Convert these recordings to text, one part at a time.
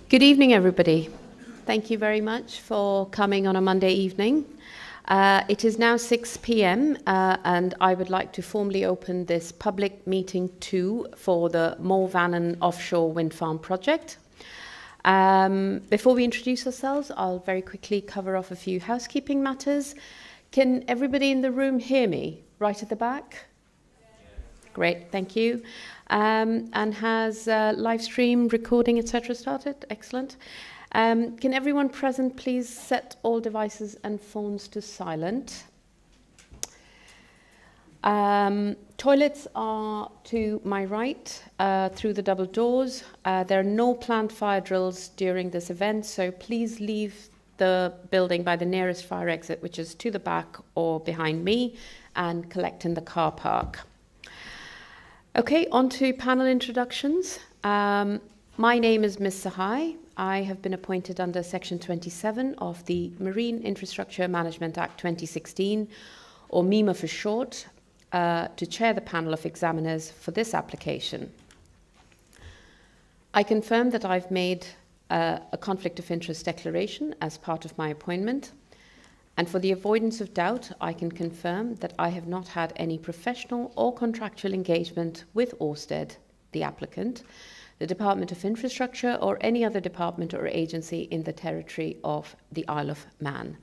Good evening, everybody. Thank you very much for coming on a Monday evening. It is now 6 p.m. And I would like to formally open this public meeting 2 for the Mooir Vannin Offshore wind farm project. Before we introduce ourselves, I'll very quickly cover off a few housekeeping matters. Can everybody in the room hear me? Right at the back? Great, thank you. And has live stream recording, etc. started? Excellent. Can everyone present please set all devices and phones to silent? Toilets are to my right through the double doors. There are no planned fire drills during this event, so please leave the building by the nearest fire exit, which is to the back or behind me, and collect in the car park. Okay, on to panel introductions. My name is Ms. Sahai. I have been appointed under Section 27 of the Marine Infrastructure Management Act 2016, or MEMA for short, to chair the panel of examiners for this application. I confirm that I've made a conflict of interest declaration as part of my appointment. And for the avoidance of doubt, I can confirm that I have not had any professional or contractual engagement with Ørsted, the applicant, the Department of Infrastructure, or any other department or agency in the territory of the Isle of Man.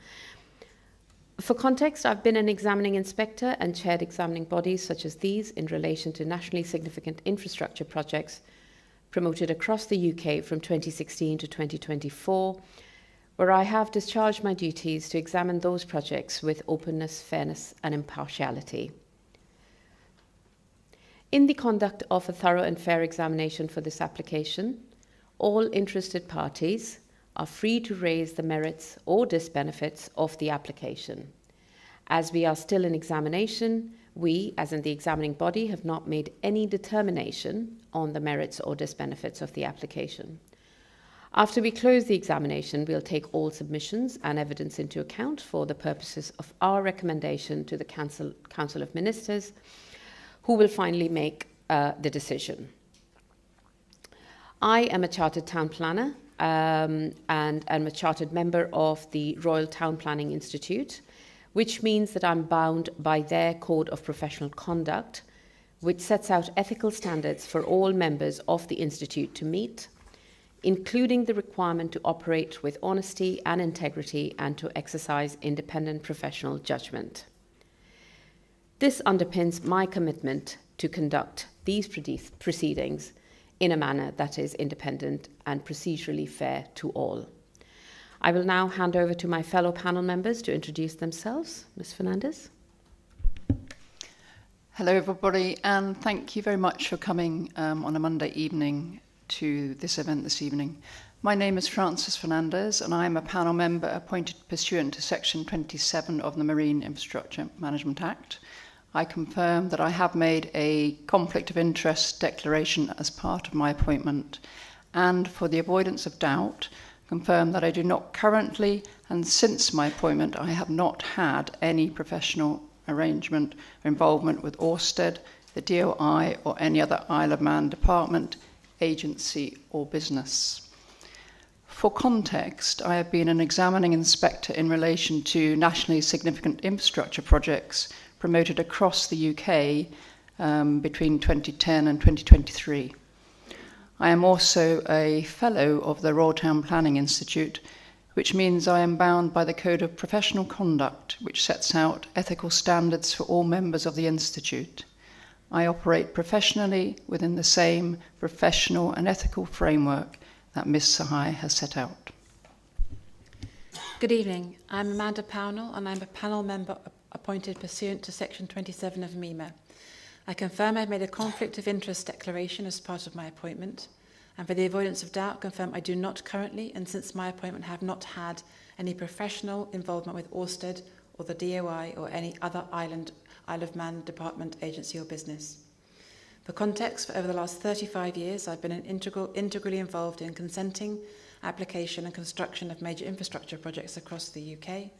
For context, I've been an examining inspector and chaired examining bodies such as these in relation to nationally significant infrastructure projects promoted across the UK from 2016 to 2024, where I have discharged my duties to examine those projects with openness, fairness, and impartiality. In the conduct of a thorough and fair examination for this application, all interested parties are free to raise the merits or disbenefits of the application. As we are still in examination, we, as in the examining body, have not made any determination on the merits or disbenefits of the application. After we close the examination, we'll take all submissions and evidence into account for the purposes of our recommendation to the Council of Ministers, who will finally make the decision. I am a chartered town planner and I'm a chartered member of the Royal Town Planning Institute, which means that I'm bound by their Code of Professional Conduct, which sets out ethical standards for all members of the Institute to meet, including the requirement to operate with honesty and integrity and to exercise independent professional judgment. This underpins my commitment to conduct these proceedings in a manner that is independent and procedurally fair to all. I will now hand over to my fellow panel members to introduce themselves. Ms. Fernandez. Hello, everybody, and thank you very much for coming on a Monday evening to this event this evening. My name is Frances Fernandez, and I am a panel member appointed pursuant to Section 27 of the Marine Infrastructure Management Act. I confirm that I have made a conflict of interest declaration as part of my appointment, and for the avoidance of doubt, confirm that I do not currently, and since my appointment, I have not had any professional arrangement or involvement with Ørsted, the DOI, or any other Isle of Man department, agency, or business. For context, I have been an examining inspector in relation to nationally significant infrastructure projects promoted across the UK between 2010 and 2023. I am also a fellow of the Royal Town Planning Institute, which means I am bound by the Code of Professional Conduct, which sets out ethical standards for all members of the Institute. I operate professionally within the same professional and ethical framework that Ms. Sahai has set out. Good evening. I'm Amanda Pownell, and I'm a panel member appointed pursuant to Section 27 of MEMA. I confirm I've made a conflict of interest declaration as part of my appointment, and for the avoidance of doubt, confirm I do not currently, and since my appointment, have not had any professional involvement with Ørsted or the DOI or any other Isle of Man department, agency, or business. For context, for over the last 35 years, I've been integrally involved in consenting, application, and construction of major infrastructure projects across the UK.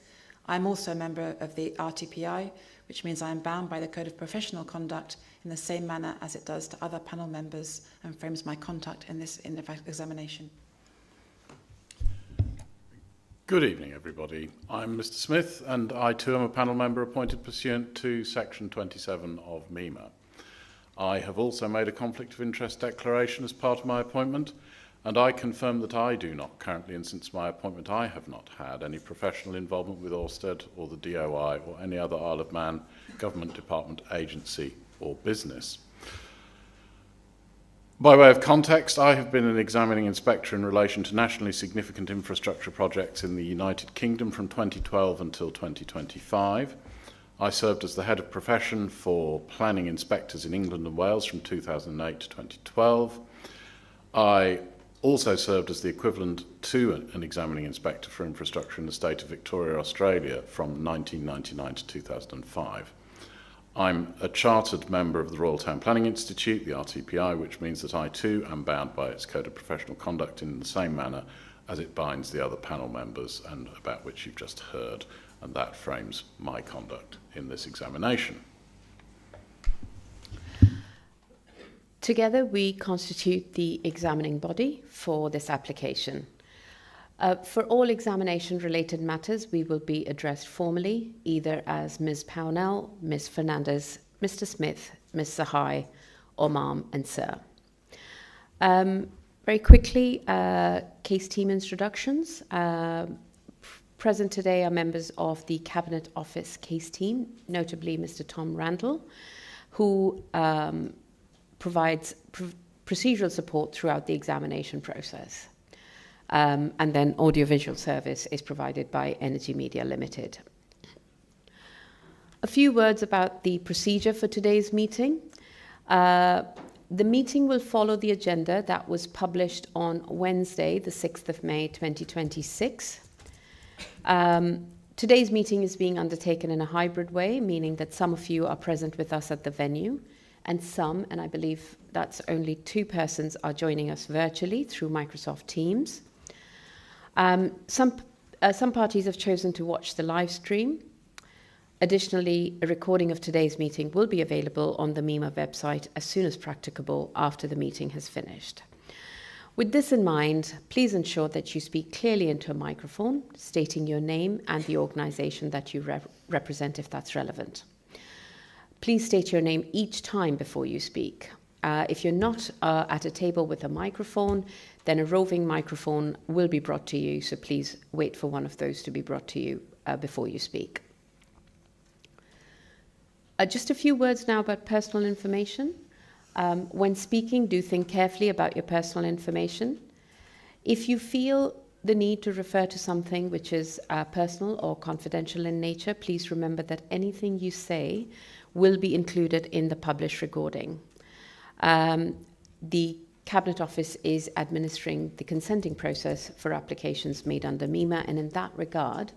I'm also a member of the RTPI, which means I am bound by the Code of Professional Conduct in the same manner as it does to other panel members and frames my conduct in this examination. Good evening, everybody. I'm Mr. Smith, and I too am a panel member appointed pursuant to Section 27 of MEMA. I have also made a conflict of interest declaration as part of my appointment, and I confirm that I do not currently, and since my appointment I have not had any professional involvement with Ørsted or the DOI or any other Isle of Man government department, agency or business. By way of context, I have been an examining inspector in relation to nationally significant infrastructure projects in the United Kingdom from 2012 until 2025. I served as the head of profession for planning inspectors in England and Wales from 2008 to 2012. I also served as the equivalent to an examining inspector for infrastructure in the state of Victoria, Australia from 1999 to 2005. I'm a chartered member of the Royal Town Planning Institute, the RTPI, which means that I too am bound by its Code of Professional Conduct in the same manner as it binds the other panel members and about which you've just heard, and that frames my conduct in this examination. Together we constitute the examining body for this application. For all examination-related matters, we will be addressed formally, either as Ms. Pownell, Ms. Fernandez, Mr. Smith, Ms. Sahai, or Ma'am and Sir. Very quickly, case team introductions. Present today are members of the Cabinet Office case team, notably Mr. Tom Randall, who provides procedural support throughout the examination process. And then audiovisual service is provided by Energy Media Limited. A few words about the procedure for today's meeting. The meeting will follow the agenda that was published on Wednesday, the 6th of May, 2026. Today's meeting is being undertaken in a hybrid way, meaning that some of you are present with us at the venue, and some, and I believe that's only 2 persons, are joining us virtually through Microsoft Teams. Some parties have chosen to watch the live stream. Additionally, a recording of today's meeting will be available on the MEMA website as soon as practicable after the meeting has finished. With this in mind, please ensure that you speak clearly into a microphone, stating your name and the organisation that you represent if that's relevant. Please state your name each time before you speak. If you're not at a table with a microphone, then a roving microphone will be brought to you, so please wait for one of those to be brought to you before you speak. Just a few words now about personal information. When speaking, do think carefully about your personal information. If you feel the need to refer to something which is personal or confidential in nature, please remember that anything you say will be included in the published recording. The Cabinet Office is administering the consenting process for applications made under MEMA, and in that regard,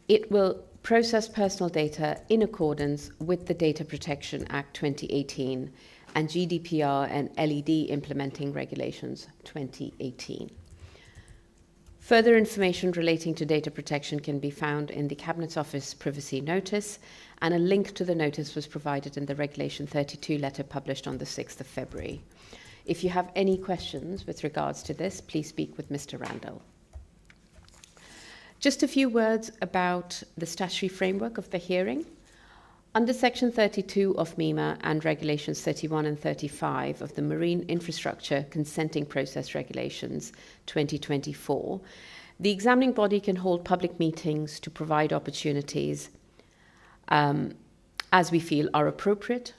it will process personal data in accordance with the Data Protection Act 2018 and GDPR and LED Implementing Regulations 2018. Further information relating to data protection can be found in the Cabinet Office Privacy Notice, and a link to the notice was provided in the Regulation 32 letter published on the 6th of February. If you have any questions with regards to this, please speak with Mr. Randall. Just a few words about the statutory framework of the hearing. Under Section 32 of MEMA and Regulations 31 and 35 of the Marine Infrastructure Consenting Process Regulations 2024, the examining body can hold public meetings to provide opportunities as we feel are appropriate,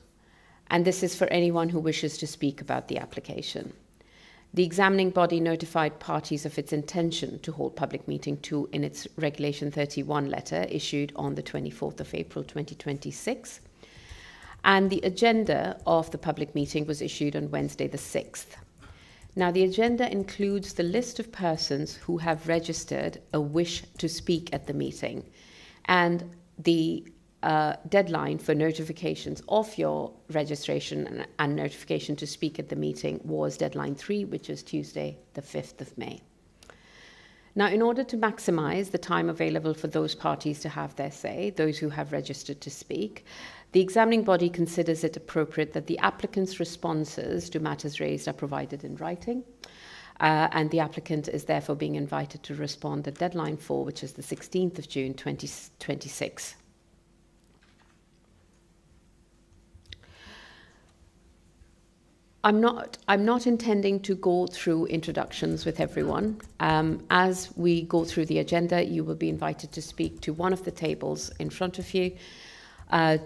and this is for anyone who wishes to speak about the application. The examining body notified parties of its intention to hold public meeting 2 in its Regulation 31 letter issued on the 24th of April 2026, and the agenda of the public meeting was issued on Wednesday the 6th. Now, the agenda includes the list of persons who have registered a wish to speak at the meeting, and the deadline for notifications of your registration and notification to speak at the meeting was deadline 3, which is Tuesday, the 5th of May. Now, in order to maximize the time available for those parties to have their say, those who have registered to speak, the examining body considers it appropriate that the applicant's responses to matters raised are provided in writing. and the applicant is therefore being invited to respond at deadline 4, which is the 16th of June 2026. I'm not intending to go through introductions with everyone. As we go through the agenda, you will be invited to speak to one of the tables in front of you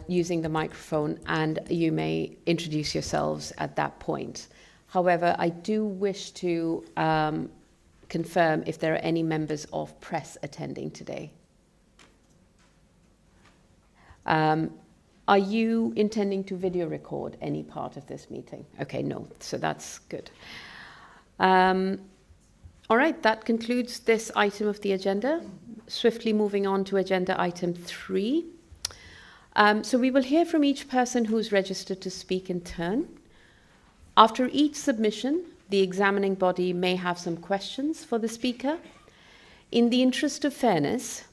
using the microphone, and you may introduce yourselves at that point. However, I do wish to confirm if there are any members of press attending today. Are you intending to video record any part of this meeting? Okay, no, so that's good. All right, that concludes this item of the agenda. Swiftly moving on to agenda item 3. So we will hear from each person who's registered to speak in turn. After each submission, the examining body may have some questions for the speaker. In the interest of fairness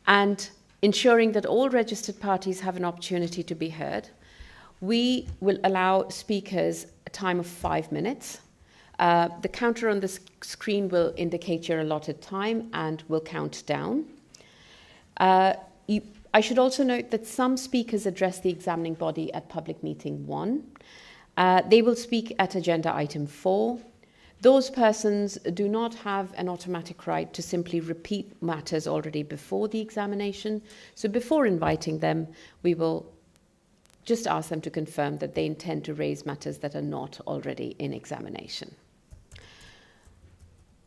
and ensuring that all registered parties have an opportunity to be heard, we will allow speakers a time of 5 minutes. The counter on the screen will indicate your allotted time and will count down. I should also note that some speakers address the examining body at public meeting 1. They will speak at agenda item 4. Those persons do not have an automatic right to simply repeat matters already before the examination. So before inviting them, we will just ask them to confirm that they intend to raise matters that are not already in examination.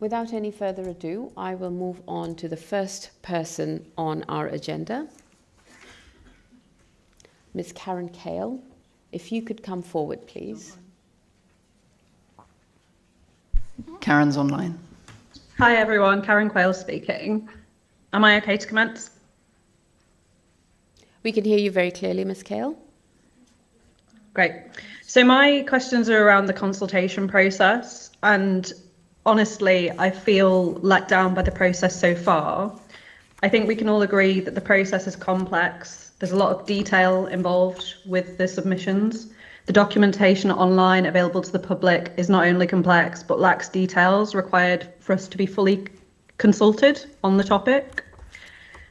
Without any further ado, I will move on to the first person on our agenda, Ms. Karen Cale. If you could come forward, please. Karen's online. Hi everyone, Karen Quayle speaking. Am I okay to commence? We can hear you very clearly, Ms. Cale. Great. So my questions are around the consultation process, and honestly, I feel let down by the process so far. I think we can all agree that the process is complex. There's a lot of detail involved with the submissions. The documentation online available to the public is not only complex, but lacks details required for us to be fully consulted on the topic.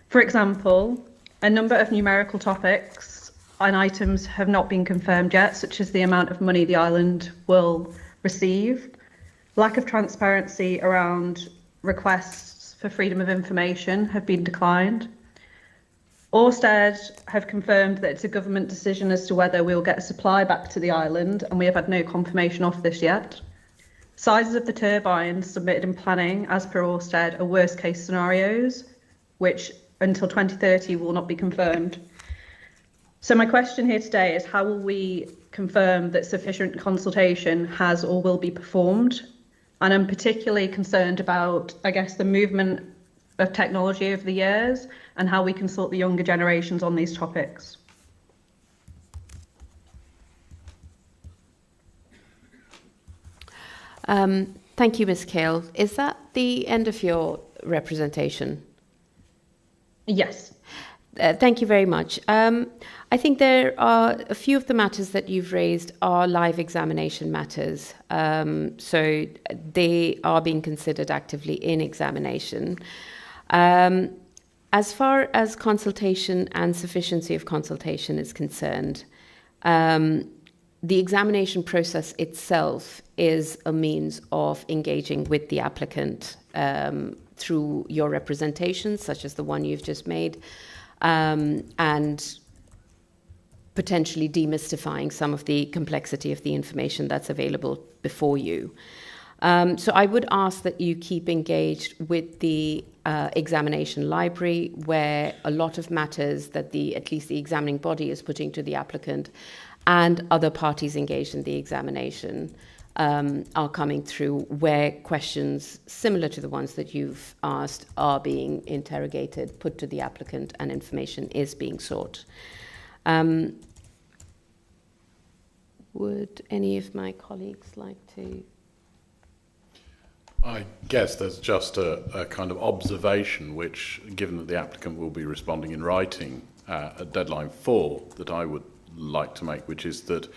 For example, a number of numerical topics and items have not been confirmed yet, such as the amount of money the island will receive. Lack of transparency around requests for freedom of information have been declined. Ørsted have confirmed that it's a government decision as to whether we'll get a supply back to the island, and we have had no confirmation of this yet. Sizes of the turbines submitted in planning, as per Ørsted, are worst case scenarios, which until 2030 will not be confirmed. So my question here today is, how will we confirm that sufficient consultation has or will be performed? And I'm particularly concerned about, I guess, the movement of technology over the years and how we consult the younger generations on these topics. Thank you, Ms. Cale. Is that the end of your representation? Yes. Thank you very much. I think there are a few of the matters that you've raised are live examination matters. So they are being considered actively in examination. As far as consultation and sufficiency of consultation is concerned, the examination process itself is a means of engaging with the applicant through your representations, such as the one you've just made, and potentially demystifying some of the complexity of the information that's available before you. So I would ask that you keep engaged with the examination library, where a lot of matters that at least the examining body is putting to the applicant and other parties engaged in the examination are coming through, where questions similar to the ones that you've asked are being interrogated, put to the applicant, and information is being sought. Would any of my colleagues like to? I guess there's just a kind of observation which, given that the applicant will be responding in writing at deadline 4, that I would like to make, which is that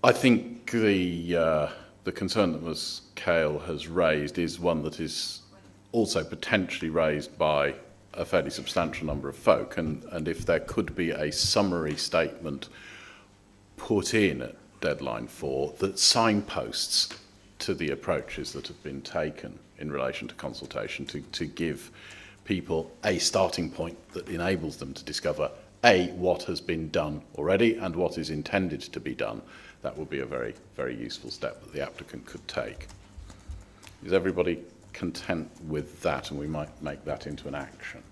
I think the the concern that Ms Cale has raised is one that is also potentially raised by a fairly substantial number of folk, and if there could be a summary statement put in at deadline 4 that signposts to the approaches that have been taken in relation to consultation to give people a starting point that enables them to discover A, what has been done already and what is intended to be done. That would be a very, very useful step that the applicant could take. Is everybody content with that, and we might make that into an action?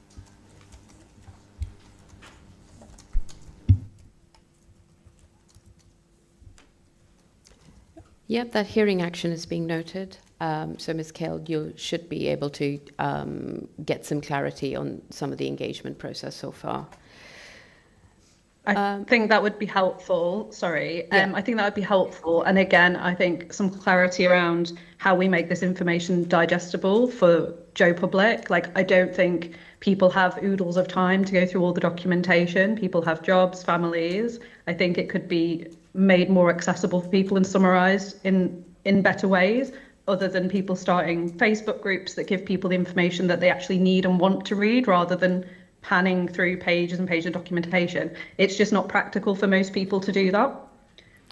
Yeah, that hearing action is being noted. So Ms Cale, you should be able to get some clarity on some of the engagement process so far. I think that would be helpful. Sorry. Yeah. I think that would be helpful. And again, I think some clarity around how we make this information digestible for Joe Public. Like, I don't think people have oodles of time to go through all the documentation. People have jobs, families. I think it could be made more accessible for people and summarised in better ways, other than people starting Facebook groups that give people the information that they actually need and want to read, rather than panning through pages and pages of documentation. It's just not practical for most people to do that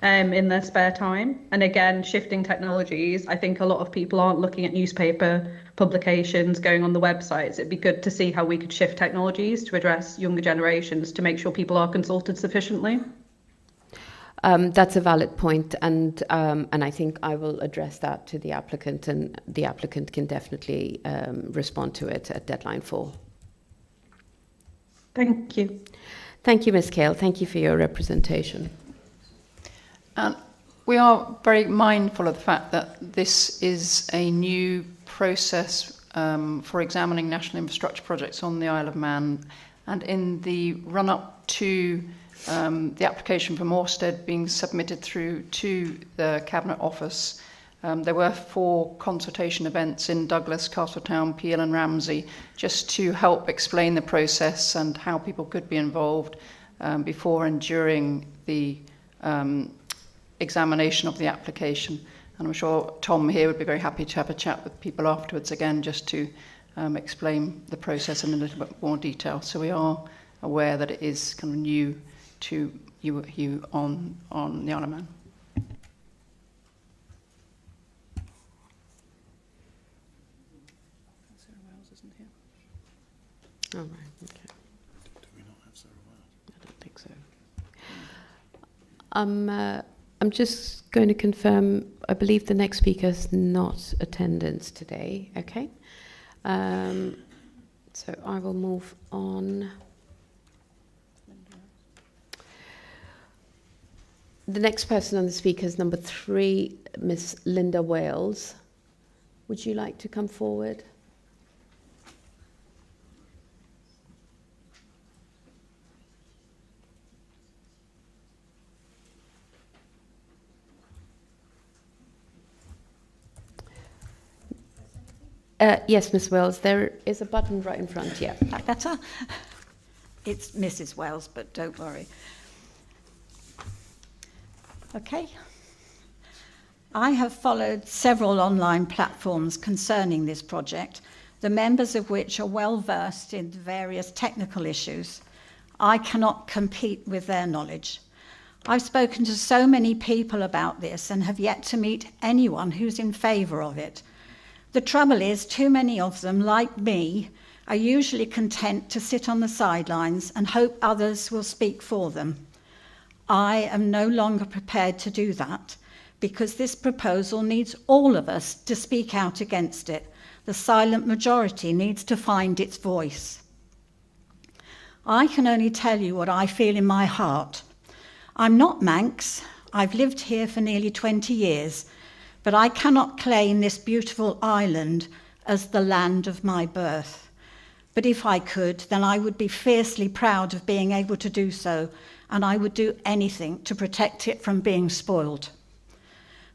in their spare time. And again, shifting technologies, I think a lot of people aren't looking at newspaper publications, going on the websites. It'd be good to see how we could shift technologies to address younger generations to make sure people are consulted sufficiently. That's a valid point, and I think I will address that to the applicant, and the applicant can definitely respond to it at deadline 4. Thank you. Thank you, Ms Cale. Thank you for your representation. And we are very mindful of the fact that this is a new process for examining national infrastructure projects on the Isle of Man, and in the run-up to the application for Orsted being submitted through to the Cabinet Office, there were 4 consultation events in Douglas, Castletown, Peel and Ramsey, just to help explain the process and how people could be involved before and during the examination of the application. And I'm sure Tom here would be very happy to have a chat with people afterwards again, just to explain the process in a little bit more detail. So we are aware that it is kind of new to you on the Isle of Man. All right, okay. Do we not have Sarah Wells? I don't think so. I'm just going to confirm, I believe the next speaker is not attendance today, okay? So I will move on. The next person on the speaker is number 3, Miss Linda Wales. Would you like to come forward? Yes, Miss Wells, there is a button right in front, yeah. That better? It's Mrs. Wells, but don't worry. Okay. I have followed several online platforms concerning this project, the members of which are well versed in various technical issues. I cannot compete with their knowledge. I've spoken to so many people about this and have yet to meet anyone who's in favour of it. The trouble is, too many of them, like me, are usually content to sit on the sidelines and hope others will speak for them. I am no longer prepared to do that, because this proposal needs all of us to speak out against it. The silent majority needs to find its voice. I can only tell you what I feel in my heart. I'm not Manx. I've lived here for nearly 20 years, but I cannot claim this beautiful island as the land of my birth. But if I could, then I would be fiercely proud of being able to do so, and I would do anything to protect it from being spoiled.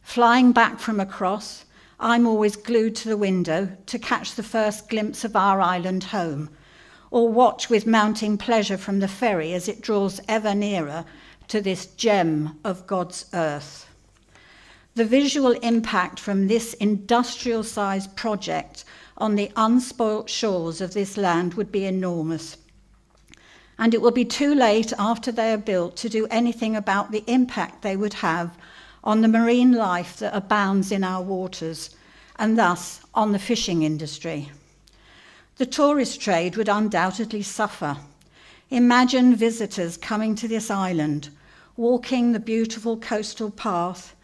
Flying back from across, I'm always glued to the window to catch the first glimpse of our island home, or watch with mounting pleasure from the ferry as it draws ever nearer to this gem of God's earth. The visual impact from this industrial-sized project on the unspoilt shores of this land would be enormous. And it will be too late after they are built to do anything about the impact they would have on the marine life that abounds in our waters, and thus on the fishing industry. The tourist trade would undoubtedly suffer. Imagine visitors coming to this island, walking the beautiful coastal path,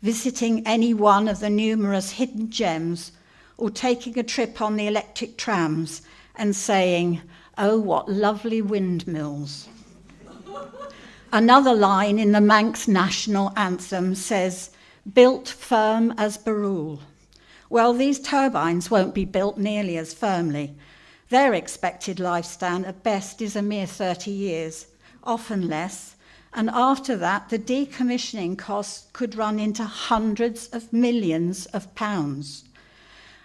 visiting any one of the numerous hidden gems, or taking a trip on the electric trams and saying, "Oh, what lovely windmills." Another line in the Manx national anthem says, "Built firm as Barul." Well, these turbines won't be built nearly as firmly. Their expected lifespan at best is a mere 30 years, often less, and after that the decommissioning costs could run into hundreds of millions of pounds.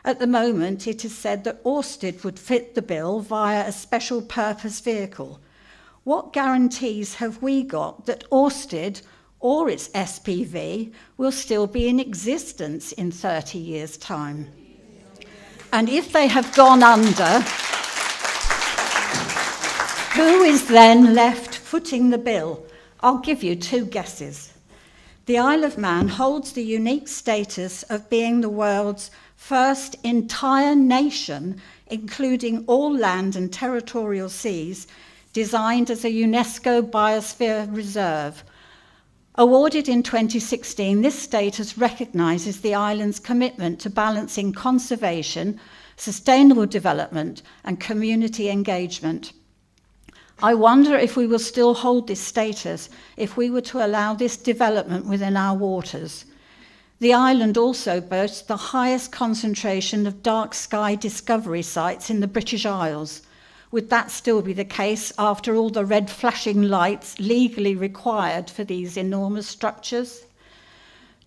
At the moment, it is said that Ørsted would fit the bill via a special purpose vehicle. What guarantees have we got that Ørsted or its SPV will still be in existence in 30 years' time? And if they have gone under, who is then left footing the bill? I'll give you two guesses. The Isle of Man holds the unique status of being the world's first entire nation, including all land and territorial seas, designed as a UNESCO Biosphere Reserve. Awarded in 2016, this status recognises the island's commitment to balancing conservation, sustainable development, and community engagement. I wonder if we will still hold this status if we were to allow this development within our waters. The island also boasts the highest concentration of dark sky discovery sites in the British Isles. Would that still be the case after all the red flashing lights legally required for these enormous structures?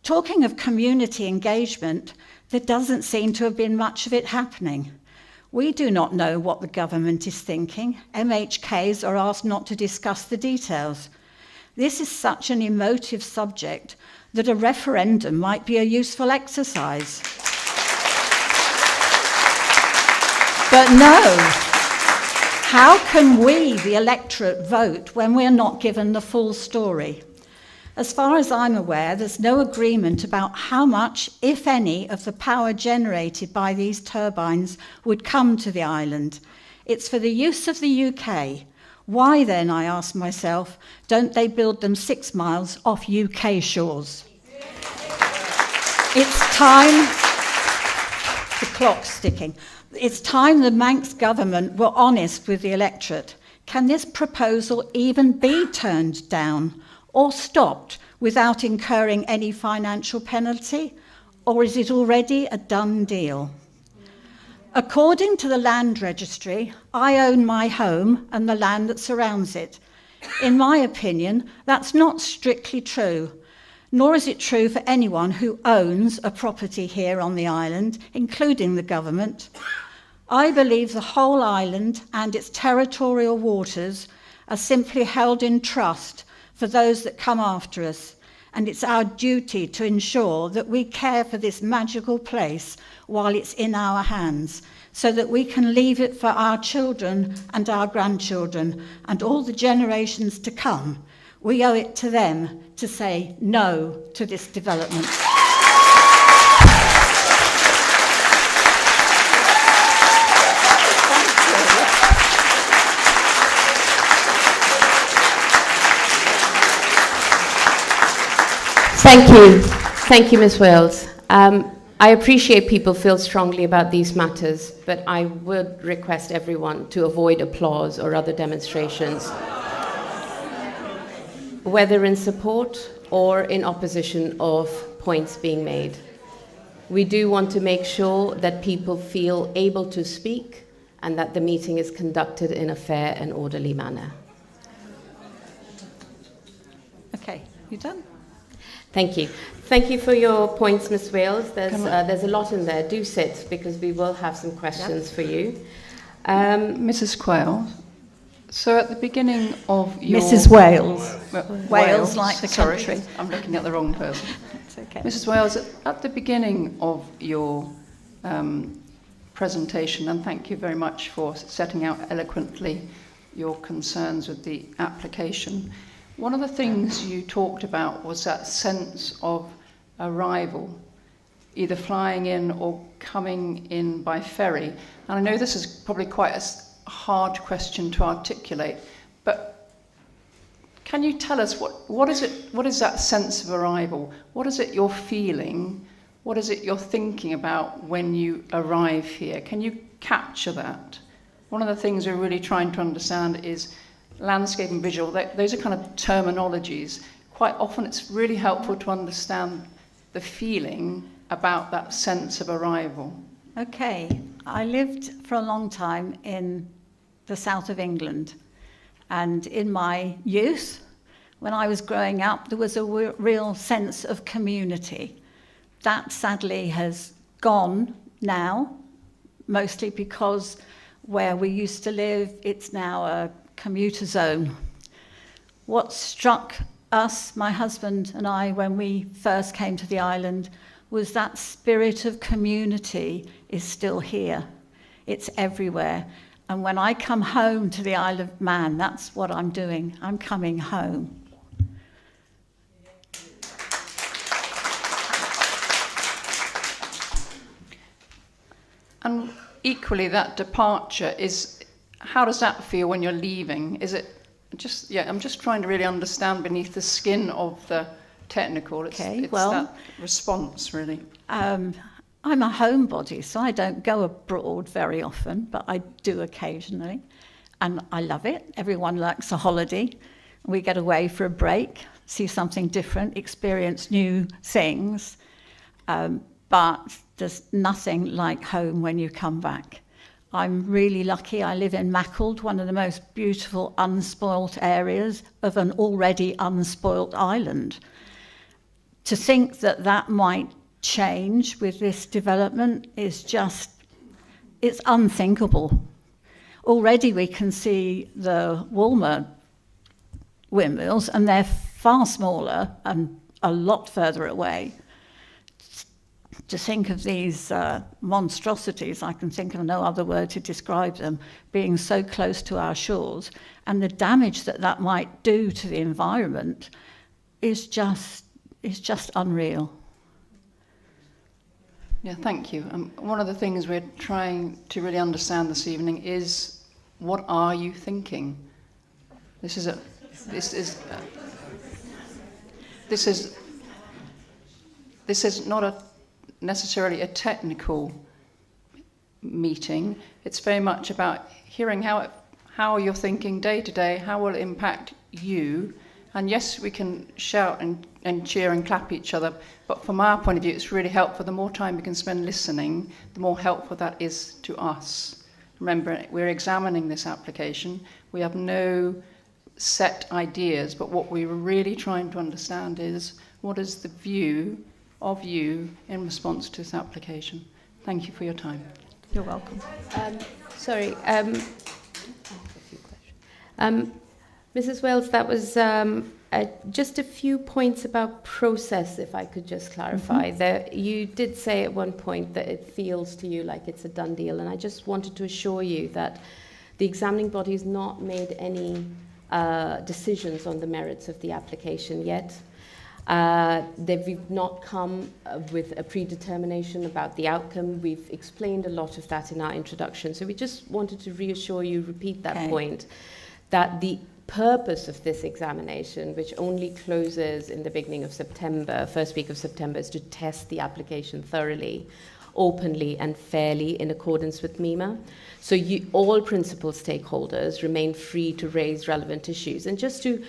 Talking of community engagement, there doesn't seem to have been much of it happening. We do not know what the government is thinking. MHKs are asked not to discuss the details. This is such an emotive subject that a referendum might be a useful exercise. But no, how can we, the electorate, vote when we're not given the full story? As far as I'm aware, there's no agreement about how much, if any, of the power generated by these turbines would come to the island. It's for the use of the UK. Why then, I ask myself, don't they build them 6 miles off UK shores? It's time, the clock's ticking, it's time the Manx government were honest with the electorate. Can this proposal even be turned down or stopped without incurring any financial penalty? Or is it already a done deal? According to the Land Registry, I own my home and the land that surrounds it. In my opinion, that's not strictly true, nor is it true for anyone who owns a property here on the island, including the government. I believe the whole island and its territorial waters are simply held in trust for those that come after us, and it's our duty to ensure that we care for this magical place while it's in our hands, so that we can leave it for our children and our grandchildren and all the generations to come. We owe it to them to say no to this development. Thank you. Thank you, Ms. Wales. I appreciate people feel strongly about these matters, but I would request everyone to avoid applause or other demonstrations, whether in support or in opposition of points being made. We do want to make sure that people feel able to speak and that the meeting is conducted in a fair and orderly manner. Okay, you done? Thank you. Thank you for your points, Ms. Wales. There's a lot in there. Do sit, because we will have some questions for you. Mrs. Quayle, so at the beginning of your... Mrs. Wales. Wales, like the sorry, country. I'm looking at the wrong person. That's okay. Mrs. Wales, at the beginning of your presentation, and thank you very much for setting out eloquently your concerns with the application, one of the things you talked about was that sense of arrival, either flying in or coming in by ferry. And I know this is probably quite a hard question to articulate, but can you tell us what is that sense of arrival? What is it you're feeling? What is it you're thinking about when you arrive here? Can you capture that? One of the things we're really trying to understand is landscape and visual. Those are kind of terminologies. Quite often it's really helpful to understand the feeling about that sense of arrival. Okay, I lived for a long time in the south of England, and in my youth, when I was growing up, there was a real sense of community. That sadly has gone now, mostly because where we used to live, it's now a commuter zone. What struck us, my husband and I, when we first came to the island, was that spirit of community is still here. It's everywhere. And when I come home to the Isle of Man, that's what I'm doing. I'm coming home. And equally, that departure is, how does that feel when you're leaving? Is it just, I'm just trying to really understand beneath the skin of the technical. It's that response, really. I'm a homebody, so I don't go abroad very often, but I do occasionally. And I love it. Everyone likes a holiday. We get away for a break, see something different, experience new things. But there's nothing like home when you come back. I'm really lucky. I live in Maccled, one of the most beautiful, unspoilt areas of an already unspoilt island. To think that that might change with this development is just, it's unthinkable. Already we can see the Walmer windmills, and they're far smaller and a lot further away. To think of these monstrosities, I can think of no other word to describe them, being so close to our shores, and the damage that that might do to the environment is just unreal. Yeah, thank you. One of the things we're trying to really understand this evening is, what are you thinking? This is not necessarily a technical meeting. It's very much about hearing how you're thinking day to day, how will it impact you. And yes, we can shout and cheer and clap each other, but from our point of view, it's really helpful. The more time we can spend listening, the more helpful that is to us. Remember, we're examining this application. We have no set ideas, but what we were really trying to understand is, what is the view of you in response to this application? Thank you for your time. You're welcome. Sorry. Mrs. Wales, that was just a few points about process, if I could just clarify. Mm-hmm. You did say at one point that it feels to you like it's a done deal, and I just wanted to assure you that the examining body has not made any decisions on the merits of the application yet. They've not come with a predetermination about the outcome. We've explained a lot of that in our introduction. So we just wanted to reassure you, repeat that point, that the purpose of this examination, which only closes in the beginning of September, first week of September, is to test the application thoroughly, openly and fairly in accordance with MEMA. So all principal stakeholders remain free to raise relevant issues. And just to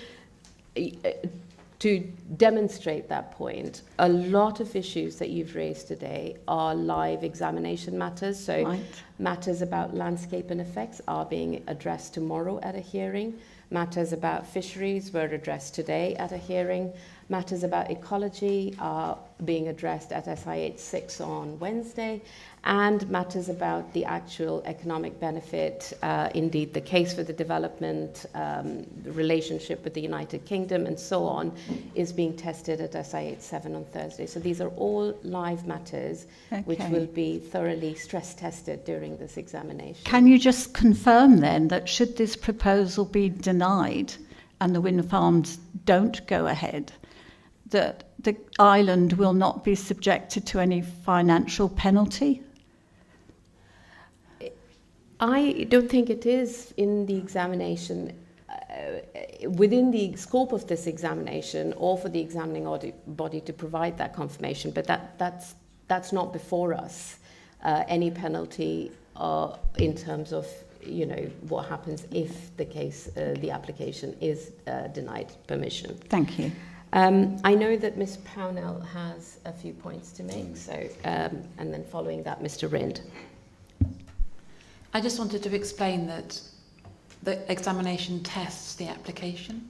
demonstrate that point, a lot of issues that you've raised today are live examination matters. So matters about landscape and effects are being addressed tomorrow at a hearing. Matters about fisheries were addressed today at a hearing. Matters about ecology are being addressed at SI86 on Wednesday, and matters about the actual economic benefit, indeed the case for the development, the relationship with the United Kingdom and so on, is being tested at SI87 on Thursday. So these are all live matters which will be thoroughly stress tested during this examination. Can you just confirm then that should this proposal be denied and the wind farms don't go ahead, that the island will not be subjected to any financial penalty? I don't think it is in the examination, within the scope of this examination, or for the examining body to provide that confirmation, but that's not before us. Any penalty in terms of, you know, what happens if the case, the application is denied permission. Thank you. I know that Ms. Pownell has a few points to make, so and then following that, Mr. Rind. I just wanted to explain that the examination tests the application,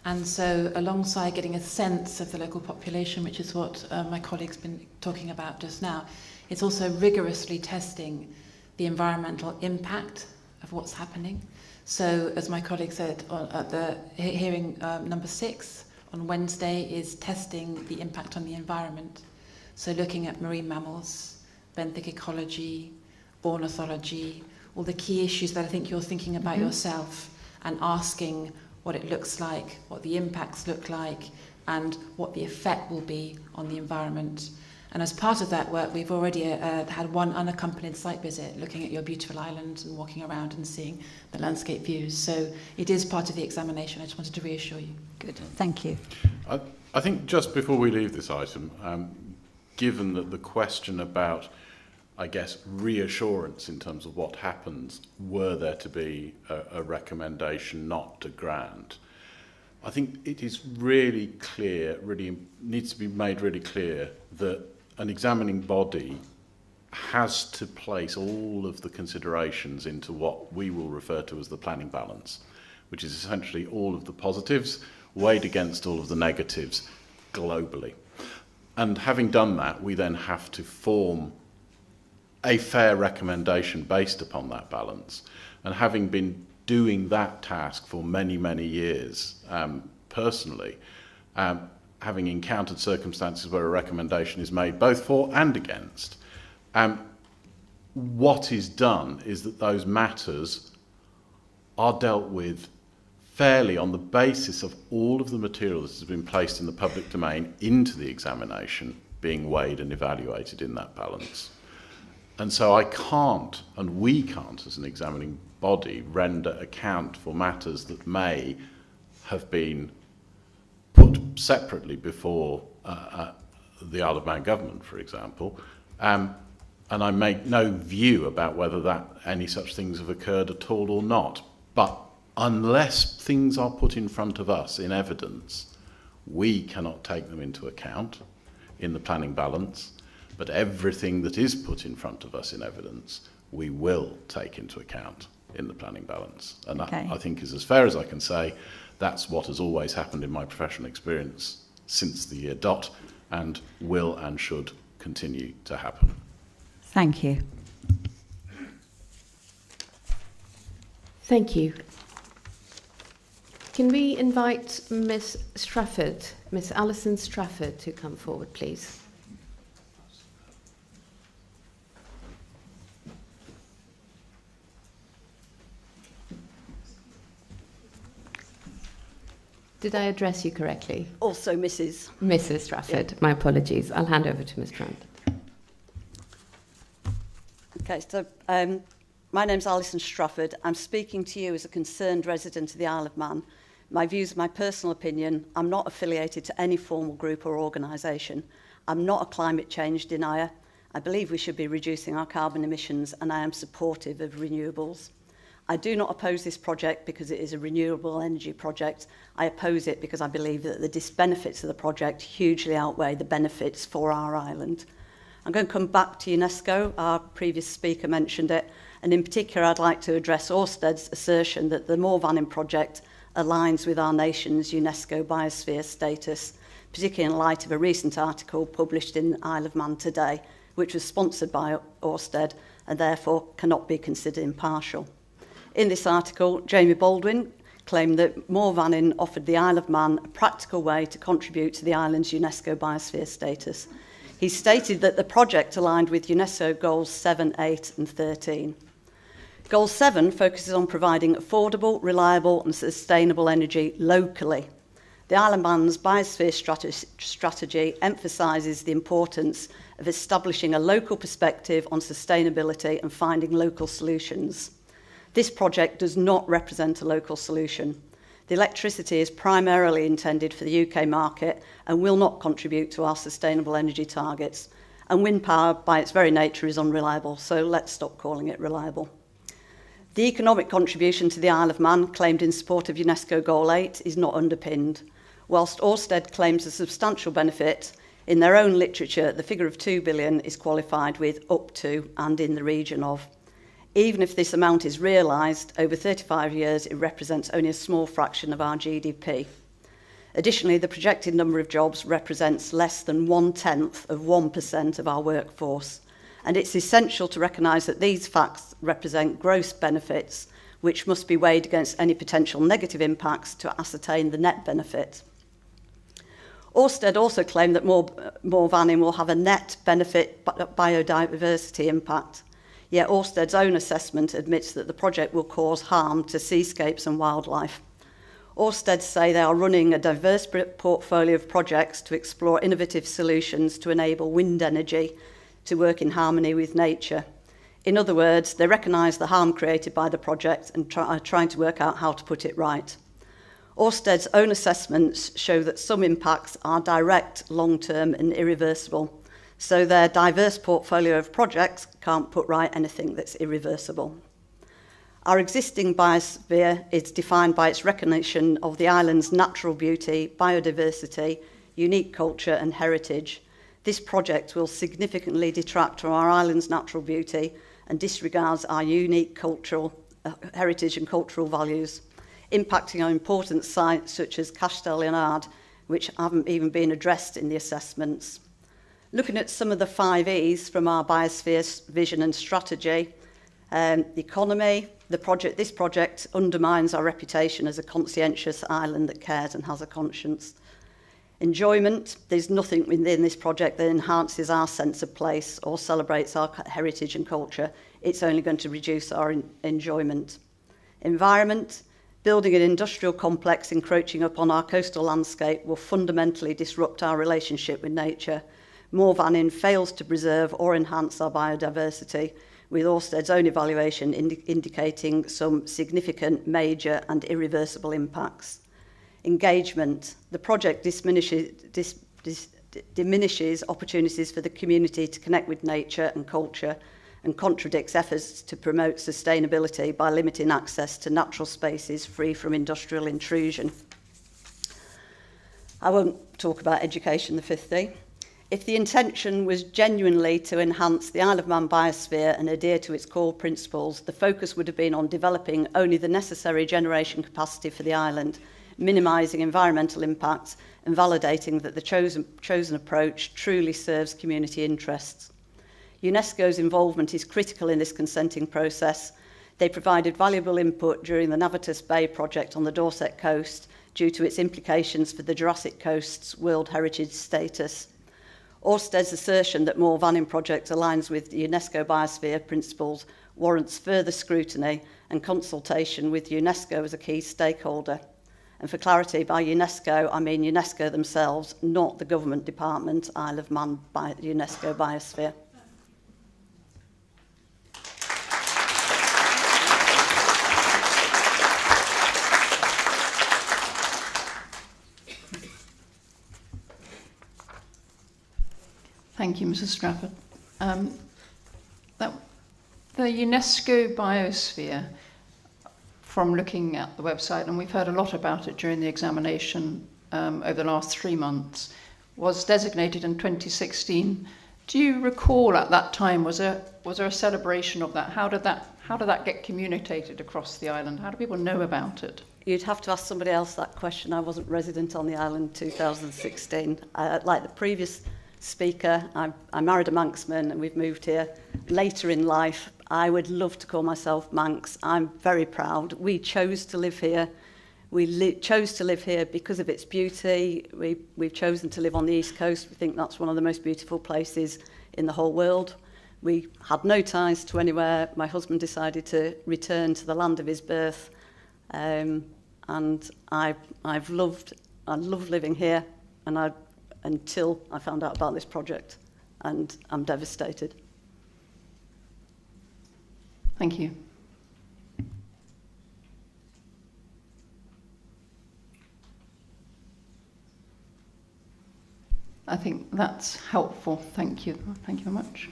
and so alongside getting a sense of the local population, which is what my colleague's been talking about just now, it's also rigorously testing the environmental impact of what's happening. So, as my colleague said at the hearing number 6 on Wednesday, is testing the impact on the environment. So looking at marine mammals, benthic ecology, ornithology, all the key issues that I think you're thinking about yourself, and asking what it looks like, what the impacts look like, and what the effect will be on the environment. And as part of that work, we've already had one unaccompanied site visit, looking at your beautiful island and walking around and seeing the landscape views. So it is part of the examination. I just wanted to reassure you. Good, thank you. I think just before we leave this item, given that the question about, I guess, reassurance in terms of what happens were there to be a recommendation not to grant, I think it is really clear, really needs to be made really clear that an examining body has to place all of the considerations into what we will refer to as the planning balance, which is essentially all of the positives weighed against all of the negatives globally. And having done that, we then have to form a fair recommendation based upon that balance. And having been doing that task for many, many years personally, having encountered circumstances where a recommendation is made both for and against, what is done is that those matters are dealt with fairly on the basis of all of the material that has been placed in the public domain into the examination being weighed and evaluated in that balance. And so I can't, and we can't as an examining body, render account for matters that may have been put separately before the Isle of Man government, for example, and I make no view about whether that any such things have occurred at all or not. But unless things are put in front of us in evidence, we cannot take them into account in the planning balance, but everything that is put in front of us in evidence, we will take into account in the planning balance. And that, I think, is as fair as I can say. That's what has always happened in my professional experience since the year dot, and will and should continue to happen. Thank you. Thank you. Can we invite Miss Strafford, Miss Alison Strafford, to come forward, please? Did I address you correctly? Also Mrs. Mrs. Strafford. Yeah. My apologies. I'll hand over to Ms. Trant. Okay, so my name's Alison Strafford. I'm speaking to you as a concerned resident of the Isle of Man. My views are my personal opinion. I'm not affiliated to any formal group or organisation. I'm not a climate change denier. I believe we should be reducing our carbon emissions, and I am supportive of renewables. I do not oppose this project because it is a renewable energy project. I oppose it because I believe that the disbenefits of the project hugely outweigh the benefits for our island. I'm going to come back to UNESCO. Our previous speaker mentioned it, and in particular I'd like to address Ørsted's assertion that the Mooir Vannin project aligns with our nation's UNESCO biosphere status. particularly in light of a recent article published in Isle of Man Today, which was sponsored by Ørsted and therefore cannot be considered impartial. In this article, Jamie Baldwin claimed that Mooir Vannin offered the Isle of Man a practical way to contribute to the island's UNESCO biosphere status. He stated that the project aligned with UNESCO Goals 7, 8 and 13. Goal 7 focuses on providing affordable, reliable and sustainable energy locally. The Isle of Man's biosphere strategy emphasises the importance of establishing a local perspective on sustainability and finding local solutions. This project does not represent a local solution. The electricity is primarily intended for the UK market and will not contribute to our sustainable energy targets. And wind power, by its very nature, is unreliable, so let's stop calling it reliable. The economic contribution to the Isle of Man, claimed in support of UNESCO Goal 8, is not underpinned. Whilst Ørsted claims a substantial benefit, in their own literature, the figure of 2 billion is qualified with up to and in the region of. Even if this amount is realised, over 35 years, it represents only a small fraction of our GDP. Additionally, the projected number of jobs represents less than 1/10 of 1% of our workforce. And it's essential to recognise that these facts represent gross benefits, which must be weighed against any potential negative impacts to ascertain the net benefit. Ørsted also claimed that Mooir Vannin will have a net benefit biodiversity impact. Yet Ørsted's own assessment admits that the project will cause harm to seascapes and wildlife. Ørsted say they are running a diverse portfolio of projects to explore innovative solutions to enable wind energy to work in harmony with nature. In other words, they recognise the harm created by the project and are trying to work out how to put it right. Ørsted's own assessments show that some impacts are direct, long-term and irreversible. So their diverse portfolio of projects can't put right anything that's irreversible. Our existing biosphere is defined by its recognition of the island's natural beauty, biodiversity, unique culture and heritage. This project will significantly detract from our island's natural beauty and disregards our unique cultural heritage and cultural values, impacting on important sites such as Castell Leonard, which haven't even been addressed in the assessments. Looking at some of the 5 E's from our biosphere vision and strategy, the economy, this project undermines our reputation as a conscientious island that cares and has a conscience. Enjoyment, there's nothing within this project that enhances our sense of place or celebrates our heritage and culture. It's only going to reduce our enjoyment. Environment, building an industrial complex encroaching upon our coastal landscape will fundamentally disrupt our relationship with nature. Mooir Vannin fails to preserve or enhance our biodiversity, with Ørsted's own evaluation indicating some significant, major and irreversible impacts. Engagement. The project diminishes opportunities for the community to connect with nature and culture and contradicts efforts to promote sustainability by limiting access to natural spaces free from industrial intrusion. I won't talk about education, the 5th thing. If the intention was genuinely to enhance the Isle of Man biosphere and adhere to its core principles, the focus would have been on developing only the necessary generation capacity for the island, minimising environmental impacts and validating that the chosen approach truly serves community interests. UNESCO's involvement is critical in this consenting process. They provided valuable input during the Navitas Bay project on the Dorset coast due to its implications for the Jurassic Coast's World Heritage status. Ørsted's assertion that Mooir Vannin project aligns with the UNESCO biosphere principles warrants further scrutiny and consultation with UNESCO as a key stakeholder. And for clarity, by UNESCO, I mean UNESCO themselves, not the government department, Isle of Man UNESCO biosphere. Thank you, Mrs. Strafford. The UNESCO biosphere, from looking at the website, and we've heard a lot about it during the examination over the last 3 months, was designated in 2016. Do you recall at that time, was there a celebration of that? How did that get communicated across the island? How do people know about it? you'd have to ask somebody else that question. I wasn't resident on the island in 2016. Like the previous speaker, I married a Manxman and we've moved here later in life. I would love to call myself Manx. I'm very proud. We chose to live here. We chose to live here because of its beauty. We've chosen to live on the East Coast. We think that's one of the most beautiful places in the whole world. We had no ties to anywhere. My husband decided to return to the land of his birth. And I love living here until I found out about this project, and I'm devastated. Thank you. I think that's helpful. Thank you. Thank you very much.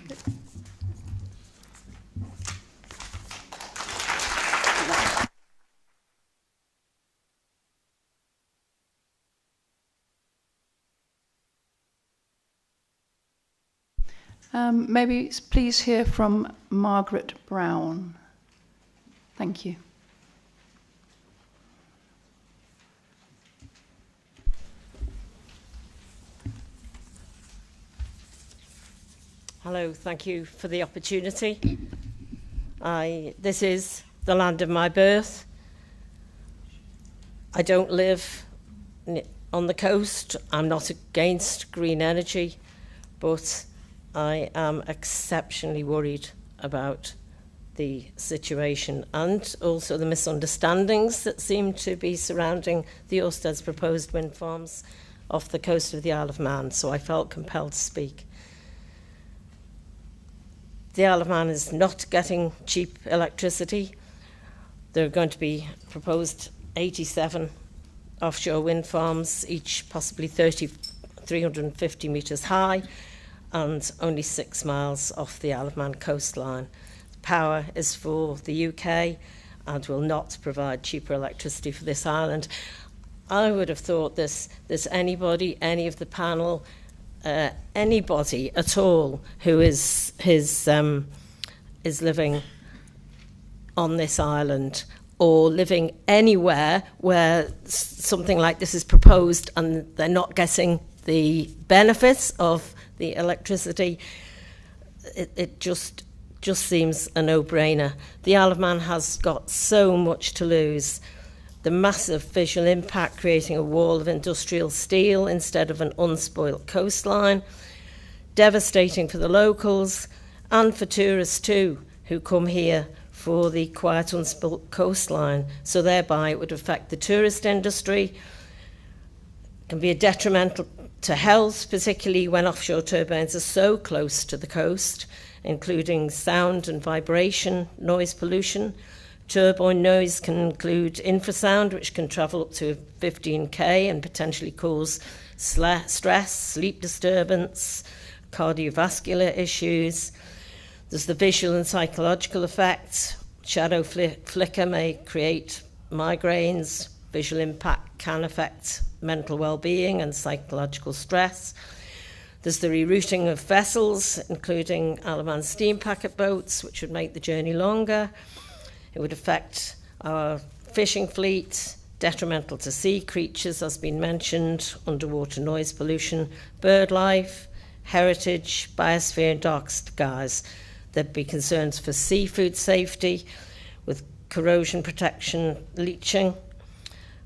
Maybe please hear from Margaret Brown. Thank you. Hello, thank you for the opportunity. This is the land of my birth. I don't live on the coast. I'm not against green energy, but I am exceptionally worried about the situation and also the misunderstandings that seem to be surrounding the Ørsted's proposed wind farms off the coast of the Isle of Man, so I felt compelled to speak. The Isle of Man is not getting cheap electricity. There are going to be proposed 87 offshore wind farms, each possibly 350 metres high, and only 6 miles off the Isle of Man coastline. Power is for the UK and will not provide cheaper electricity for this island. I would have thought there's anybody, any of the panel, anybody at all who is living on this island or living anywhere where something like this is proposed and they're not getting the benefits of the electricity, it just seems a no-brainer. The Isle of Man has got so much to lose. The massive visual impact, creating a wall of industrial steel instead of an unspoilt coastline, devastating for the locals and for tourists too, who come here for the quiet unspoilt coastline. So thereby it would affect the tourist industry. It can be a detrimental to health, particularly when offshore turbines are so close to the coast, including sound and vibration, noise pollution. Turbine noise can include infrasound, which can travel up to 15k and potentially cause stress, sleep disturbance, cardiovascular issues. There's the visual and psychological effects. Shadow flicker may create migraines. Visual impact can affect mental well-being and psychological stress. There's the rerouting of vessels, including Isle of Man steam packet boats, which would make the journey longer. It would affect our fishing fleet, detrimental to sea creatures, as been mentioned, underwater noise pollution, bird life, heritage, biosphere and dark skies. There'd be concerns for seafood safety with corrosion protection, leaching.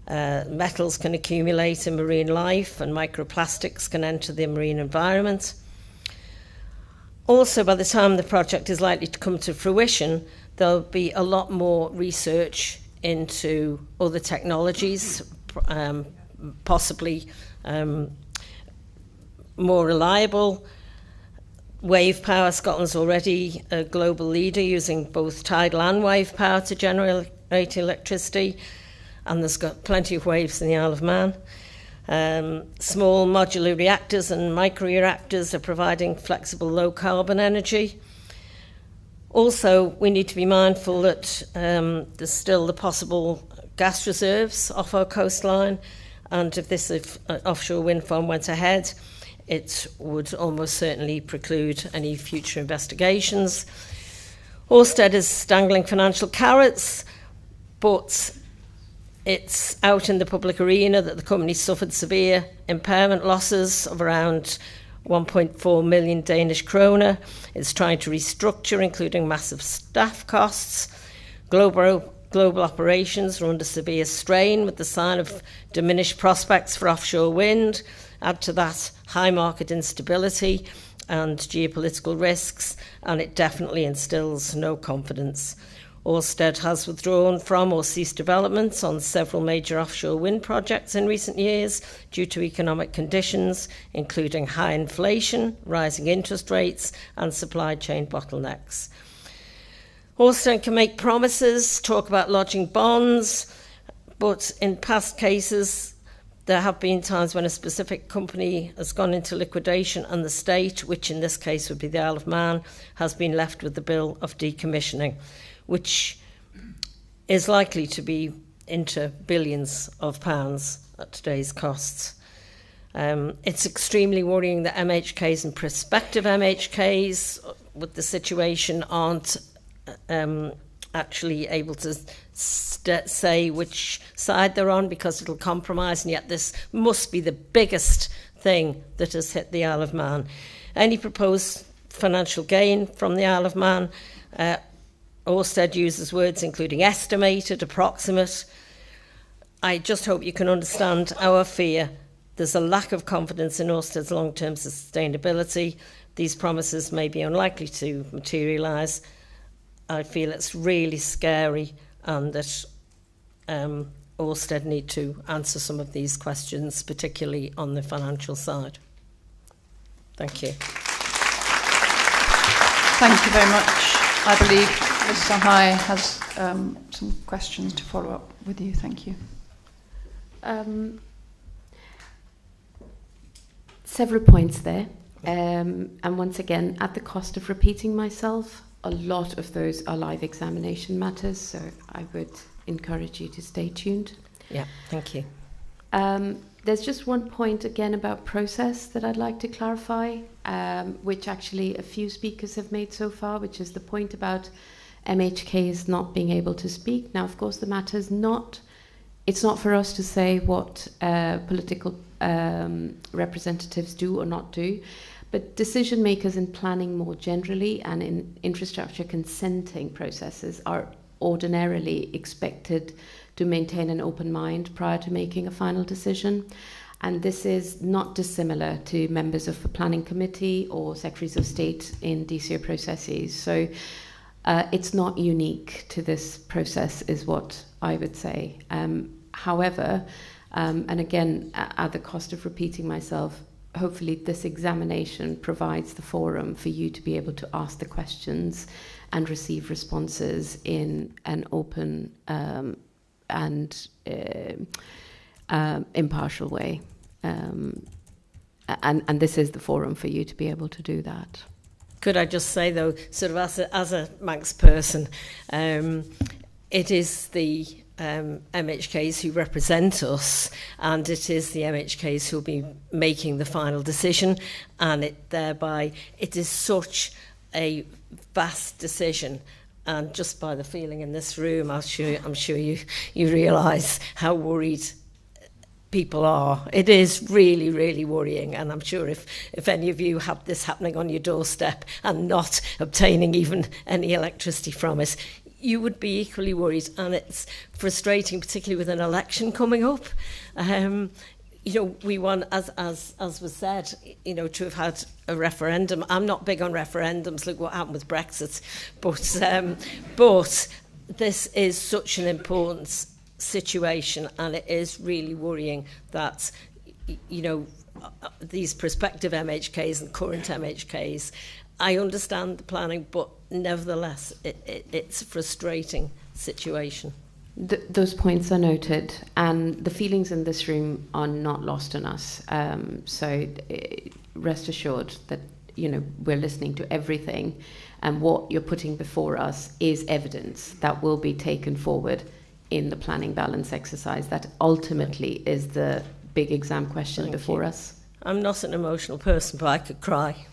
Metals can accumulate in marine life and microplastics can enter the marine environment. Also, by the time the project is likely to come to fruition, there'll be a lot more research into other technologies, possibly more reliable. Wave power, Scotland's already a global leader using both tidal and wave power to generate electricity, and there's got plenty of waves in the Isle of Man. Small modular reactors and micro-reactors are providing flexible low-carbon energy. Also, we need to be mindful that there's still the possible gas reserves off our coastline, and if this offshore wind farm went ahead, it would almost certainly preclude any future investigations. Ørsted is dangling financial carrots, but It's out in the public arena that the company suffered severe impairment losses of around 1.4 million Danish kroner. It's trying to restructure, including massive staff costs. Global operations are under severe strain with the sign of diminished prospects for offshore wind. Add to that high market instability and geopolitical risks, and it definitely instills no confidence. Ørsted has withdrawn from or ceased developments on several major offshore wind projects in recent years due to economic conditions, including high inflation, rising interest rates, and supply chain bottlenecks. Ørsted can make promises, talk about lodging bonds, but in past cases, there have been times when a specific company has gone into liquidation and the state, which in this case would be the Isle of Man, has been left with the bill of decommissioning, which is likely to be into billions of pounds at today's costs. It's extremely worrying that MHKs and prospective MHKs with the situation aren't actually able to say which side they're on because it'll compromise, and yet this must be the biggest thing that has hit the Isle of Man. Any proposed financial gain from the Isle of Man, Ørsted uses words including estimated, approximate. I just hope you can understand our fear. There's a lack of confidence in Ørsted's long-term sustainability. These promises may be unlikely to materialise. I feel it's really scary and that Ørsted need to answer some of these questions, particularly on the financial side. Thank you. Thank you very much. I believe Mr. High has some questions to follow up with you. Thank you. Several points there. And once again, at the cost of repeating myself, a lot of those are live examination matters, so I would encourage you to stay tuned. Yeah, thank you. There's just one point again about process that I'd like to clarify, which actually a few speakers have made so far, which is the point about MHKs not being able to speak. Now, of course, the matter is not, it's not for us to say what political representatives do or not do, but decision makers in planning more generally and in infrastructure consenting processes are ordinarily expected to maintain an open mind prior to making a final decision. And this is not dissimilar to members of the planning committee or secretaries of state in DCO processes. So it's not unique to this process is what I would say. However, and again, at the cost of repeating myself, hopefully this examination provides the forum for you to be able to ask the questions and receive responses in an open and impartial way. And this is the forum for you to be able to do that. Could I just say, though, sort of as a Manx person, it is the MHKs who represent us, and it is the MHKs who will be making the final decision, and it is such a vast decision. And just by the feeling in this room, I'm sure you realise how worried people are. It is really, really worrying, and I'm sure if any of you have this happening on your doorstep and not obtaining even any electricity from us, you would be equally worried, and it's frustrating, particularly with an election coming up. We want, as was said, to have had a referendum. I'm not big on referendums. Look what happened with Brexit. But this is such an important situation, and it is really worrying that, these prospective MHKs and current MHKs, I understand the planning, but nevertheless, it's a frustrating situation. Those points are noted, and the feelings in this room are not lost on us. So rest assured that we're listening to everything, and what you're putting before us is evidence that will be taken forward in the planning balance exercise. That ultimately is the big exam question before us. I'm not an emotional person, but I could cry.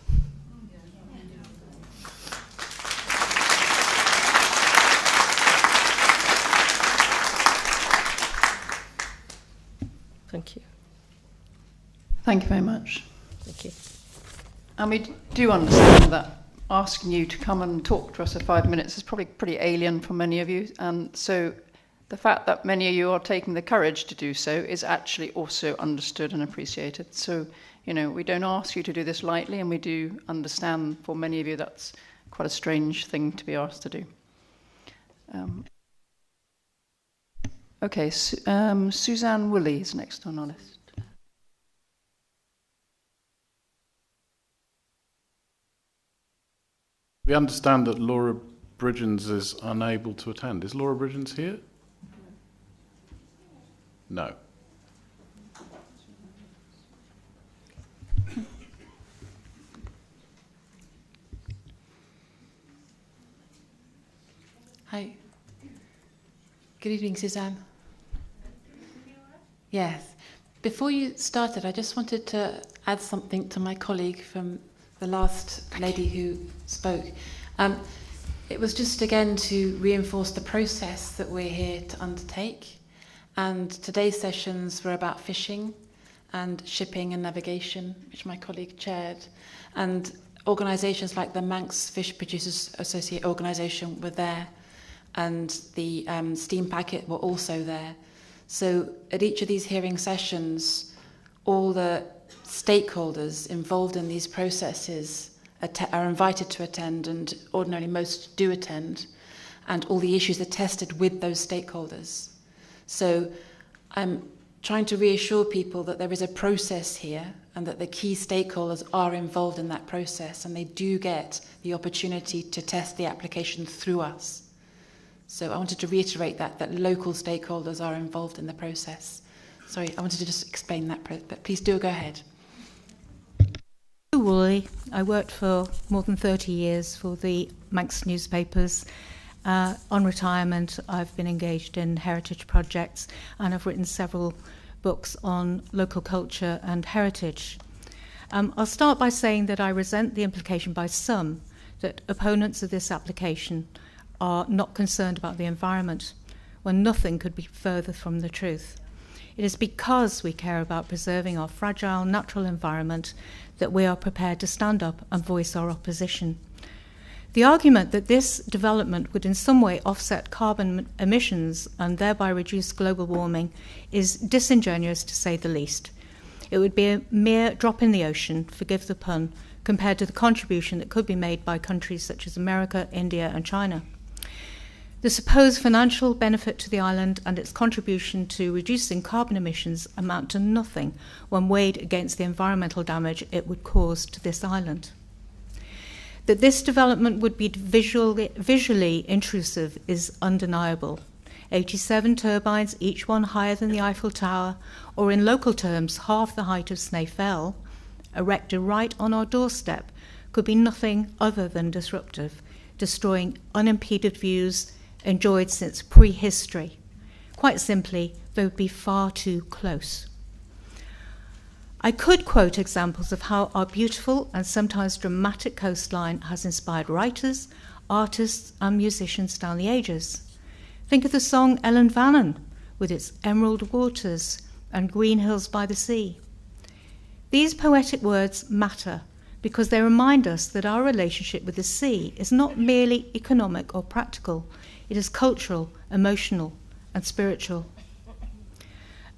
Thank you. Thank you very much. Thank you. And we do understand that asking you to come and talk to us for 5 minutes is probably pretty alien for many of you. And so the fact that many of you are taking the courage to do so is actually also understood and appreciated. So, you know, we don't ask you to do this lightly, and we do understand for many of you that's quite a strange thing to be asked to do. Okay, Suzanne Woolley is next on our list. We understand that Laura Bridgens is unable to attend. Is Laura Bridgens here? No. Hi. Good evening, Suzanne. Yes. Before you started, I just wanted to add something to my colleague from the last lady who spoke. It was just again to reinforce the process that we're here to undertake. And today's sessions were about fishing and shipping and navigation, which my colleague chaired. And organisations like the Manx Fish Producers Associate organisation were there, and the Steam Packet were also there. So at each of these hearing sessions, all the stakeholders involved in these processes are invited to attend, and ordinarily most do attend, and all the issues are tested with those stakeholders. So I'm trying to reassure people that there is a process here and that the key stakeholders are involved in that process, and they do get the opportunity to test the application through us. So I wanted to reiterate that local stakeholders are involved in the process. Sorry, I wanted to just explain that, but please do go ahead. Woolley. I worked for more than 30 years for the Manx newspapers. On retirement, I've been engaged in heritage projects, and I've written several books on local culture and heritage. I'll start by saying that I resent the implication by some that opponents of this application are not concerned about the environment, when nothing could be further from the truth. It is because we care about preserving our fragile natural environment that we are prepared to stand up and voice our opposition. The argument that this development would in some way offset carbon emissions and thereby reduce global warming is disingenuous, to say the least. It would be a mere drop in the ocean, forgive the pun, compared to the contribution that could be made by countries such as America, India, and China. The supposed financial benefit to the island and its contribution to reducing carbon emissions amount to nothing when weighed against the environmental damage it would cause to this island. That this development would be visually intrusive is undeniable. 87 turbines, each one higher than the Eiffel Tower, or in local terms, half the height of Snaefell, erected right on our doorstep, could be nothing other than disruptive, destroying unimpeded views enjoyed since prehistory. Quite simply, they would be far too close. I could quote examples of how our beautiful and sometimes dramatic coastline has inspired writers, artists, and musicians down the ages. Think of the song Ellen Vannin, with its emerald waters and green hills by the sea. These poetic words matter because they remind us that our relationship with the sea is not merely economic or practical, it is cultural, emotional, and spiritual.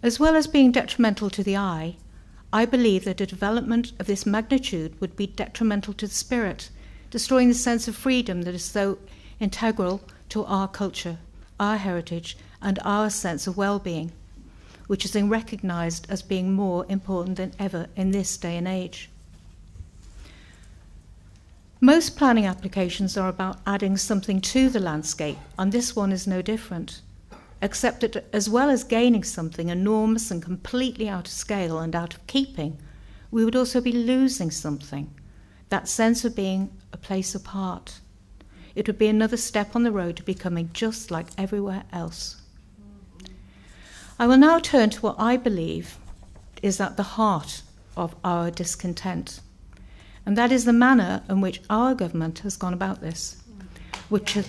As well as being detrimental to the eye, I believe that a development of this magnitude would be detrimental to the spirit, destroying the sense of freedom that is so integral to our culture, our heritage, and our sense of well-being, which is then recognised as being more important than ever in this day and age. Most planning applications are about adding something to the landscape, and this one is no different, except that as well as gaining something enormous and completely out of scale and out of keeping, we would also be losing something, that sense of being a place apart. It would be another step on the road to becoming just like everywhere else. I will now turn to what I believe is at the heart of our discontent, and that is the manner in which our government has gone about this, which has...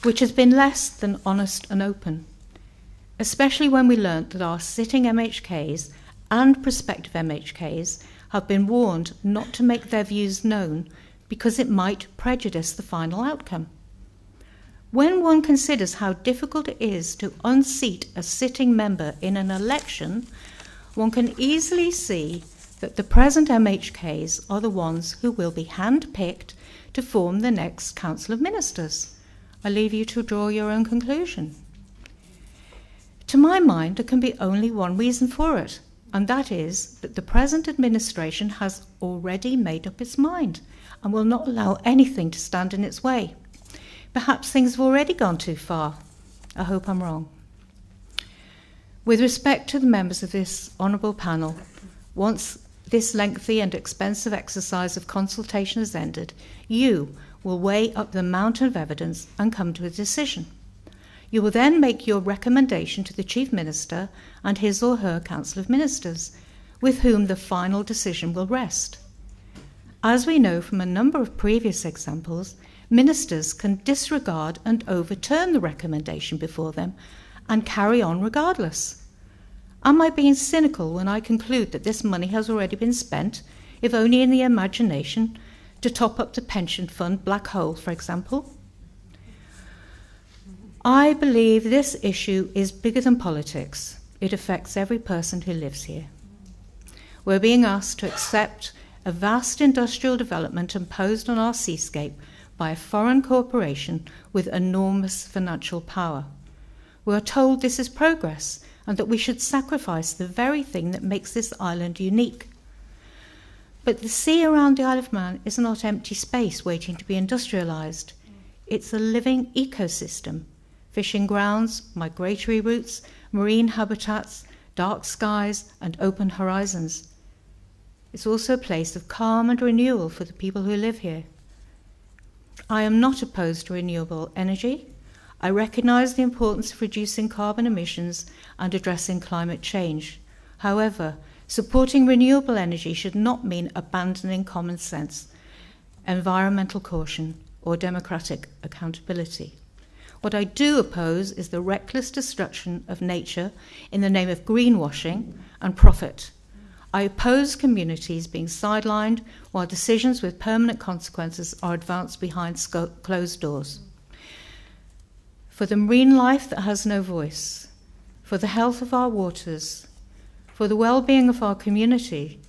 which has been less than honest and open, especially when we learnt that our sitting MHKs and prospective MHKs have been warned not to make their views known because it might prejudice the final outcome. When one considers how difficult it is to unseat a sitting member in an election, one can easily see that the present MHKs are the ones who will be hand-picked to form the next Council of Ministers. I leave you to draw your own conclusion. To my mind, there can be only one reason for it, and that is that the present administration has already made up its mind and will not allow anything to stand in its way. Perhaps things have already gone too far. I hope I'm wrong. With respect to the members of this honourable panel, once this lengthy and expensive exercise of consultation has ended, you will weigh up the mountain of evidence and come to a decision. You will then make your recommendation to the Chief Minister and his or her Council of Ministers, with whom the final decision will rest. As we know from a number of previous examples, ministers can disregard and overturn the recommendation before them and carry on regardless. Am I being cynical when I conclude that this money has already been spent, if only in the imagination, to top up the pension fund black hole, for example? I believe this issue is bigger than politics. It affects every person who lives here. We're being asked to accept a vast industrial development imposed on our seascape by a foreign corporation with enormous financial power. We are told this is progress and that we should sacrifice the very thing that makes this island unique. But the sea around the Isle of Man is not empty space waiting to be industrialised. It's a living ecosystem. Fishing grounds, migratory routes, marine habitats, dark skies and open horizons. It's also a place of calm and renewal for the people who live here. I am not opposed to renewable energy. I recognise the importance of reducing carbon emissions and addressing climate change. However, supporting renewable energy should not mean abandoning common sense, environmental caution, or democratic accountability. What I do oppose is the reckless destruction of nature in the name of greenwashing and profit. I oppose communities being sidelined while decisions with permanent consequences are advanced behind closed doors. For the marine life that has no voice, for the health of our waters, for the well-being of our community,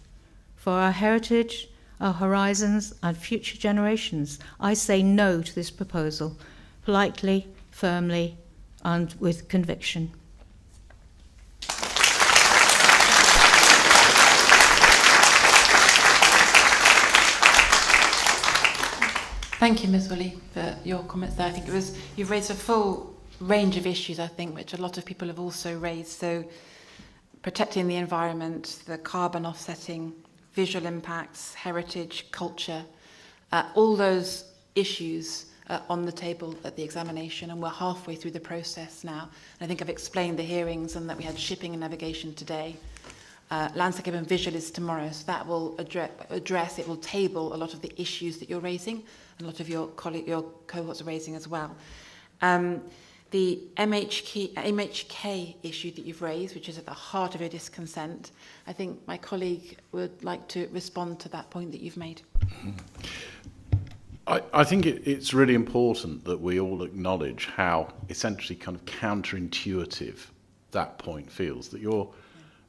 for our heritage, our horizons, and future generations, I say no to this proposal, politely, firmly, and with conviction. Thank you, Ms. Woolley, for your comments there. I think you've raised a full range of issues, I think, which a lot of people have also raised. So protecting the environment, the carbon offsetting, visual impacts, heritage, culture, all those issues on the table at the examination, and we're halfway through the process now. And I think I've explained the hearings and that we had shipping and navigation today. Landscape and visual is tomorrow, so that will address, it will table a lot of the issues that you're raising, and a lot of your cohorts are raising as well. The MHK issue that you've raised, which is at the heart of your disconsent, I think my colleague would like to respond to that point that you've made. I think it's really important that we all acknowledge how essentially kind of counterintuitive that point feels, that you're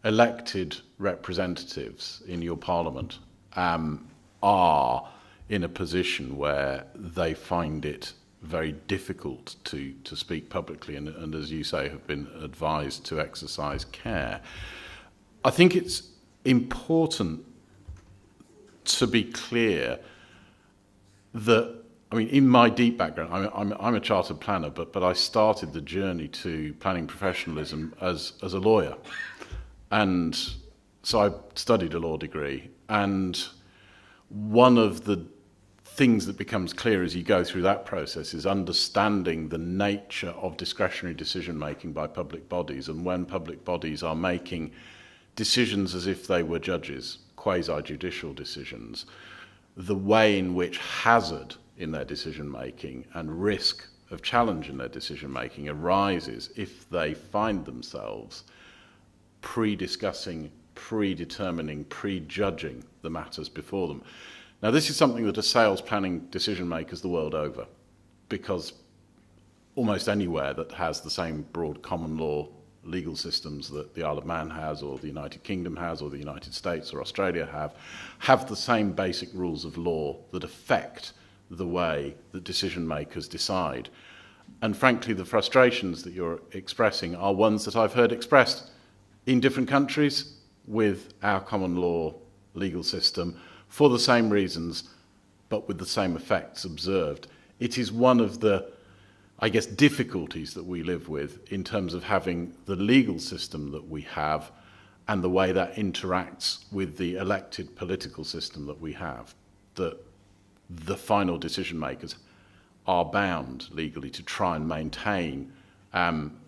elected representatives in your parliament are in a position where they find it very difficult to speak publicly and, as you say, have been advised to exercise care. I think it's important to be clear that, I mean, in my deep background, I'm a chartered planner, but I started the journey to planning professionalism as a lawyer. And so I studied a law degree, and one of the things that becomes clear as you go through that process is understanding the nature of discretionary decision making by public bodies, and when public bodies are making decisions as if they were judges, quasi-judicial decisions, the way in which hazard in their decision making and risk of challenge in their decision making arises if they find themselves pre-discussing, predetermining, prejudging the matters before them. Now, this is something that assails planning decision makers the world over, because almost anywhere that has the same broad common law legal systems that the Isle of Man has, or the United Kingdom has, or the United States or Australia have the same basic rules of law that affect the way that decision makers decide. And frankly, the frustrations that you're expressing are ones that I've heard expressed in different countries with our common law legal system for the same reasons, but with the same effects observed. It is one of the, I guess, difficulties that we live with in terms of having the legal system that we have and the way that interacts with the elected political system that we have, that the final decision makers are bound legally to try and maintain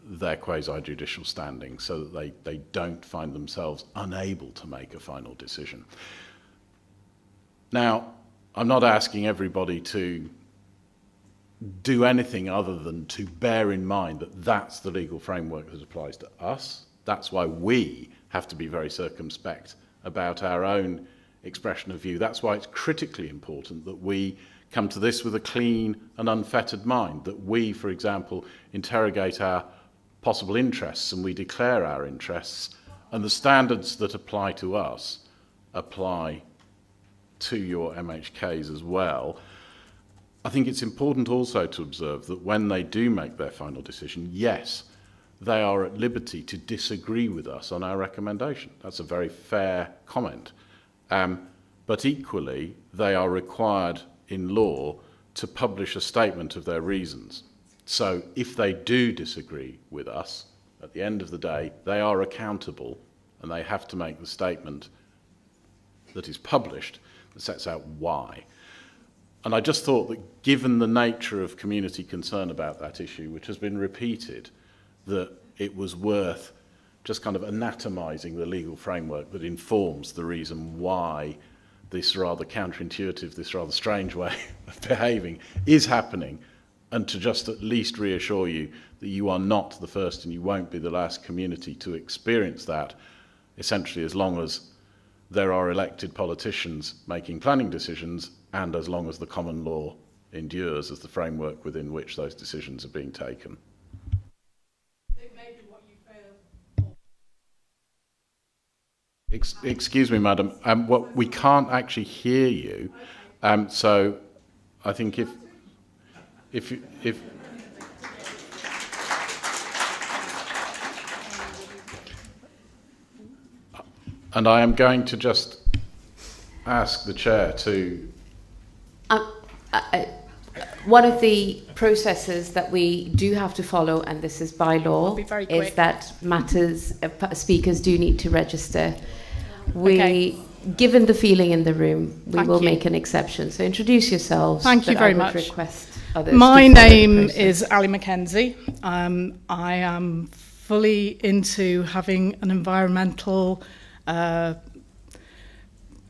their quasi-judicial standing so that they don't find themselves unable to make a final decision. Now, I'm not asking everybody to do anything other than to bear in mind that that's the legal framework that applies to us. That's why we have to be very circumspect about our own expression of view. That's why it's critically important that we come to this with a clean and unfettered mind, that we, for example, interrogate our possible interests and we declare our interests, and the standards that apply to us apply to your MHKs as well. I think it's important also to observe that when they do make their final decision, yes, they are at liberty to disagree with us on our recommendation. That's a very fair comment. But equally, they are required in law to publish a statement of their reasons. So if they do disagree with us, at the end of the day, they are accountable and they have to make the statement that is published that sets out why. And I just thought that given the nature of community concern about that issue, which has been repeated, that it was worth just kind of anatomizing the legal framework that informs the reason why this rather counterintuitive, this rather strange way of behaving is happening, and to just at least reassure you that you are not the first and you won't be the last community to experience that, essentially as long as there are elected politicians making planning decisions and as long as the common law endures as the framework within which those decisions are being taken. It may be what you feel. Excuse me, madam. We can't actually hear you. So I think if and I am going to just ask the chair to. One of the processes that we do have to follow, and this is by law, is that speakers do need to register. Given the feeling in the room, we will make an exception. So introduce yourselves. Thank you very much. Request others My name is Ali Mackenzie. I am fully into having an environmental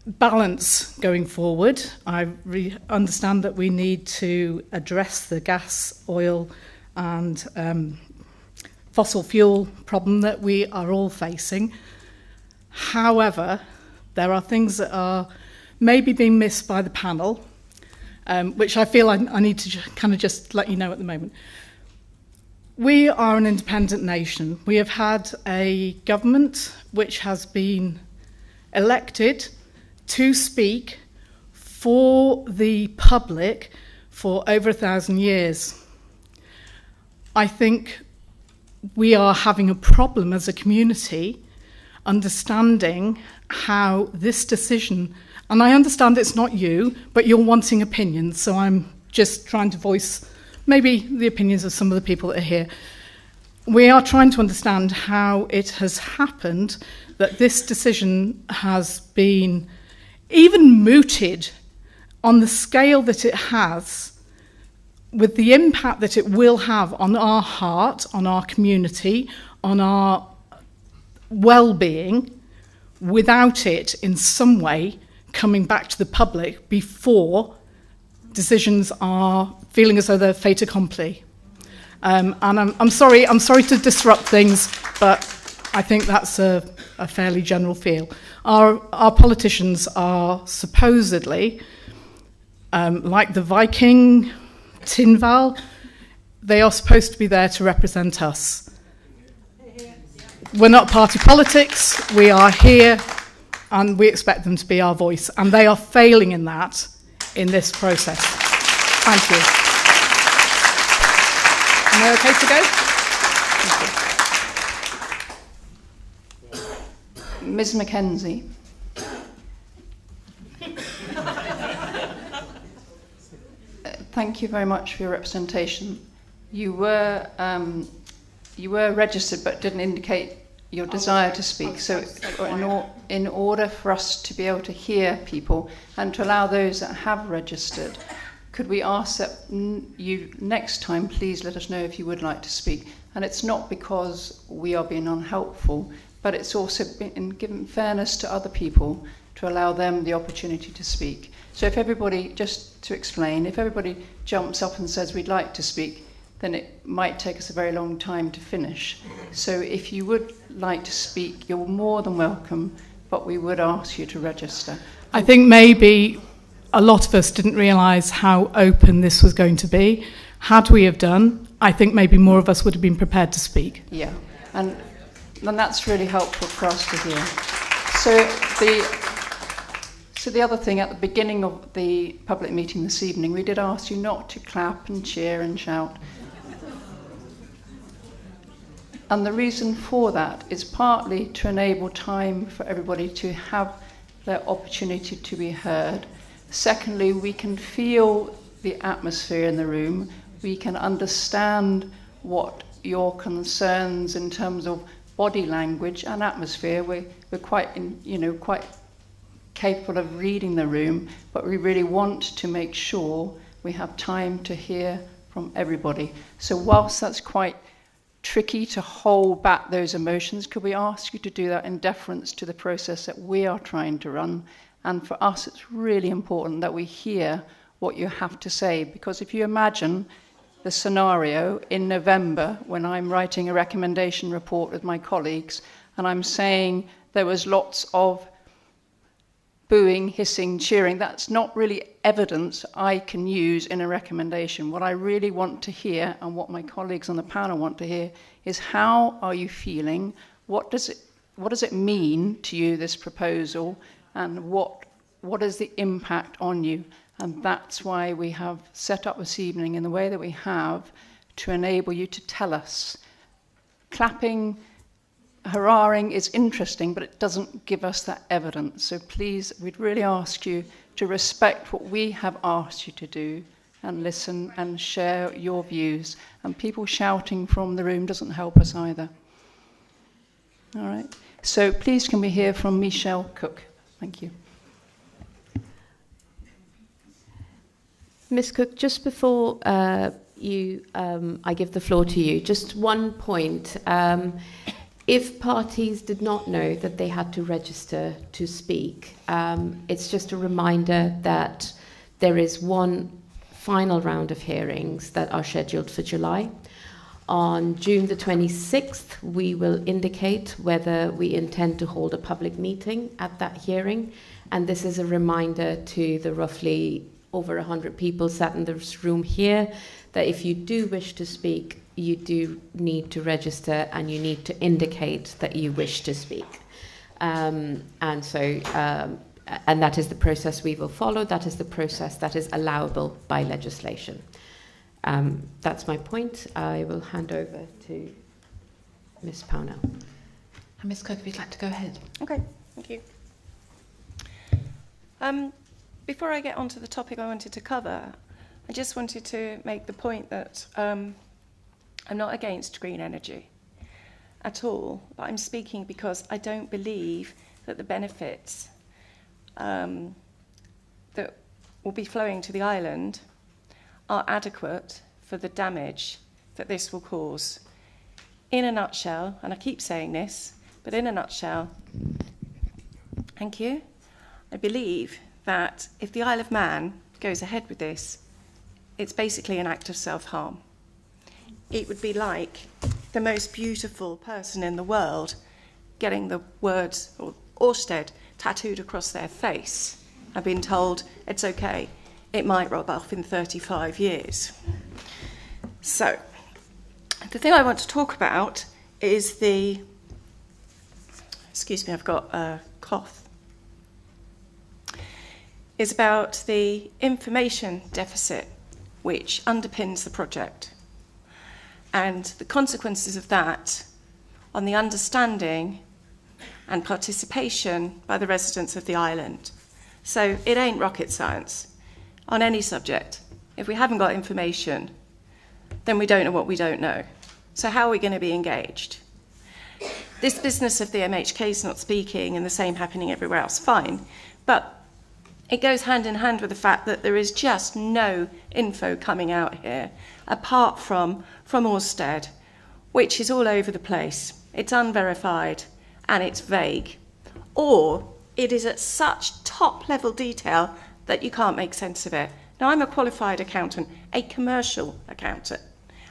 balance going forward. I understand that we need to address the gas, oil and fossil fuel problem that we are all facing. However, there are things that are maybe being missed by the panel, which I feel I need to kind of just let you know at the moment. We are an independent nation. We have had a government which has been elected to speak for the public for over 1,000 years. I think we are having a problem as a community understanding how this decision, and I understand it's not you, but you're wanting opinions, so I'm just trying to voice maybe the opinions of some of the people that are here. We are trying to understand how it has happened that this decision has been even mooted on the scale that it has, with the impact that it will have on our heart, on our community, on our well-being, without it in some way coming back to the public before decisions are feeling as though they're fait accompli. And I'm sorry to disrupt things, but I think that's a fairly general feel. Our politicians are supposedly like the Viking Tinval. They are supposed to be there to represent us. We're not party politics. We are here, and we expect them to be our voice. And they are failing in that in this process. Thank you. Am I okay to go? Ms. Mackenzie. Thank you very much for your representation. You were registered but didn't indicate your desire to speak. So in order for us to be able to hear people and to allow those that have registered, could we ask that you next time please let us know if you would like to speak? And it's not because we are being unhelpful, but it's also been given fairness to other people to allow them the opportunity to speak. So if everybody, just to explain, if everybody jumps up and says we'd like to speak, then it might take us a very long time to finish. So if you would like to speak, you're more than welcome, but we would ask you to register. I think maybe a lot of us didn't realise how open this was going to be. Had we have done, I think maybe more of us would have been prepared to speak. Yeah, and that's really helpful for us to hear. So the other thing, at the beginning of the public meeting this evening, we did ask you not to clap and cheer and shout. And the reason for that is partly to enable time for everybody to have their opportunity to be heard. Secondly, we can feel the atmosphere in the room. We can understand what your concerns in terms of body language and atmosphere. We're quite capable of reading the room, but we really want to make sure we have time to hear from everybody. So whilst that's quite tricky to hold back those emotions, could we ask you to do that in deference to the process that we are trying to run? And for us, it's really important that we hear what you have to say, because if you imagine the scenario in November when I'm writing a recommendation report with my colleagues and I'm saying there was lots of booing, hissing, cheering, that's not really evidence I can use in a recommendation. What I really want to hear, and what my colleagues on the panel want to hear, is how are you feeling? What does it mean to you, this proposal, and what is the impact on you? And that's why we have set up this evening in the way that we have, to enable you to tell us. Clapping, hurrahing is interesting, but it doesn't give us that evidence. So please, we'd really ask you to respect what we have asked you to do and listen and share your views. And people shouting from the room doesn't help us either. All right. So please can we hear from Michelle Cook? Thank you. Ms. Cook, just before I give the floor to you, just one point. If parties did not know that they had to register to speak, it's just a reminder that there is one final round of hearings that are scheduled for July. On June the 26th, we will indicate whether we intend to hold a public meeting at that hearing. And this is a reminder to the roughly over 100 people sat in this room here that if you do wish to speak, you do need to register and you need to indicate that you wish to speak. And that is the process we will follow. That is the process that is allowable by legislation. That's my point. I will hand over to Ms. Pownell. And Ms. Cook, if you'd like to go ahead. Okay, thank you. Before I get onto the topic I wanted to cover, I just wanted to make the point that I'm not against green energy at all, but I'm speaking because I don't believe that the benefits that will be flowing to the island are adequate for the damage that this will cause. In a nutshell, and I keep saying this, but in a nutshell, thank you, I believe that if the Isle of Man goes ahead with this, it's basically an act of self-harm. it would be like the most beautiful person in the world getting the words Ørsted tattooed across their face and being told it's okay, it might rub off in 35 years. So, the thing I want to talk about is excuse me, I've got a cough, is about the information deficit which underpins the project and the consequences of that on the understanding and participation by the residents of the island. So it ain't rocket science on any subject. If we haven't got information, then we don't know what we don't know. So how are we going to be engaged? This business of the MHK is not speaking and the same happening everywhere else, fine. But it goes hand in hand with the fact that there is just no info coming out here, apart from Ørsted, which is all over the place. It's unverified and it's vague. Or it is at such top-level detail that you can't make sense of it. Now, I'm a qualified accountant, a commercial accountant.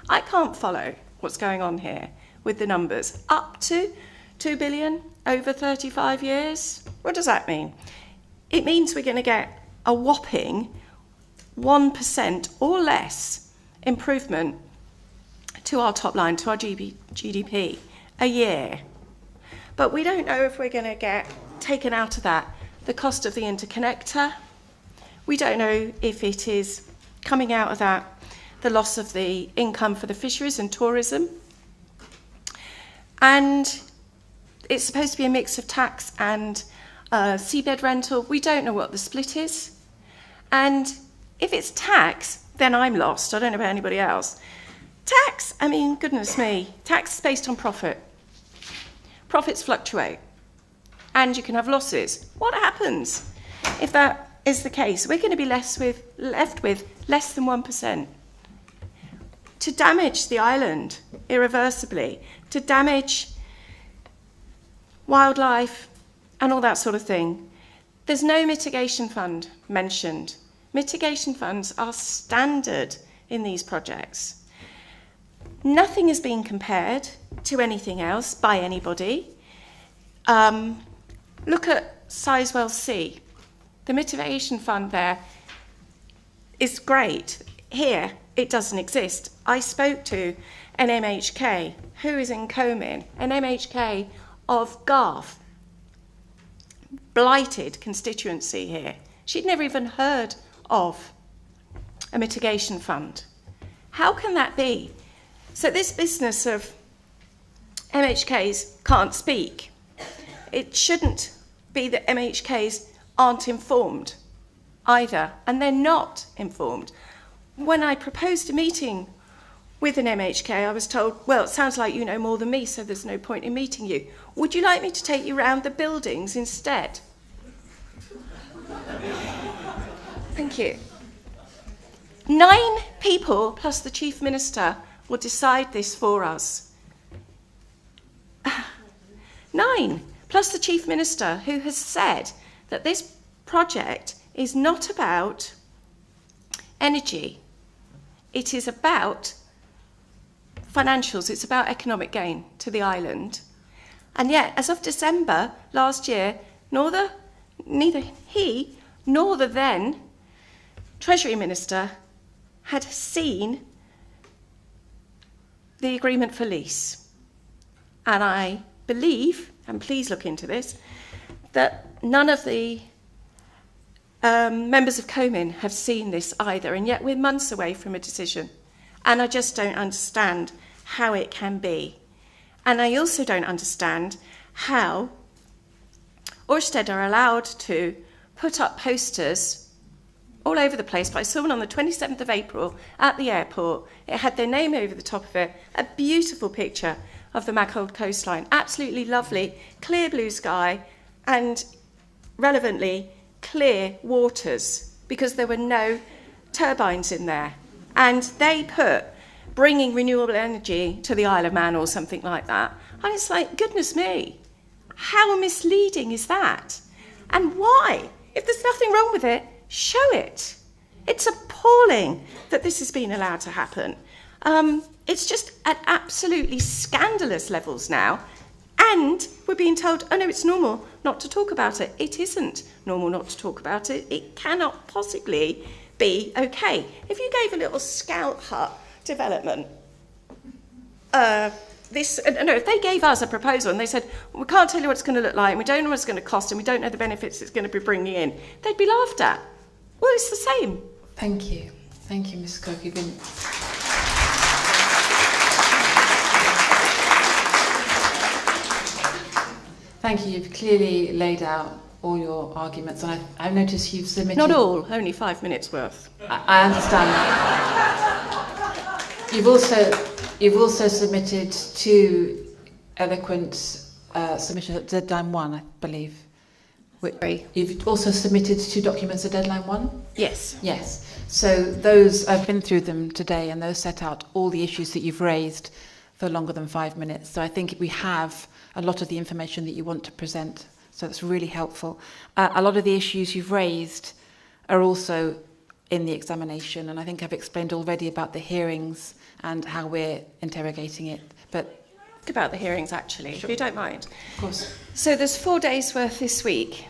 I can't follow what's going on here with the numbers. Up to 2 billion over 35 years? What does that mean? It means we're going to get a whopping 1% or less improvement to our top line, to our GDP, a year. But we don't know if we're going to get taken out of that the cost of the interconnector. We don't know if it is coming out of that the loss of the income for the fisheries and tourism. And it's supposed to be a mix of tax and seabed rental. We don't know what the split is. And if it's tax, then I'm lost. I don't know about anybody else. Tax, I mean, goodness me, tax is based on profit. Profits fluctuate. And you can have losses. What happens if that is the case? We're going to be left with less than 1%. To damage the island irreversibly, to damage wildlife and all that sort of thing. There's no mitigation fund mentioned. Mitigation funds are standard in these projects. Nothing is being compared to anything else by anybody. Look at Sizewell C. The mitigation fund there is great. Here, it doesn't exist. I spoke to an MHK who is in Comis, an MHK of Garth, blighted constituency here. She'd never even heard of a mitigation fund. How can that be? So this business of MHKs can't speak. It shouldn't be that MHKs aren't informed either, and they're not informed. When I proposed a meeting with an MHK, I was told, well, it sounds like you know more than me, so there's no point in meeting you. Would you like me to take you round the buildings instead? Thank you. 9 people plus the Chief Minister will decide this for us. 9 plus the Chief Minister, who has said that this project is not about energy. It is about financials. It's about economic gain to the island. And yet, as of December last year, neither he nor the then Treasury Minister had seen the agreement for lease. And I believe, and please look into this, that none of the members of Comis have seen this either, and yet we're months away from a decision. And I just don't understand how it can be. And I also don't understand how Ørsted are allowed to put up posters all over the place. But I saw one on the 27th of April at the airport. It had their name over the top of it, a beautiful picture of the Mackhold coastline, absolutely lovely, clear blue sky, and relevantly clear waters, because there were no turbines in there. And they put bringing renewable energy to the Isle of Man or something like that. And it's like, goodness me, how misleading is that? And why? If there's nothing wrong with it, show it. It's appalling that this has been allowed to happen. It's just at absolutely scandalous levels now. And we're being told, oh no, it's normal not to talk about it. It isn't normal not to talk about it. It cannot possibly be okay. If you gave a little scout hut development, if they gave us a proposal and they said, we can't tell you what it's going to look like, and we don't know what it's going to cost, and we don't know the benefits it's going to be bringing in, they'd be laughed at. Well, it's the same. Thank you. Thank you, Ms. Cook. You've been... Thank you. You've clearly laid out all your arguments, and I've noticed you've submitted... Not all, only 5 minutes worth. I understand that. You've also submitted 2 eloquent submissions at deadline 1, I believe. You've also submitted 2 documents at deadline 1? Yes. Yes. So those, I've been through them today, and those set out all the issues that you've raised for longer than 5 minutes. So I think we have a lot of the information that you want to present. So that's really helpful. A lot of the issues you've raised are also in the examination, and I think I've explained already about the hearings and how we're interrogating it. But about the hearings, actually, sure, if you don't mind. Of course. So there's 4 days worth this week.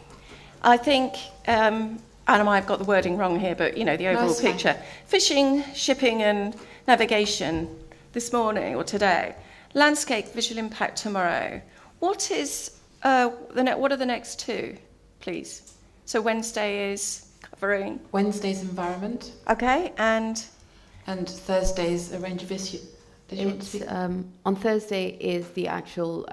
I think, and I might have got the wording wrong here, but, you know, the overall picture. Fishing, shipping and navigation this morning or today. Landscape visual impact tomorrow. What is what are the next 2, please? So Wednesday is covering... Wednesday's environment. Okay, and Thursday's a range of issues. On Thursday is the actual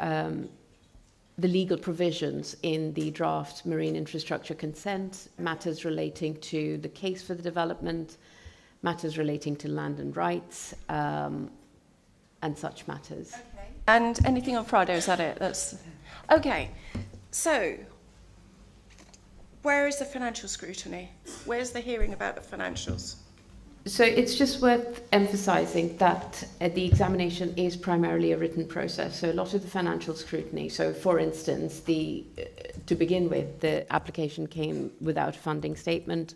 the legal provisions in the draft marine infrastructure consent, matters relating to the case for the development, matters relating to land and rights, and such matters. Okay. And anything on Friday, is that it? That's okay. So, where is the financial scrutiny? Where's the hearing about the financials? So it's just worth emphasising that the examination is primarily a written process. So a lot of the financial scrutiny. So, for instance, to begin with, the application came without a funding statement.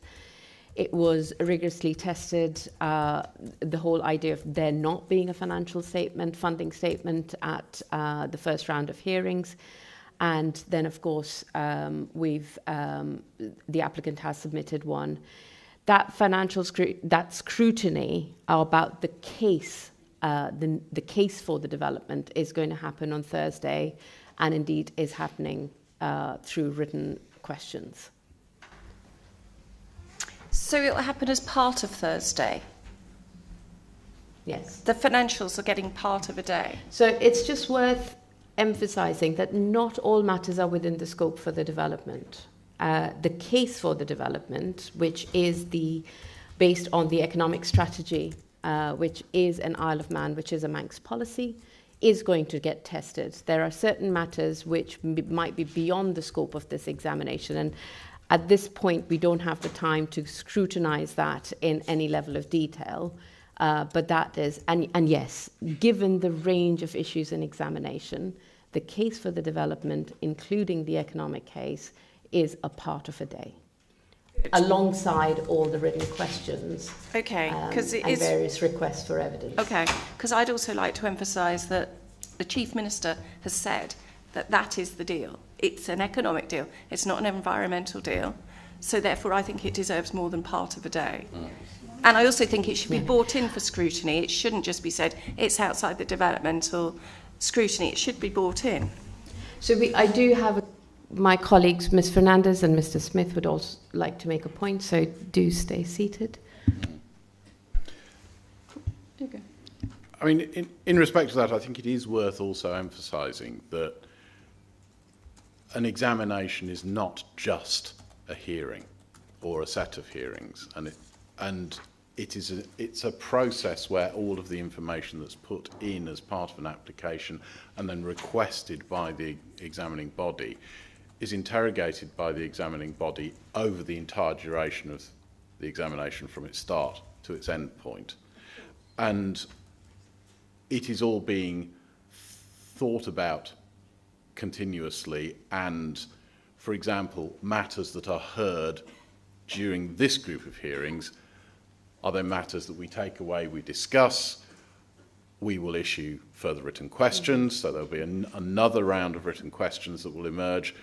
It was rigorously tested. The whole idea of there not being a funding statement at the first round of hearings. And then, of course, the applicant has submitted one. That financial scrutiny about the case, the case for the development is going to happen on Thursday, and indeed is happening through written questions. So it will happen as part of Thursday? Yes. The financials are getting part of a day? So it's just worth emphasising that not all matters are within the scope for the development. The case for the development, which is based on the economic strategy, which is an Isle of Man, which is a Manx policy, is going to get tested. There are certain matters which might be beyond the scope of this examination, and at this point we don't have the time to scrutinise that in any level of detail. But that is, and yes, given the range of issues in examination, the case for the development, including the economic case, is a part of a day, alongside all the written questions. Okay, because and various requests for evidence. Okay, because I'd also like to emphasise that the Chief Minister has said that that is the deal. It's an economic deal. It's not an environmental deal. So therefore, I think it deserves more than part of a day. And I also think it should be brought in for scrutiny. It shouldn't just be said it's outside the developmental scrutiny. It should be brought in. So I do have my colleagues, Ms. Fernandez and Mr. Smith, would also like to make a point, so do stay seated. Okay. I mean, in respect to that, I think it is worth also emphasising that an examination is not just a hearing or a set of hearings, and it's a process where all of the information that's put in as part of an application and then requested by the examining body is interrogated by the examining body over the entire duration of the examination from its start to its end point. And it is all being thought about continuously, and, for example, matters that are heard during this group of hearings, are there matters that we take away, we discuss, we will issue further written questions, so there'll be another round of written questions that will emerge.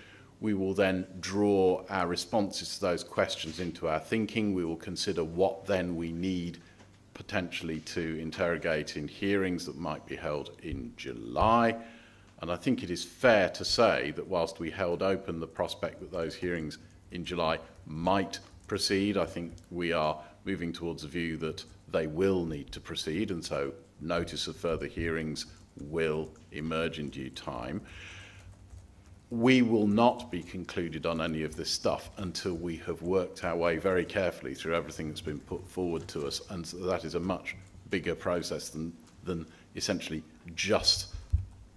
We will then draw our responses to those questions into our thinking. We will consider what then we need potentially to interrogate in hearings that might be held in July. And I think it is fair to say that whilst we held open the prospect that those hearings in July might proceed, I think we are moving towards a view that they will need to proceed, and so notice of further hearings will emerge in due time. We will not be concluded on any of this stuff until we have worked our way very carefully through everything that's been put forward to us, and so that is a much bigger process than essentially just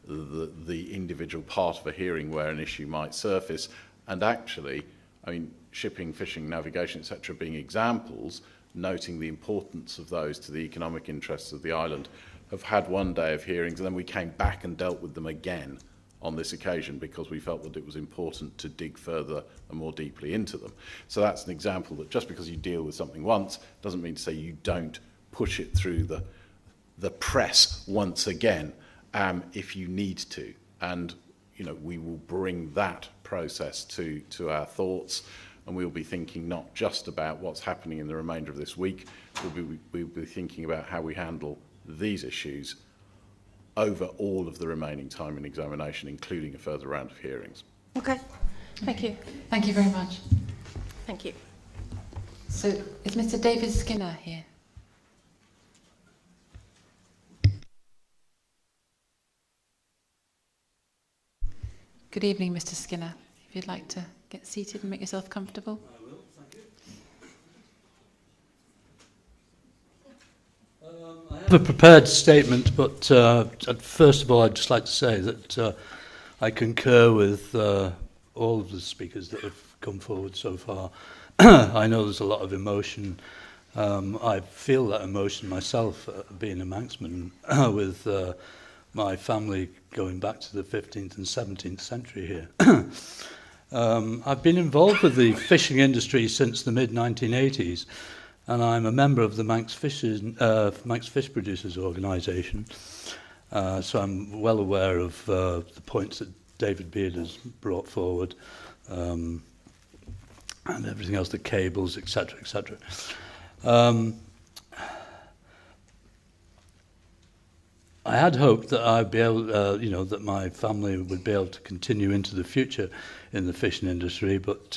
the individual part of a hearing where an issue might surface. And actually, I mean, shipping, fishing, navigation, etc. being examples, noting the importance of those to the economic interests of the island, have had one day of hearings, and then we came back and dealt with them again on this occasion because we felt that it was important to dig further and more deeply into them. So that's an example that just because you deal with something once doesn't mean to say you don't push it through the press once again if you need to. And you know, we will bring that process to our thoughts, and we'll be thinking not just about what's happening in the remainder of this week, we'll be thinking about how we handle these issues over all of the remaining time in examination, including a further round of hearings. Okay. Thank you. Thank you very much. Thank you. So, is Mr. David Skinner here? Good evening, Mr. Skinner. If you'd like to get seated and make yourself comfortable. I will, thank you. I have a prepared statement, but first of all, I'd just like to say that I concur with all of the speakers that have come forward so far. I know there's a lot of emotion. I feel that emotion myself, being a Manxman, with my family going back to the 15th and 17th century here. I've been involved with the fishing industry since the mid-1980s, and I'm a member of the Manx Fish Producers Organisation, so I'm well aware of the points that David Beard has brought forward, and everything else, the cables, etc., etc. I had hoped that I'd be able, that my family would be able to continue into the future in the fishing industry, but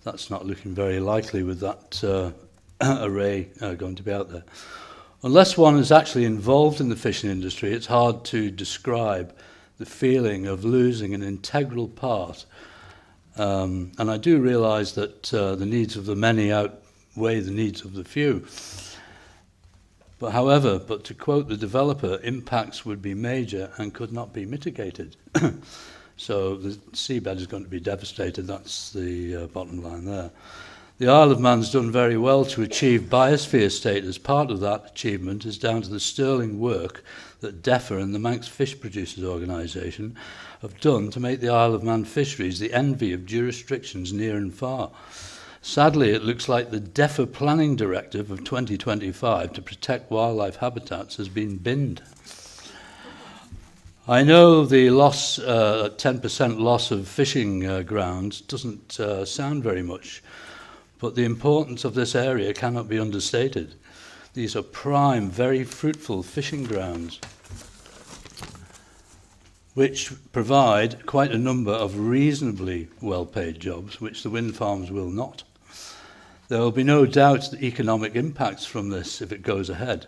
that's not looking very likely with that array going to be out there. Unless one is actually involved in the fishing industry, it's hard to describe the feeling of losing an integral part. And I do realise that the needs of the many outweigh the needs of the few. However, to quote the developer, impacts would be major and could not be mitigated. So the seabed is going to be devastated. That's the bottom line there. The Isle of Man's done very well to achieve biosphere status. Part of that achievement is down to the sterling work that DEFRA and the Manx Fish Producers Organisation have done to make the Isle of Man fisheries the envy of jurisdictions near and far. Sadly, it looks like the DEFRA Planning Directive of 2025 to protect wildlife habitats has been binned. I know the 10% loss of fishing grounds doesn't sound very much, but the importance of this area cannot be understated. These are prime, very fruitful fishing grounds, which provide quite a number of reasonably well-paid jobs, which the wind farms will not. There will be no doubt the economic impacts from this if it goes ahead.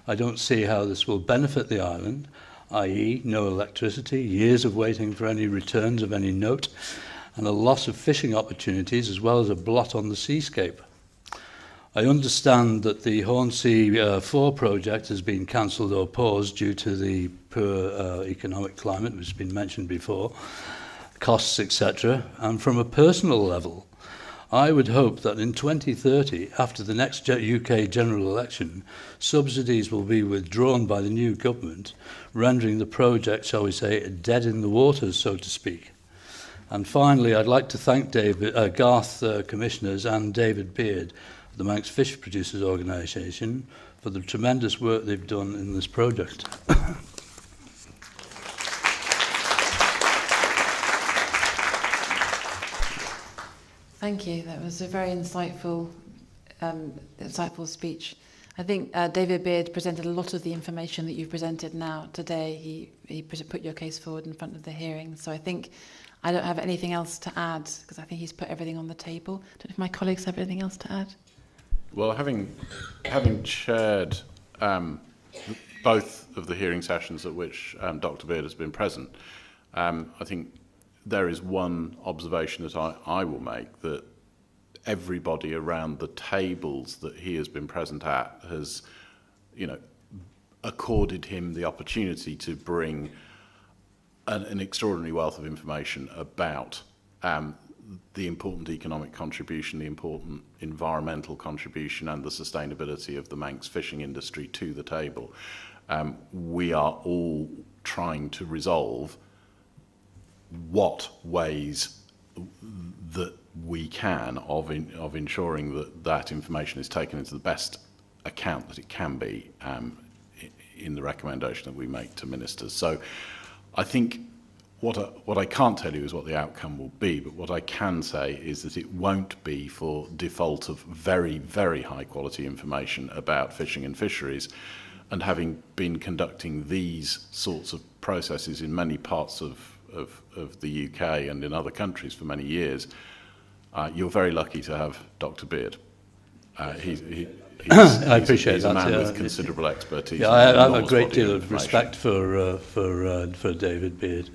I don't see how this will benefit the island, i.e. no electricity, years of waiting for any returns of any note, and a loss of fishing opportunities as well as a blot on the seascape. I understand that the Hornsea 4 project has been cancelled or paused due to the poor economic climate, which has been mentioned before, costs, etc. And from a personal level, I would hope that in 2030, after the next UK general election, subsidies will be withdrawn by the new government, rendering the project, shall we say, dead in the waters, so to speak. And finally, I'd like to thank Garth Commissioners and David Beard, the Manx Fish Producers Organisation for the tremendous work they've done in this project. Thank you. That was a very insightful speech. I think David Beard presented a lot of the information that you've presented now today. He put your case forward in front of the hearing. So I think I don't have anything else to add because I think he's put everything on the table. I don't know if my colleagues have anything else to add. Well, having chaired both of the hearing sessions at which Dr. Beard has been present, I think there is one observation that I will make, that everybody around the tables that he has been present at has, accorded him the opportunity to bring an extraordinary wealth of information about the important economic contribution, the important environmental contribution and the sustainability of the Manx fishing industry to the table. We are all trying to resolve what ways that we can of ensuring that information is taken into the best account that it can be in the recommendation that we make to ministers. So I think what I can't tell you is what the outcome will be, but what I can say is that it won't be for default of very, very high quality information about fishing and fisheries. And having been conducting these sorts of processes in many parts of the UK and in other countries for many years, you're very lucky to have Dr. Beard. I appreciate that. He's a man with considerable expertise. Yeah, I have a great deal of respect for David Beard.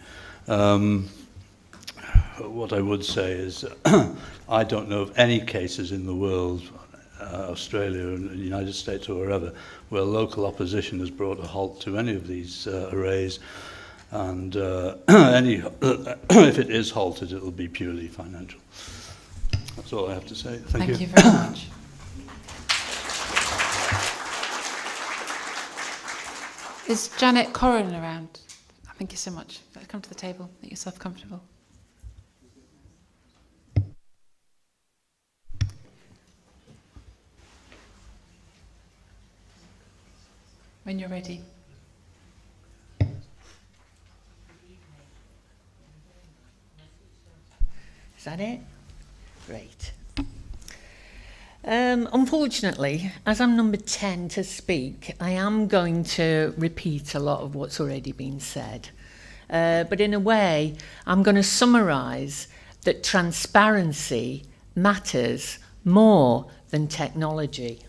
What I would say is I don't know of any cases in the world, Australia and the United States or wherever, where local opposition has brought a halt to any of these arrays. And if it is halted, it will be purely financial. That's all I have to say. Thank you. Thank you very much. Is Janet Corrin around? Thank you so much. Come to the table. Make yourself comfortable. When you're ready. Is that it? Great. Unfortunately, as I'm number 10 to speak, I am going to repeat a lot of what's already been said. But in a way, I'm going to summarise that transparency matters more than technology.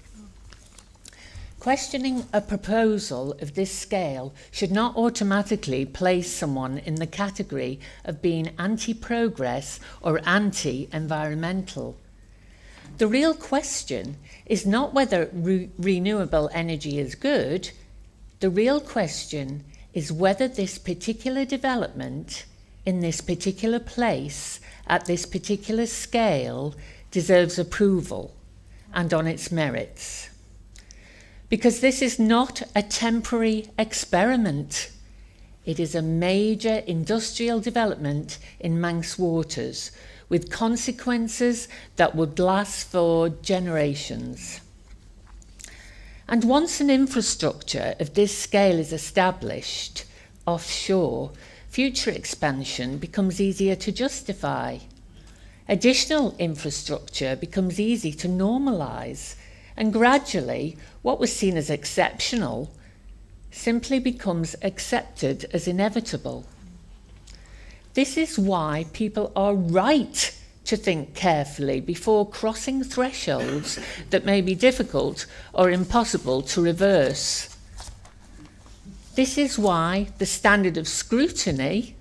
Questioning a proposal of this scale should not automatically place someone in the category of being anti-progress or anti-environmental. The real question is not whether renewable energy is good. The real question is whether this particular development in this particular place at this particular scale deserves approval and on its merits. Because this is not a temporary experiment. It is a major industrial development in Manx waters with consequences that would last for generations. And once an infrastructure of this scale is established offshore, future expansion becomes easier to justify. Additional infrastructure becomes easy to normalise, and gradually what was seen as exceptional simply becomes accepted as inevitable. This is why people are right to think carefully before crossing thresholds that may be difficult or impossible to reverse. This is why the standard of scrutiny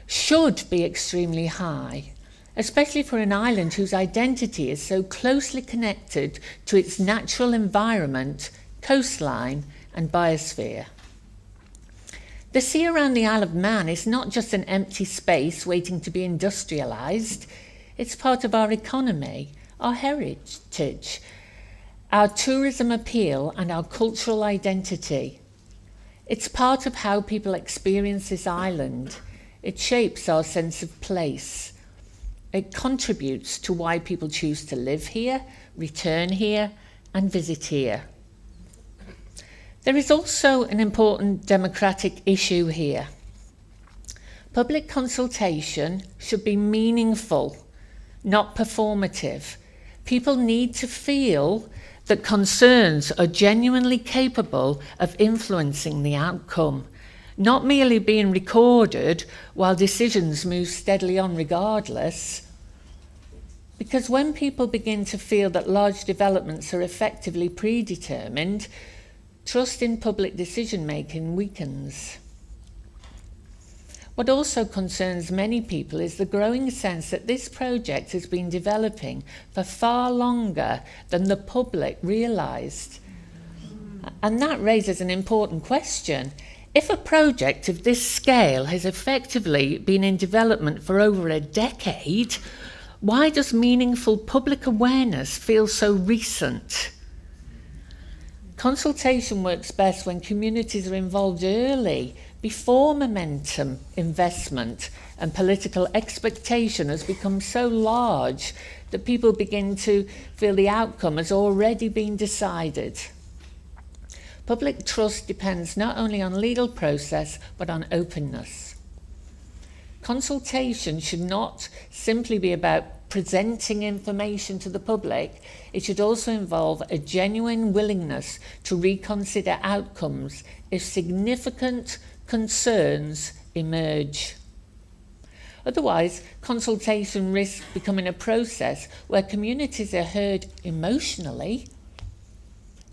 should be extremely high, especially for an island whose identity is so closely connected to its natural environment, coastline and biosphere. The sea around the Isle of Man is not just an empty space waiting to be industrialised. It's part of our economy, our heritage, our tourism appeal and our cultural identity. It's part of how people experience this island. It shapes our sense of place. It contributes to why people choose to live here, return here, and visit here. There is also an important democratic issue here. Public consultation should be meaningful, not performative. People need to feel that concerns are genuinely capable of influencing the outcome, not merely being recorded while decisions move steadily on regardless. Because when people begin to feel that large developments are effectively predetermined, trust in public decision-making weakens. What also concerns many people is the growing sense that this project has been developing for far longer than the public realised. And that raises an important question. If a project of this scale has effectively been in development for over a decade, why does meaningful public awareness feel so recent? Consultation works best when communities are involved early, before momentum, investment and political expectation has become so large that people begin to feel the outcome has already been decided. Public trust depends not only on legal process but on openness. Consultation should not simply be about presenting information to the public. It should also involve a genuine willingness to reconsider outcomes if significant concerns emerge. Otherwise, consultation risks becoming a process where communities are heard emotionally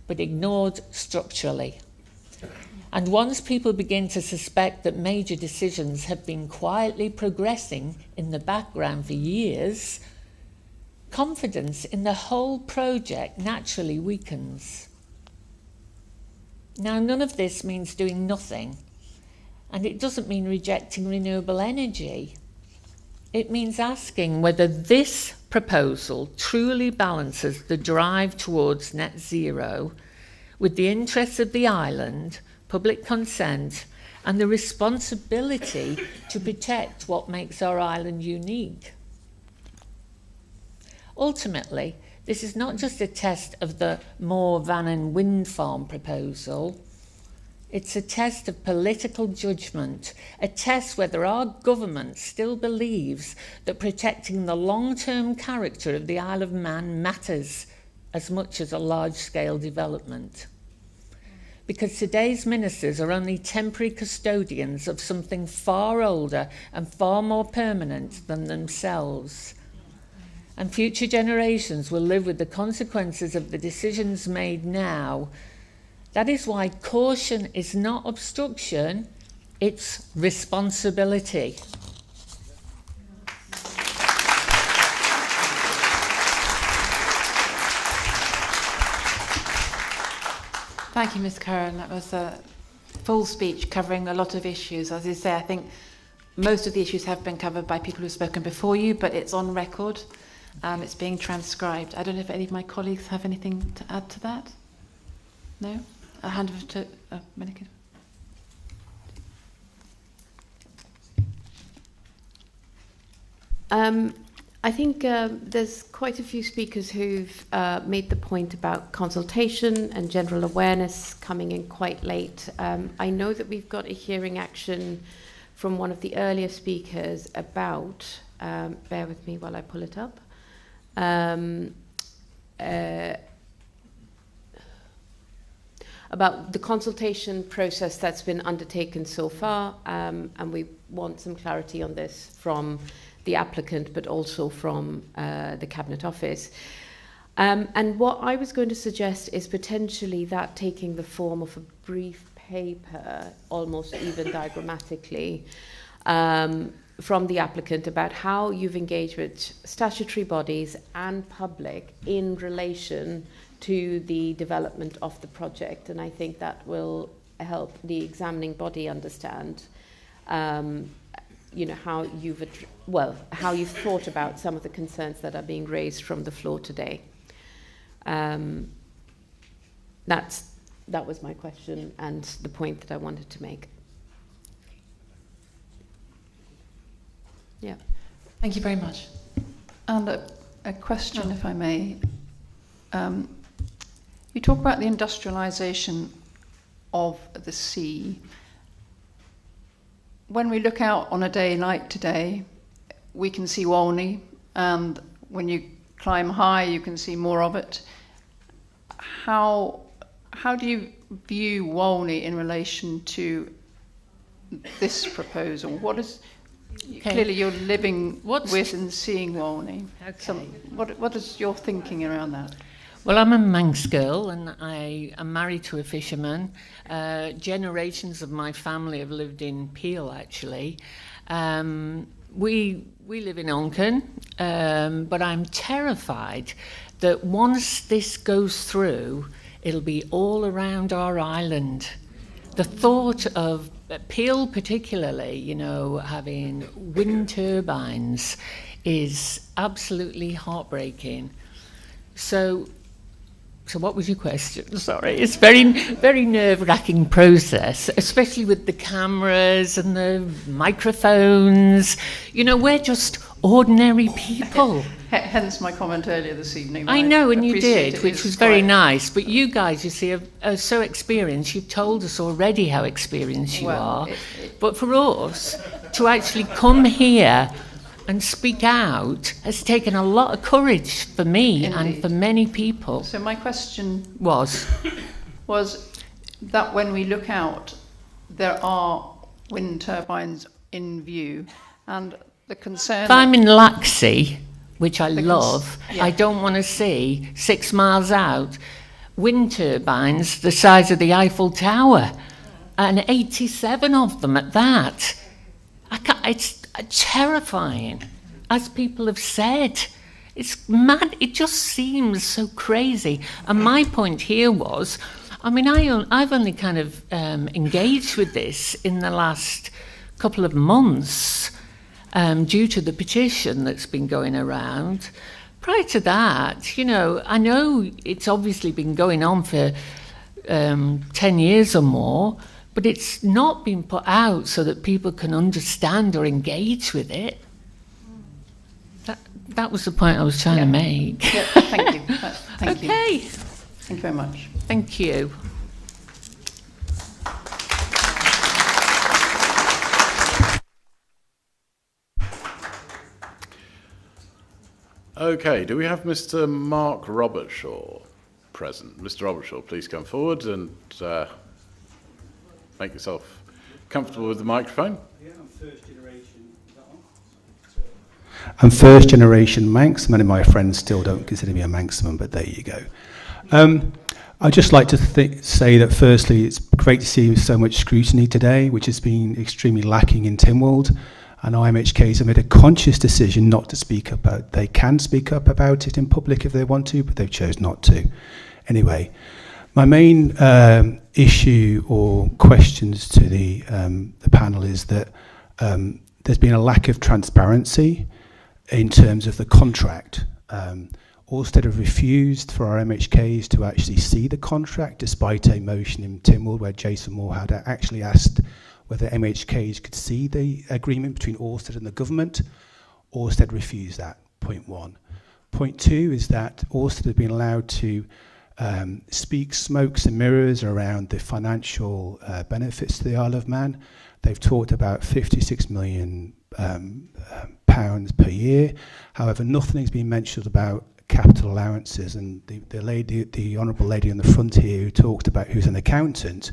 but ignored structurally. And once people begin to suspect that major decisions have been quietly progressing in the background for years, confidence in the whole project naturally weakens. Now, none of this means doing nothing, and it doesn't mean rejecting renewable energy. It means asking whether this proposal truly balances the drive towards net zero with the interests of the island, public consent, and the responsibility to protect what makes our island unique. Ultimately, this is not just a test of the Mooir Vannin wind farm proposal. It's a test of political judgment, a test whether our government still believes that protecting the long-term character of the Isle of Man matters as much as a large-scale development. Because today's ministers are only temporary custodians of something far older and far more permanent than themselves. And future generations will live with the consequences of the decisions made now. That is why caution is not obstruction, it's responsibility. Thank you, Ms. Curran. That was a full speech covering a lot of issues. As you say, I think most of the issues have been covered by people who've spoken before you, but it's on record. It's being transcribed. I don't know if any of my colleagues have anything to add to that. No? I'll hand over to Monica. I think there's quite a few speakers who've made the point about consultation and general awareness coming in quite late. I know that we've got a hearing action from one of the earlier speakers about, bear with me while I pull it up, about the consultation process that's been undertaken so far, and we want some clarity on this from the applicant, but also from the Cabinet Office. And what I was going to suggest is potentially that taking the form of a brief paper, almost even diagrammatically, from the applicant about how you've engaged with statutory bodies and public in relation to the development of the project. And I think that will help the examining body understand how you've thought about some of the concerns that are being raised from the floor today. That was my question and the point that I wanted to make. Yeah. Thank you very much. And a question, if I may. You talk about the industrialisation of the sea. When we look out on a day like today, we can see Walney, and when you climb high, you can see more of it. How do you view Walney in relation to this proposal? What is clearly you're living with and seeing Walney? Okay. So what is your thinking around that? Well, I'm a Manx girl and I am married to a fisherman. Generations of my family have lived in Peel, actually. We live in Onken, but I'm terrified that once this goes through, it'll be all around our island. The thought of Peel particularly, you know, having wind turbines is absolutely heartbreaking. So what was your question? Sorry, it's very nerve-wracking process, especially with the cameras and the microphones. You know, we're just ordinary people. Hence my comment earlier this evening. I know, and you did, which was very nice. But you guys, you see, are so experienced. You've told us already how experienced you are. But for us, to actually come here and speak out has taken a lot of courage for me. Indeed. And for many people. So my question was that when we look out, there are wind turbines in view, and the concern... If I'm in Laxey, which I love, I don't want to see 6 miles out wind turbines the size of the Eiffel Tower, and 87 of them at that. It's terrifying, as people have said. It's mad. It just seems so crazy. And my point here was, I mean, I've only kind of engaged with this in the last couple of months due to the petition that's been going around. Prior to that, you know, I know it's obviously been going on for 10 years or more, but it's not been put out so that people can understand or engage with it. That was the point I was trying to make. Yeah, thank you. Thank you. Okay. Thank you very much. Thank you. Okay, do we have Mr. Mark Robertshaw present? Mr. Robertshaw, please come forward and make yourself comfortable with the microphone. Yeah, I'm first generation. I'm first generation Manx. Many of my friends still don't consider me a Manxman, but there you go. I'd just like to say that firstly, it's great to see so much scrutiny today, which has been extremely lacking in Tynwald. And IMHKs have made a conscious decision not to speak about. They can speak up about it in public if they want to, but they've chosen not to. Anyway, my main issue or questions to the panel is that there's been a lack of transparency in terms of the contract. Ørsted have refused for our MHKs to actually see the contract, despite a motion in Tynwald where Jason Moore had actually asked whether MHKs could see the agreement between Ørsted and the government. Ørsted refused that, point one. Point two is that Ørsted have been allowed to speak smokes and mirrors around the financial benefits to the Isle of Man. They've talked about £56 million pounds per year. However, nothing has been mentioned about capital allowances. And the honourable lady on the front here who talked about, who's an accountant,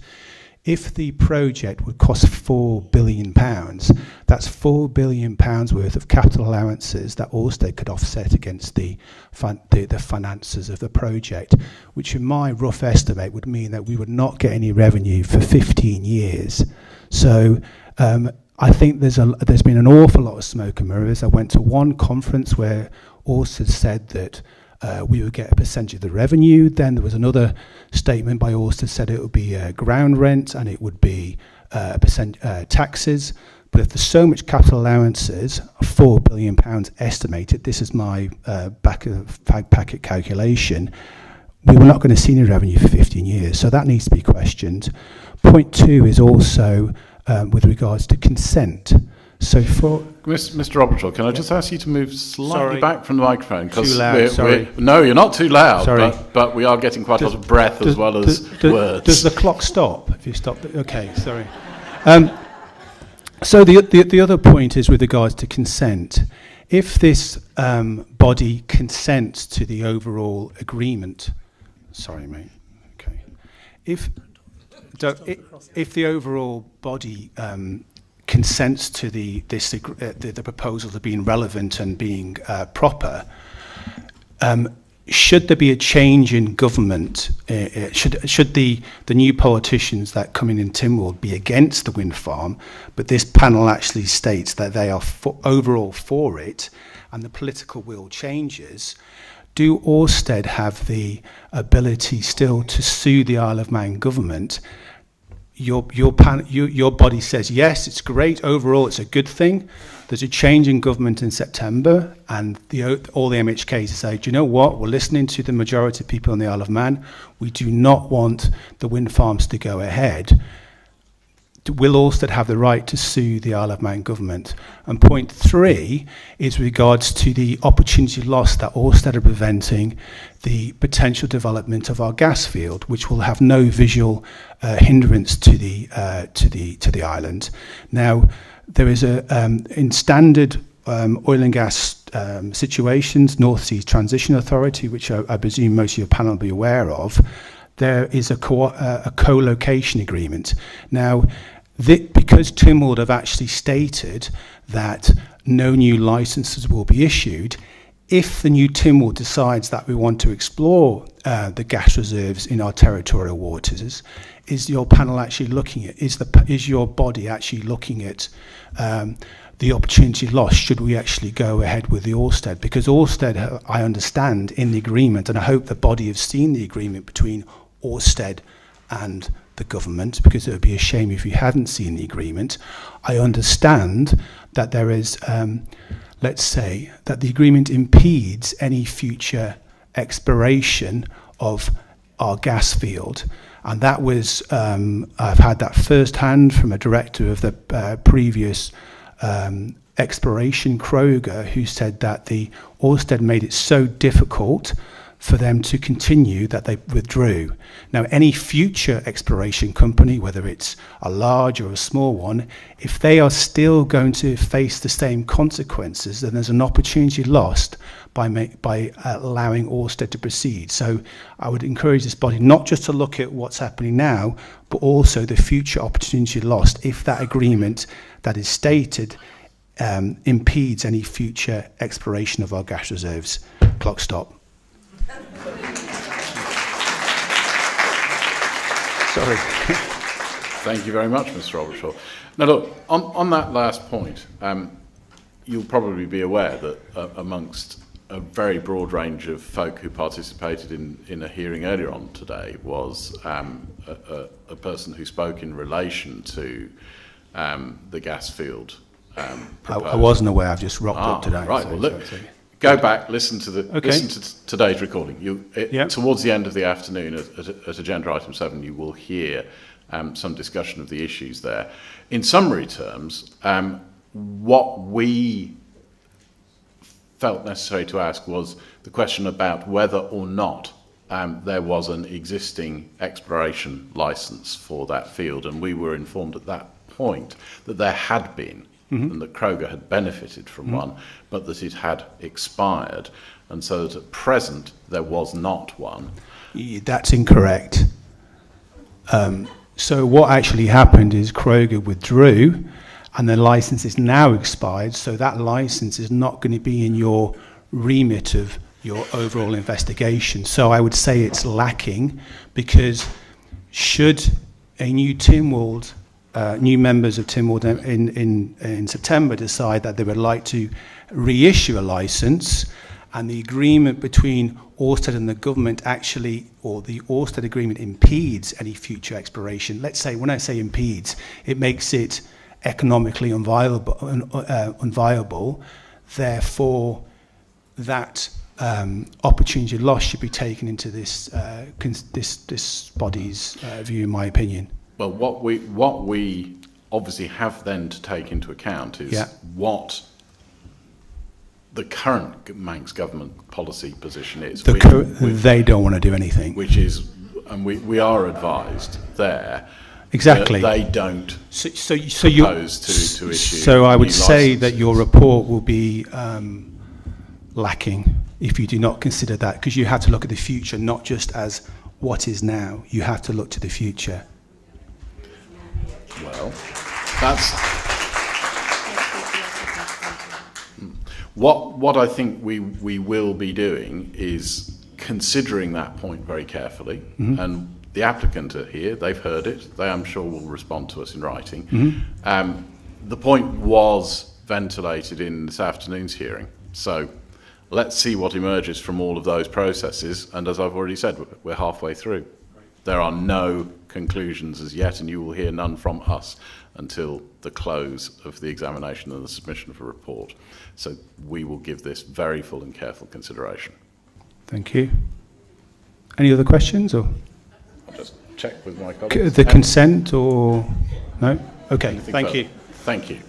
if the project would cost £4 billion, that's £4 billion worth of capital allowances that Ørsted could offset against the finances of the project, which in my rough estimate would mean that we would not get any revenue for 15 years. So I think there's been an awful lot of smoke and mirrors. I went to one conference where Ørsted said that we would get a percentage of the revenue. Then there was another statement by Ørsted said it would be ground rent and it would be taxes. But if there's so much capital allowances, £4 billion estimated, this is my back of packet calculation, we were not going to see any revenue for 15 years. So that needs to be questioned. Point two is also with regards to consent. So for Mr. Robertshaw, can I just ask you to move slightly back from the microphone? Too loud, sorry. No, you're not too loud, Sorry. but we are getting quite a lot of breath as well as words. Does the clock stop? If you stop, okay, sorry. So the other point is with regards to consent. If this body consents to the overall agreement, sorry, mate. Okay, if the overall body consents to the proposal to being relevant and being proper, should there be a change in government? Should the new politicians that come in Tynwald be against the wind farm, but this panel actually states that they are overall for it, and the political will changes? Do Orsted have the ability still to sue the Isle of Man government? Your body says yes, it's great overall, it's a good thing. There's a change in government in September, and all the MHKs say, do you know what? We're listening to the majority of people on the Isle of Man. We do not want the wind farms to go ahead. Will Orsted have the right to sue the Isle of Man government? And point 3 is regards to the opportunity lost that Orsted are preventing the potential development of our gas field, which will have no visual hindrance to the island. Now, there is in standard oil and gas situations, North Sea Transition Authority, which I presume most of your panel will be aware of, there is a co-location agreement. Now, because Tynwald have actually stated that no new licenses will be issued, if the new Tynwald decides that we want to explore the gas reserves in our territorial waters, is your panel actually looking at, is your body actually looking at the opportunity lost should we actually go ahead with the Orsted? Because Orsted, I understand, in the agreement, and I hope the body have seen the agreement between Orsted and the government, because it would be a shame if you hadn't seen the agreement. I understand that there is, let's say, that the agreement impedes any future exploration of our gas field. And that was, I've had that firsthand from a director of the previous exploration, Kroger, who said that the Orsted made it so difficult for them to continue that they withdrew. Now, any future exploration company, whether it's a large or a small one, if they are still going to face the same consequences, then there's an opportunity lost by allowing Orsted to proceed. So I would encourage this body not just to look at what's happening now, but also the future opportunity lost if that agreement that is stated impedes any future exploration of our gas reserves. Clock stop. Sorry. Thank you very much, Mr. Robertshaw. Now, look, on that last point, you'll probably be aware that amongst a very broad range of folk who participated in a hearing earlier on today was a person who spoke in relation to the gas field proposal. I wasn't aware. I've just rocked up today. Right. So, well, look. Go back, listen to today's recording. Towards the end of the afternoon at Agenda Item 7, you will hear some discussion of the issues there. In summary terms, what we felt necessary to ask was the question about whether or not there was an existing exploration licence for that field, and we were informed at that point that there had been. Mm-hmm. And that Kroger had benefited from one, but that it had expired, and so that at present there was not one. That's incorrect. So what actually happened is Kroger withdrew, and the license is now expired, so that license is not going to be in your remit of your overall investigation. So I would say it's lacking, because should a new Tynwald new members of Tynwald in September decide that they would like to reissue a licence, and the agreement between Orsted and the government actually, or the Orsted agreement impedes any future exploration. Let's say, when I say impedes, it makes it economically unviable. Therefore, that opportunity loss should be taken into this body's view, in my opinion. Well, what we obviously have then to take into account is what the current Manx government policy position is. They don't want to do anything. Which is, and we are advised there. Exactly. They don't so propose to issue. So I would say that your report will be lacking if you do not consider that, because you have to look at the future, not just as what is now. You have to look to the future. Well, that's what I think we will be doing is considering that point very carefully. And the applicant are here, they've heard it, they I'm sure will respond to us in writing. The point was ventilated in this afternoon's hearing, so let's see what emerges from all of those processes, and as I've already said, we're halfway through. There are no conclusions as yet, and you will hear none from us until the close of the examination and the submission of a report. So we will give this very full and careful consideration. Thank you. Any other questions? Or I'll just check with my colleagues. The consent or no? Okay, thank you. Thank you.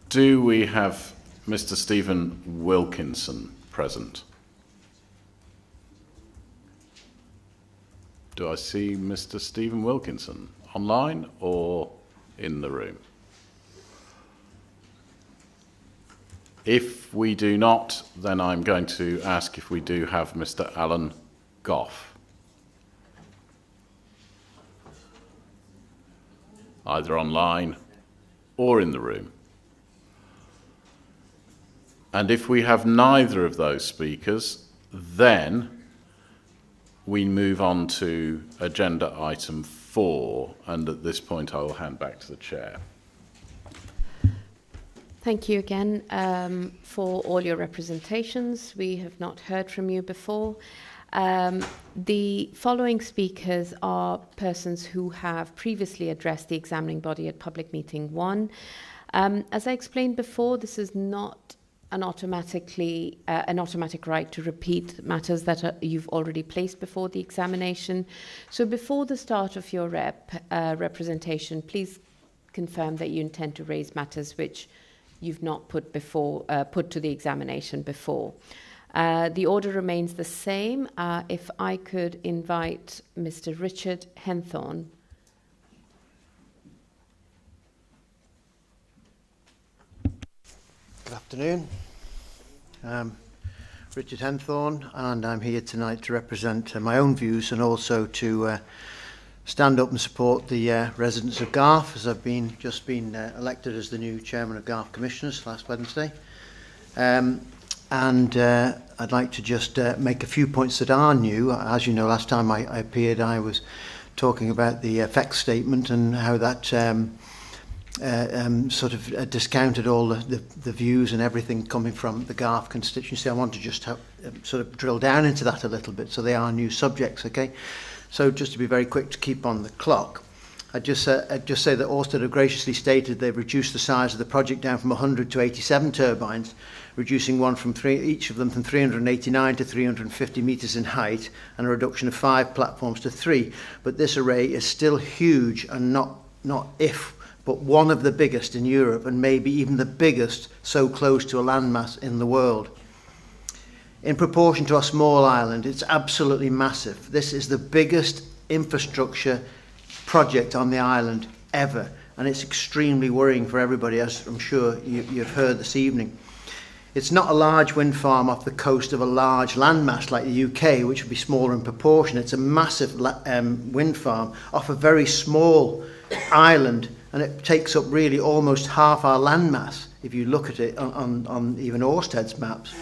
Do we have Mr. Stephen Wilkinson present? Do I see Mr. Stephen Wilkinson online or in the room? If we do not, then I'm going to ask if we do have Mr. Alan Goff. Either online or in the room. And if we have neither of those speakers, then we move on to agenda item 4, and at this point I will hand back to the chair. Thank you again for all your representations. We have not heard from you before. The following speakers are persons who have previously addressed the examining body at public meeting 1. As I explained before, this is not an automatic right to repeat matters that you've already placed before the examination. So before the start of your representation, please confirm that you intend to raise matters which you've not put to the examination before. The order remains the same. If I could invite Mr. Richard Henthorne. Good afternoon. Richard Henthorne, and I'm here tonight to represent my own views and also to stand up and support the residents of Garth, as I've just been elected as the new chairman of Garth Commissioners last Wednesday. And I'd like to just make a few points that are new. As you know, last time I appeared, I was talking about the effects statement and how that sort of discounted all the views and everything coming from the Garth constituency. I want to just sort of drill down into that a little bit, so they are new subjects, okay? So just to be very quick to keep on the clock, I'd just say that Ørsted have graciously stated they've reduced the size of the project down from 100 to 87 turbines, reducing each of them from 389 to 350 metres in height, and a reduction of 5 platforms to 3. But this array is still huge and not but one of the biggest in Europe, and maybe even the biggest so close to a landmass in the world. In proportion to our small island, it's absolutely massive. This is the biggest infrastructure project on the island ever, and it's extremely worrying for everybody, as I'm sure you've heard this evening. It's not a large wind farm off the coast of a large landmass like the UK, which would be smaller in proportion. It's a massive wind farm off a very small island, and it takes up really almost half our landmass if you look at it on even Ørsted's maps.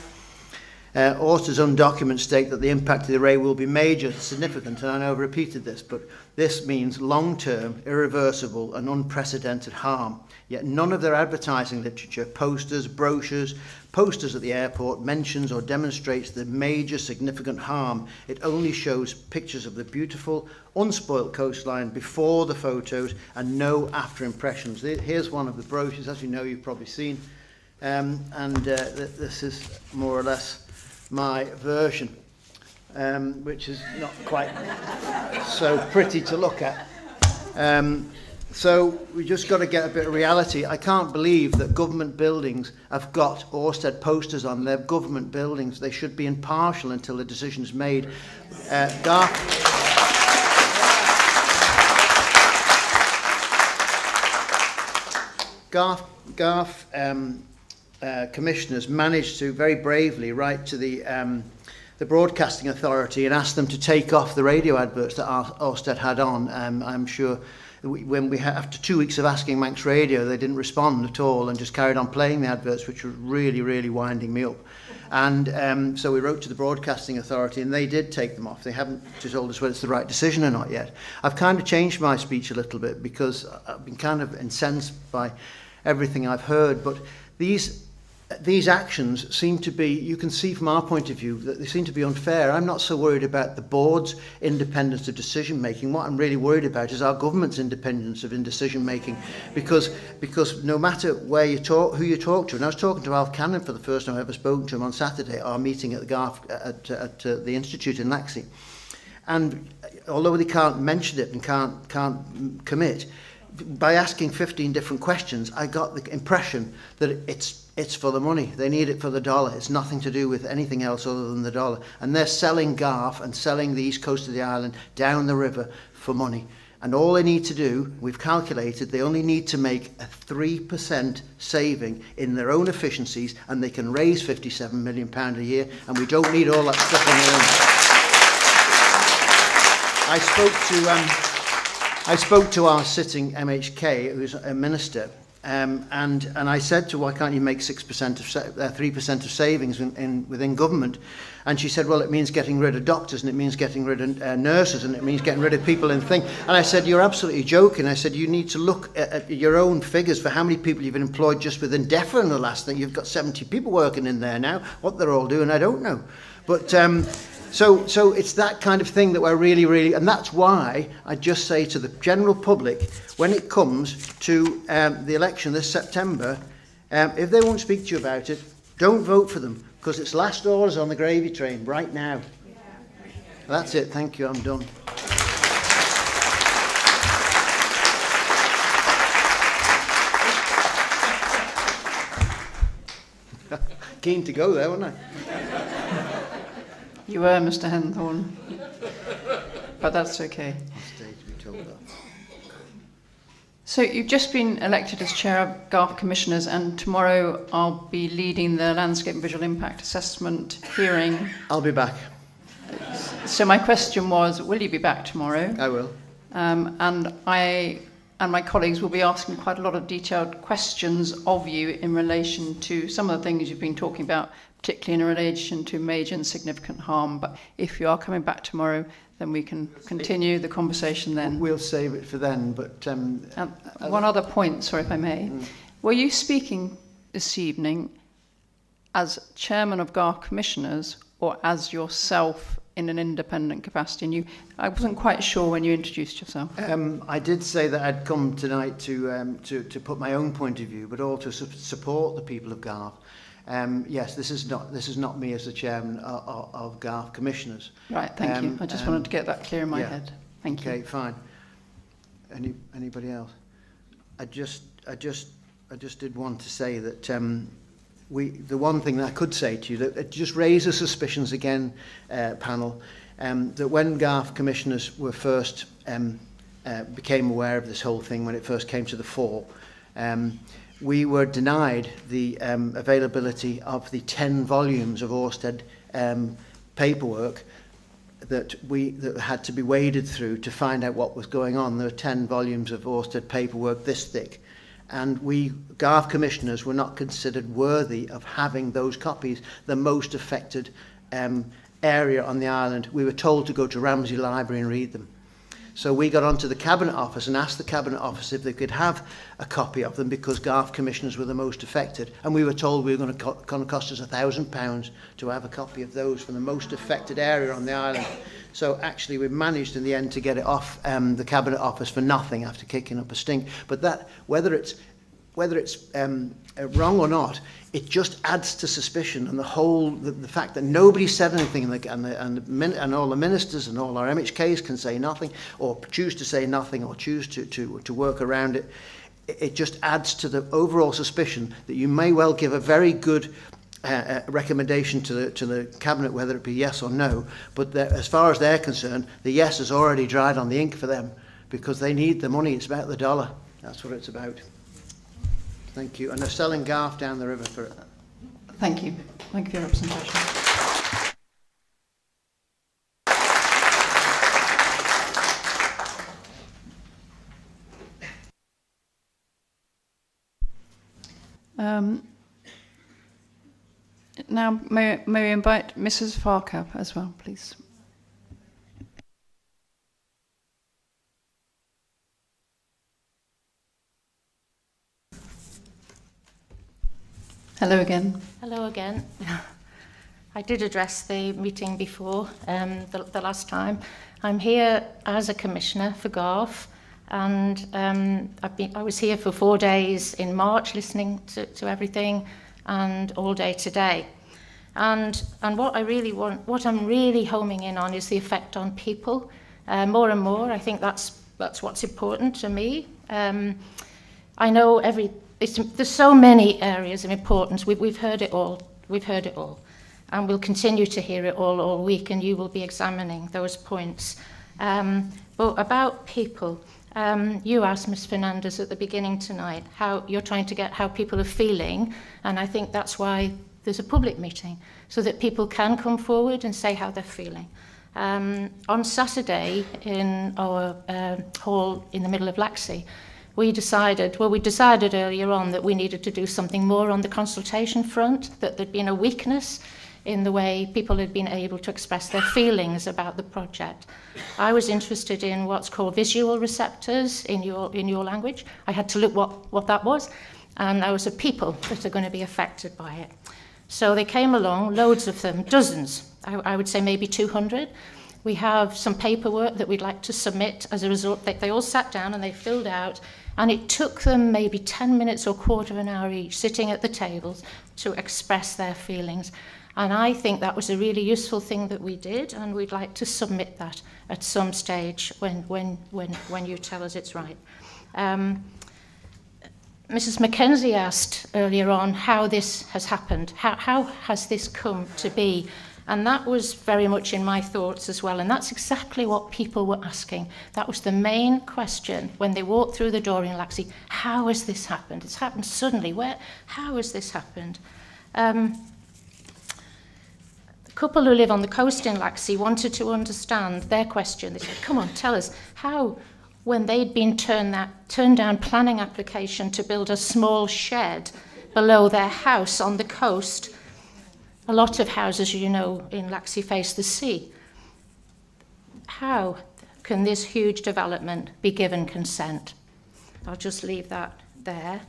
Ørsted's own documents state that the impact of the array will be major, significant, and I know I've repeated this, but this means long-term, irreversible and unprecedented harm. Yet none of their advertising literature, posters, brochures, posters at the airport mentions or demonstrates the major significant harm. It only shows pictures of the beautiful, unspoilt coastline before the photos and no after impressions. Here's one of the brochures, as you know, you've probably seen, this is more or less my version, which is not quite so pretty to look at. So we just got to get a bit of reality. I can't believe that government buildings have got Ørsted posters on. They're government buildings. They should be impartial until the decision is made. Garth commissioners managed to very bravely write to the Broadcasting Authority and ask them to take off the radio adverts that Ørsted had on. I'm sure after 2 weeks of asking Manx Radio, they didn't respond at all and just carried on playing the adverts, which were really, really winding me up. And so we wrote to the Broadcasting Authority, and they did take them off. They haven't told us whether it's the right decision or not yet. I've kind of changed my speech a little bit because I've been kind of incensed by everything I've heard. But these actions seem to be, you can see from our point of view, that they seem to be unfair. I'm not so worried about the board's independence of decision making. What I'm really worried about is our government's independence of decision making, because no matter where you talk, who you talk to, and I was talking to Alf Cannon for the first time I've ever spoken to him on Saturday at our meeting at the Garth at the Institute in Laxey, and although they can't mention it and can't commit, by asking 15 different questions, I got the impression that it's for the money. They need it for the dollar. It's nothing to do with anything else other than the dollar. And they're selling Garth and selling the east coast of the island down the river for money. And all they need to do, we've calculated, they only need to make a 3% saving in their own efficiencies, and they can raise £57 million a year, and we don't need all that stuff on their own. I spoke to our sitting MHK, who's a minister, and I said to her, why can't you make 3% of savings within government? And she said, well, it means getting rid of doctors, and it means getting rid of nurses, and it means getting rid of people and things. And I said, you're absolutely joking. I said, you need to look at your own figures for how many people you've employed just within DEFRA in the last thing. You've got 70 people working in there now. What they're all doing, I don't know. But So it's that kind of thing that we're really, and that's why I just say to the general public, when it comes to the election this September, if they won't speak to you about it, don't vote for them, because it's last orders on the gravy train right now. That's it. Thank you. I'm done. Keen to go there, wasn't I? You were, Mr. Henthorne, but that's okay. So you've just been elected as Chair of Garth Commissioners, and tomorrow I'll be leading the Landscape and Visual Impact Assessment hearing. I'll be back. So my question was, will you be back tomorrow? I will. And I and my colleagues will be asking quite a lot of detailed questions of you in relation to some of the things you've been talking about, particularly in relation to major and significant harm. But if you are coming back tomorrow, then we can continue the conversation then. We'll save it for then. But one other point, sorry if I may. Were you speaking this evening as Chairman of Garth Commissioners or as yourself in an independent capacity? And I wasn't quite sure when you introduced yourself. I did say that I'd come tonight to put my own point of view, but also support the people of Garth. Yes, this is not me as the chairman of Garth Commissioners. Right, thank you. I just wanted to get that clear in my head. Thank you. Okay, fine. Anybody else? I just did want to say that the one thing that I could say to you, that it just raises suspicions again, panel, that when Garth Commissioners were first became aware of this whole thing when it first came to the fore, we were denied the availability of the 10 volumes of Ørsted paperwork that had to be waded through to find out what was going on. There were 10 volumes of Ørsted paperwork this thick. And we, Garth Commissioners, were not considered worthy of having those copies, the most affected area on the island. We were told to go to Ramsey Library and read them. So we got onto the Cabinet Office and asked the Cabinet Office if they could have a copy of them, because Garth Commissioners were the most affected. And we were told we were going to cost us £1,000 to have a copy of those from the most affected area on the island. So actually we managed in the end to get it off the Cabinet Office for nothing after kicking up a stink. But that, whether it's whether it's wrong or not, it just adds to suspicion, and the fact that nobody said anything, and all the ministers and all our MHKs can say nothing, or choose to say nothing, or choose to work around it. It just adds to the overall suspicion that you may well give a very good recommendation to the cabinet, whether it be yes or no, but as far as they're concerned, the yes has already dried on the ink for them, because they need the money. It's about the dollar. That's what it's about. Thank you. And they're selling Garth down the river for it. Thank you. Thank you for your representation. Now, may we invite Mrs. Farcap as well, please? Hello again. Hello again. I did address the meeting before, the last time. I'm here as a commissioner for Garth, and I was here for 4 days in March listening to everything, and all day today. And what I'm really homing in on is the effect on people. More and more, I think that's what's important to me. I know there's so many areas of importance. We've heard it all. And we'll continue to hear it all week, and you will be examining those points. But about people, you asked Ms. Fernandez at the beginning tonight how you're trying to get how people are feeling, and I think that's why there's a public meeting, so that people can come forward and say how they're feeling. On Saturday in our hall in the middle of Laxey, we decided earlier on that we needed to do something more on the consultation front, that there'd been a weakness in the way people had been able to express their feelings about the project. I was interested in what's called visual receptors in your language. I had to look what that was, and there was a people that are going to be affected by it. So they came along, loads of them, dozens, I would say maybe 200. We have some paperwork that we'd like to submit as a result. They all sat down and they filled out, and it took them maybe 10 minutes or quarter of an hour each sitting at the tables to express their feelings. And I think that was a really useful thing that we did, and we'd like to submit that at some stage when you tell us it's right. Mrs. Mackenzie asked earlier on how this has happened. How has this come to be? And that was very much in my thoughts as well. And that's exactly what people were asking. That was the main question when they walked through the door in Laxey. How has this happened? It's happened suddenly. How has this happened? The couple who live on the coast in Laxey wanted to understand their question. They said, come on, tell us how, when they'd been turned down planning application to build a small shed below their house on the coast. A lot of houses, you know, in Laxey face the sea. How can this huge development be given consent? I'll just leave that there.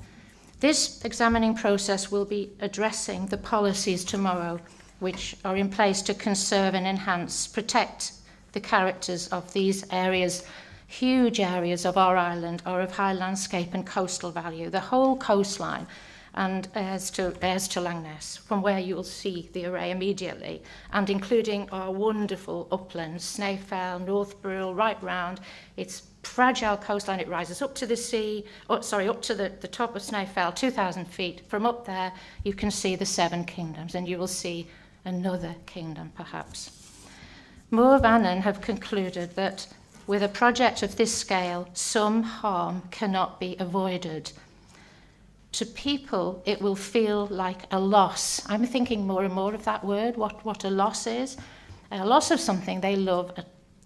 This examining process will be addressing the policies tomorrow which are in place to conserve and enhance, protect the characters of these areas. Huge areas of our island are of high landscape and coastal value. The whole coastline and heirs to Langness, from where you will see the array immediately, and including our wonderful uplands, Snaefell, North Brule, right round. It's fragile coastline. It rises up to the sea, up to the top of Snaefell, 2,000 feet. From up there, you can see the Seven Kingdoms, and you will see another kingdom, perhaps. Mooir Vannin have concluded that with a project of this scale, some harm cannot be avoided. To people, it will feel like a loss. I'm thinking more and more of that word, what a loss is. A loss of something they love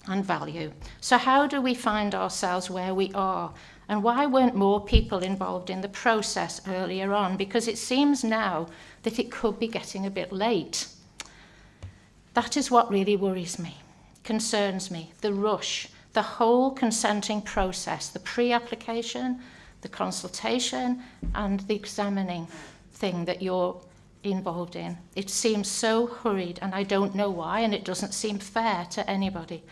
and value. So how do we find ourselves where we are? And why weren't more people involved in the process earlier on? Because it seems now that it could be getting a bit late. That is what really worries me, concerns me, the rush, the whole consenting process, the pre-application, the consultation, and the examining thing that you're involved in. It seems so hurried, and I don't know why, and it doesn't seem fair to anybody.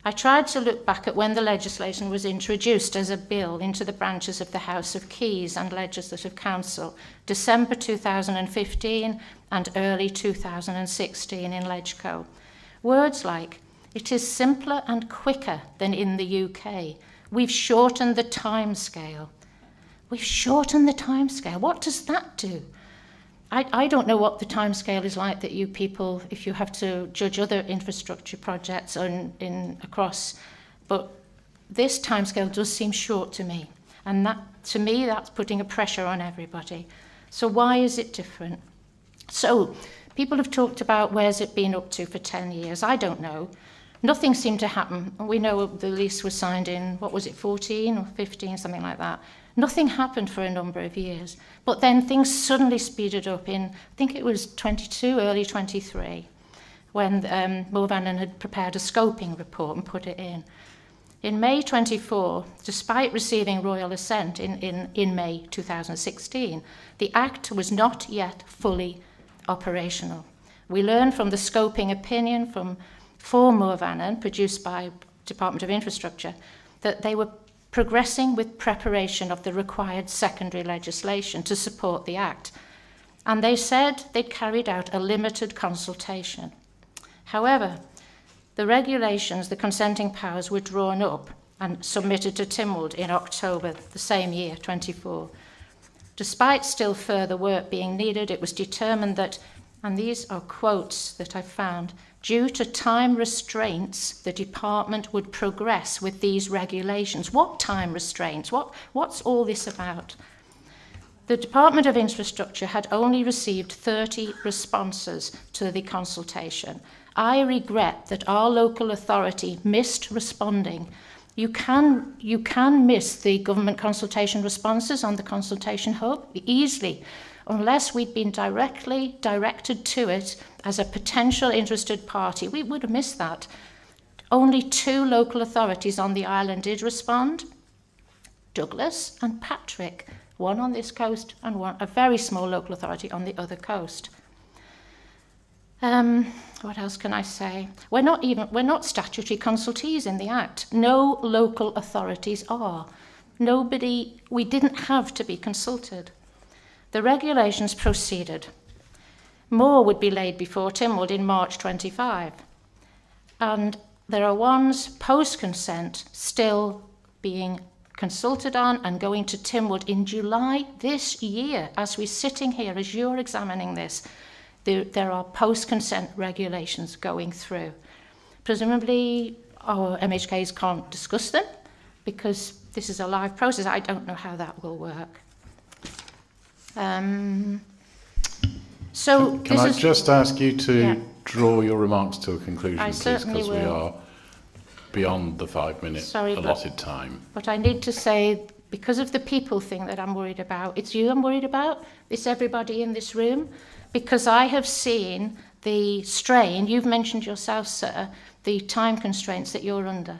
I tried to look back at when the legislation was introduced as a bill into the branches of the House of Keys and Legislative Council, December 2015 and early 2016 in Legco. Words like, it is simpler and quicker than in the UK. We've shortened the time scale. We've shortened the time scale. What does that do? I don't know what the time scale is like that you people, if you have to judge other infrastructure projects across, but this time scale does seem short to me. And that, to me, that's putting a pressure on everybody. So why is it different? So people have talked about where's it been up to for 10 years. I don't know. Nothing seemed to happen. We know the lease was signed in, what was it, 14 or 15, something like that. Nothing happened for a number of years. But then things suddenly speeded up in, I think it was 22, early 23, when Mooir Vannin had prepared a scoping report and put it in. In May 24, despite receiving royal assent in May 2016, the Act was not yet fully operational. We learned from the scoping opinion for Mooir Vannin, produced by Department of Infrastructure, that they were progressing with preparation of the required secondary legislation to support the Act. And they said they'd carried out a limited consultation. However, the regulations, the consenting powers, were drawn up and submitted to Tynwald in October the same year, 24. Despite still further work being needed, it was determined that, and these are quotes that I found, due to time restraints, the department would progress with these regulations. What time restraints? What's all this about? The Department of Infrastructure had only received 30 responses to the consultation. I regret that our local authority missed responding. You can miss the government consultation responses on the consultation hub easily, unless we'd been directly directed to it as a potential interested party. We would have missed that. Only 2 local authorities on the island did respond, Douglas and Patrick, one on this coast and a very small local authority on the other coast. What else can I say? We're not statutory consultees in the Act. No local authorities are. We didn't have to be consulted. The regulations proceeded. More would be laid before Tynwald in March 25. And there are ones post-consent still being consulted on and going to Tynwald in July this year. As we're sitting here, as you're examining this, there are post-consent regulations going through. Presumably, our MHKs can't discuss them because this is a live process. I don't know how that will work. So can I just ask you to draw your remarks to a conclusion, please, because we are beyond the 5-minute allotted time. But I need to say, because of the people thing that I'm worried about, it's you I'm worried about, it's everybody in this room, because I have seen the strain, you've mentioned yourself, sir, the time constraints that you're under.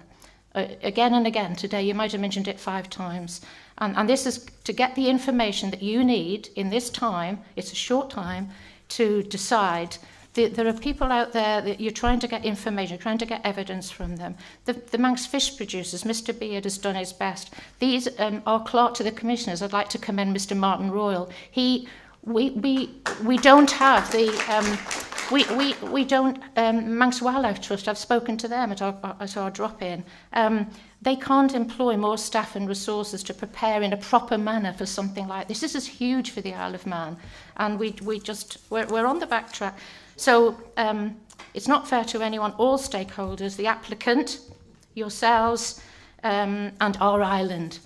Again and again today, you might have mentioned it 5 times. And this is to get the information that you need in this time, it's a short time, to decide. There are people out there that you're trying to get information, you're trying to get evidence from them. The Manx fish producers, Mr. Beard has done his best. These are clerk to the commissioners. I'd like to commend Mr. Martin Royal. We don't have the we don't Manx Wildlife Trust. I've spoken to them at our drop-in. They can't employ more staff and resources to prepare in a proper manner for something like this. This is huge for the Isle of Man, and we're on the back track. So it's not fair to anyone. All stakeholders, the applicant, yourselves, and our island.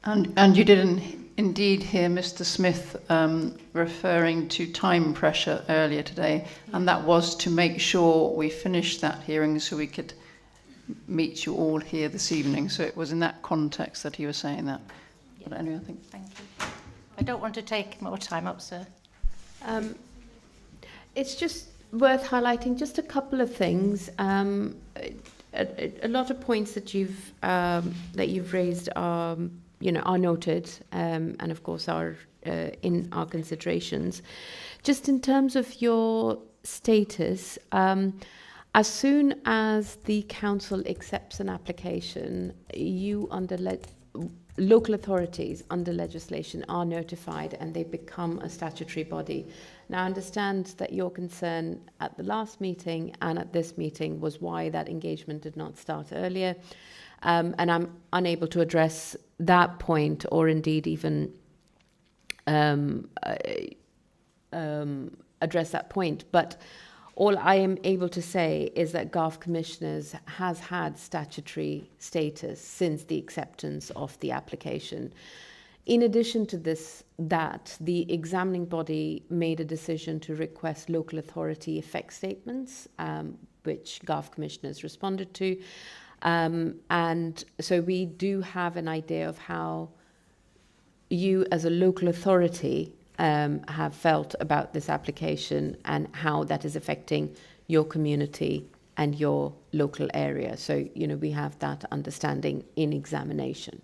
And you didn't indeed hear Mr. Smith referring to time pressure earlier today, and that was to make sure we finished that hearing so we could meet you all here this evening. So it was in that context that he was saying that. Yeah. But anyway, I think. Thank you. I don't want to take more time up, sir. It's just worth highlighting just a couple of things. A lot of points that you've raised are are noted and of course are in our considerations. Just in terms of your status, as soon as the council accepts an application, you local authorities under legislation are notified and they become a statutory body. Now, I understand that your concern at the last meeting and at this meeting was why that engagement did not start earlier. And I'm unable to address that point or indeed even address that point. But all I am able to say is that GARF Commissioners has had statutory status since the acceptance of the application. In addition to this, the examining body made a decision to request local authority effect statements, which GARF Commissioners responded to. And so we do have an idea of how you as a local authority have felt about this application and how that is affecting your community and your local area. So, we have that understanding in examination.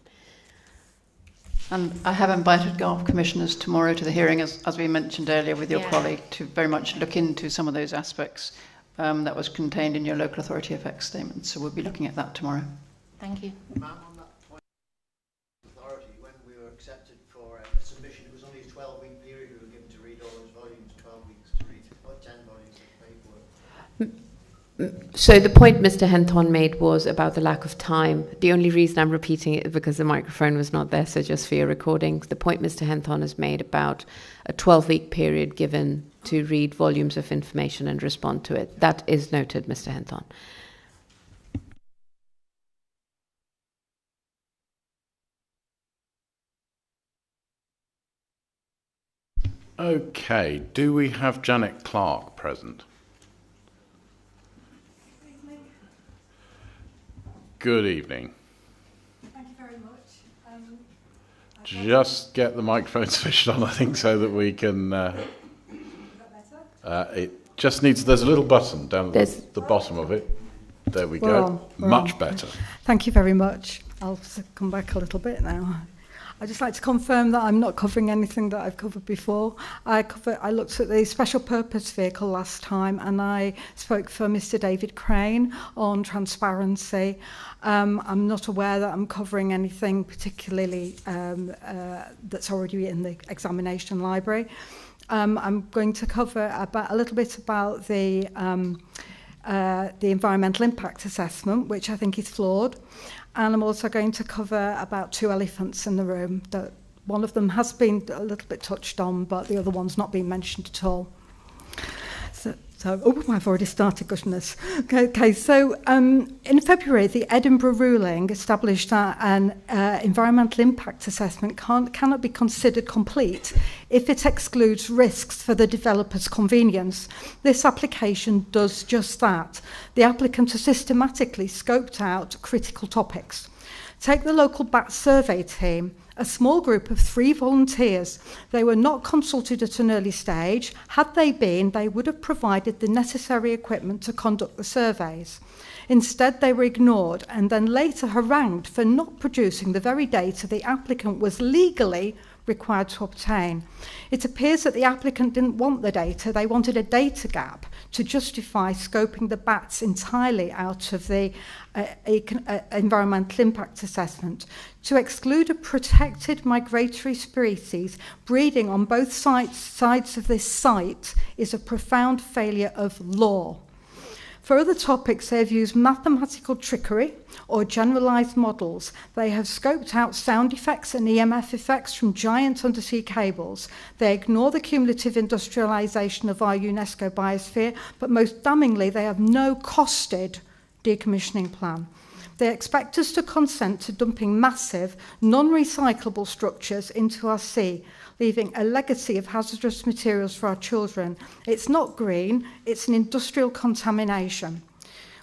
And I have invited GARF Commissioners tomorrow to the hearing, as we mentioned earlier with your colleague, to very much look into some of those aspects that was contained in your local authority effects statement. So we'll be looking at that tomorrow. Thank you. Ma'am, on that point, authority, when we were accepted for a submission, it was only a 12-week period we were given to read all those volumes, 12 weeks to read, or 10 volumes of paperwork. So the point Mr. Henthorn made was about the lack of time. The only reason I'm repeating it is because the microphone was not there, so just for your recording. The point Mr. Henthorn has made about a 12-week period given to read volumes of information and respond to it. That is noted, Mr. Henthorn. Okay, do we have Janet Clark present? Good evening. Thank you very much. Just get the microphone switched on, I think, so that we can... it just needs... There's a little button down at the bottom of it. There we go. Much better. Thank you very much. I'll come back a little bit now. I'd just like to confirm that I'm not covering anything that I've covered before. I looked at the special purpose vehicle last time and I spoke for Mr. David Crane on transparency. I'm not aware that I'm covering anything particularly that's already in the examination library. I'm going to cover a little bit about the environmental impact assessment, which I think is flawed. And I'm also going to cover about two elephants in the room. That one of them has been a little bit touched on, but the other one's not been mentioned at all. I've already started, goodness. So in February, the Edinburgh ruling established that an environmental impact assessment cannot be considered complete if it excludes risks for the developer's convenience. This application does just that. The applicant has systematically scoped out critical topics. Take the local bat survey team, a small group of 3 volunteers. They were not consulted at an early stage. Had they been, they would have provided the necessary equipment to conduct the surveys. Instead, they were ignored and then later harangued for not producing the very data the applicant was legally required to obtain. It appears that the applicant didn't want the data, they wanted a data gap to justify scoping the bats entirely out of the environmental impact assessment. To exclude a protected migratory species breeding on both sides of this site is a profound failure of law. For other topics, they have used mathematical trickery or generalised models. They have scoped out sound effects and EMF effects from giant undersea cables. They ignore the cumulative industrialisation of our UNESCO biosphere, but most damningly, they have no costed decommissioning plan. They expect us to consent to dumping massive, non-recyclable structures into our sea, leaving a legacy of hazardous materials for our children. It's not green, it's an industrial contamination.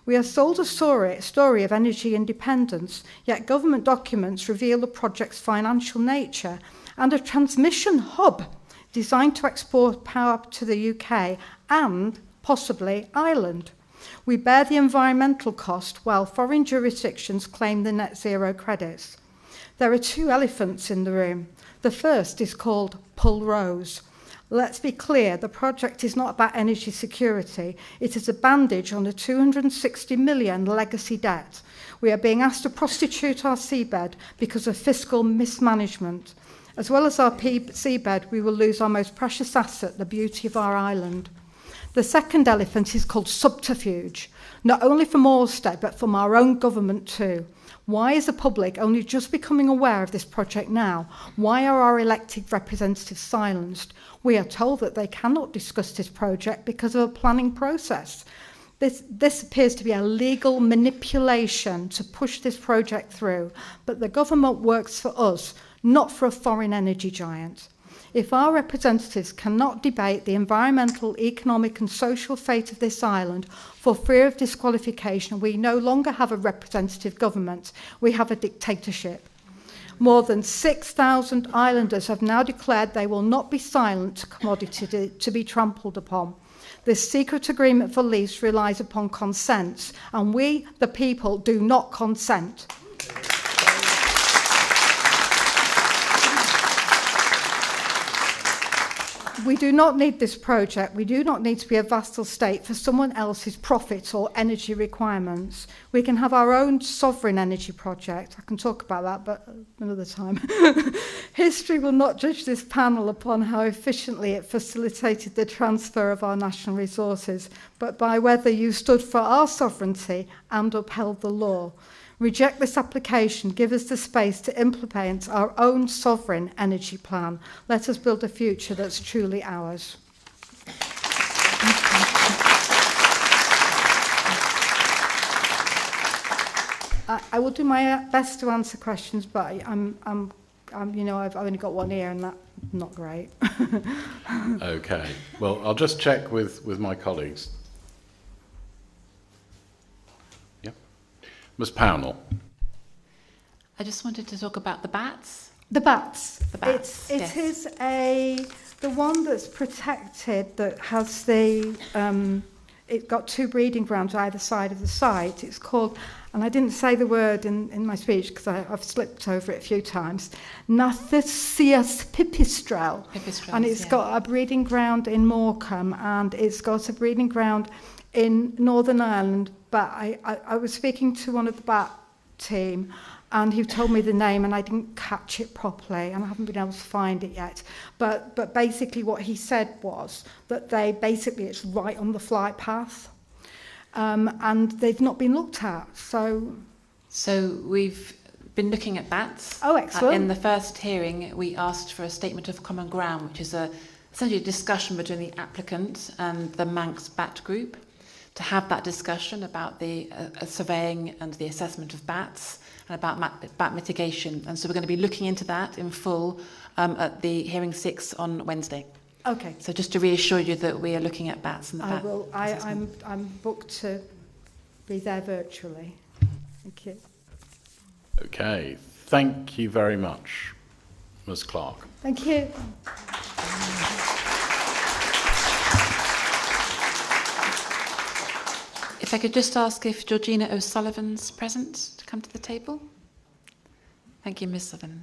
We are sold a story of energy independence, yet government documents reveal the project's financial nature and a transmission hub designed to export power to the UK and possibly Ireland. We bear the environmental cost while foreign jurisdictions claim the net zero credits. There are two elephants in the room. The first is called Pulrose. Let's be clear, the project is not about energy security. It is a bandage on a 260 million legacy debt. We are being asked to prostitute our seabed because of fiscal mismanagement. As well as our seabed, we will lose our most precious asset, the beauty of our island. The second elephant is called subterfuge, not only from Orsted, but from our own government too. Why is the public only just becoming aware of this project now? Why are our elected representatives silenced? We are told that they cannot discuss this project because of a planning process. This appears to be a legal manipulation to push this project through, but the government works for us, not for a foreign energy giant. If our representatives cannot debate the environmental, economic and social fate of this island for fear of disqualification, we no longer have a representative government, we have a dictatorship. More than 6,000 islanders have now declared they will not be silent to commodity to be trampled upon. This secret agreement for lease relies upon consent, and we, the people, do not consent. We do not need this project. We do not need to be a vassal state for someone else's profit or energy requirements. We can have our own sovereign energy project. I can talk about that, but another time. History will not judge this panel upon how efficiently it facilitated the transfer of our national resources, but by whether you stood for our sovereignty and upheld the law. Reject this application, give us the space to implement our own sovereign energy plan. Let us build a future that's truly ours. I will do my best to answer questions, but I've only got one ear, and that's not great. Okay. Well, I'll just check with my colleagues. Ms. Pownell. I just wanted to talk about the bats. The bats. The bats. It is the one that's protected that has the it's got two breeding grounds either side of the site. It's called, and I didn't say the word in my speech because I've slipped over it a few times, Nathesius pipistrelle. And it's got a breeding ground in Morecambe, and it's got a breeding ground in Northern Ireland. But I was speaking to one of the bat team, and he told me the name, and I didn't catch it properly, and I haven't been able to find it yet. But basically what he said was that it's right on the flight path, and they've not been looked at. So we've been looking at bats. Oh, excellent. In the first hearing, we asked for a statement of common ground, which is essentially a discussion between the applicant and the Manx Bat Group, to have that discussion about the surveying and the assessment of bats and about bat mitigation. And so we're going to be looking into that in full at the hearing 6 on Wednesday. Okay. So just to reassure you that we are looking at bats and the bat. I'm booked to be there virtually. Thank you. Okay. Thank you very much, Ms. Clark. Thank you. If I could just ask if Georgina O'Sullivan's present to come to the table. Thank you, Ms. Sullivan.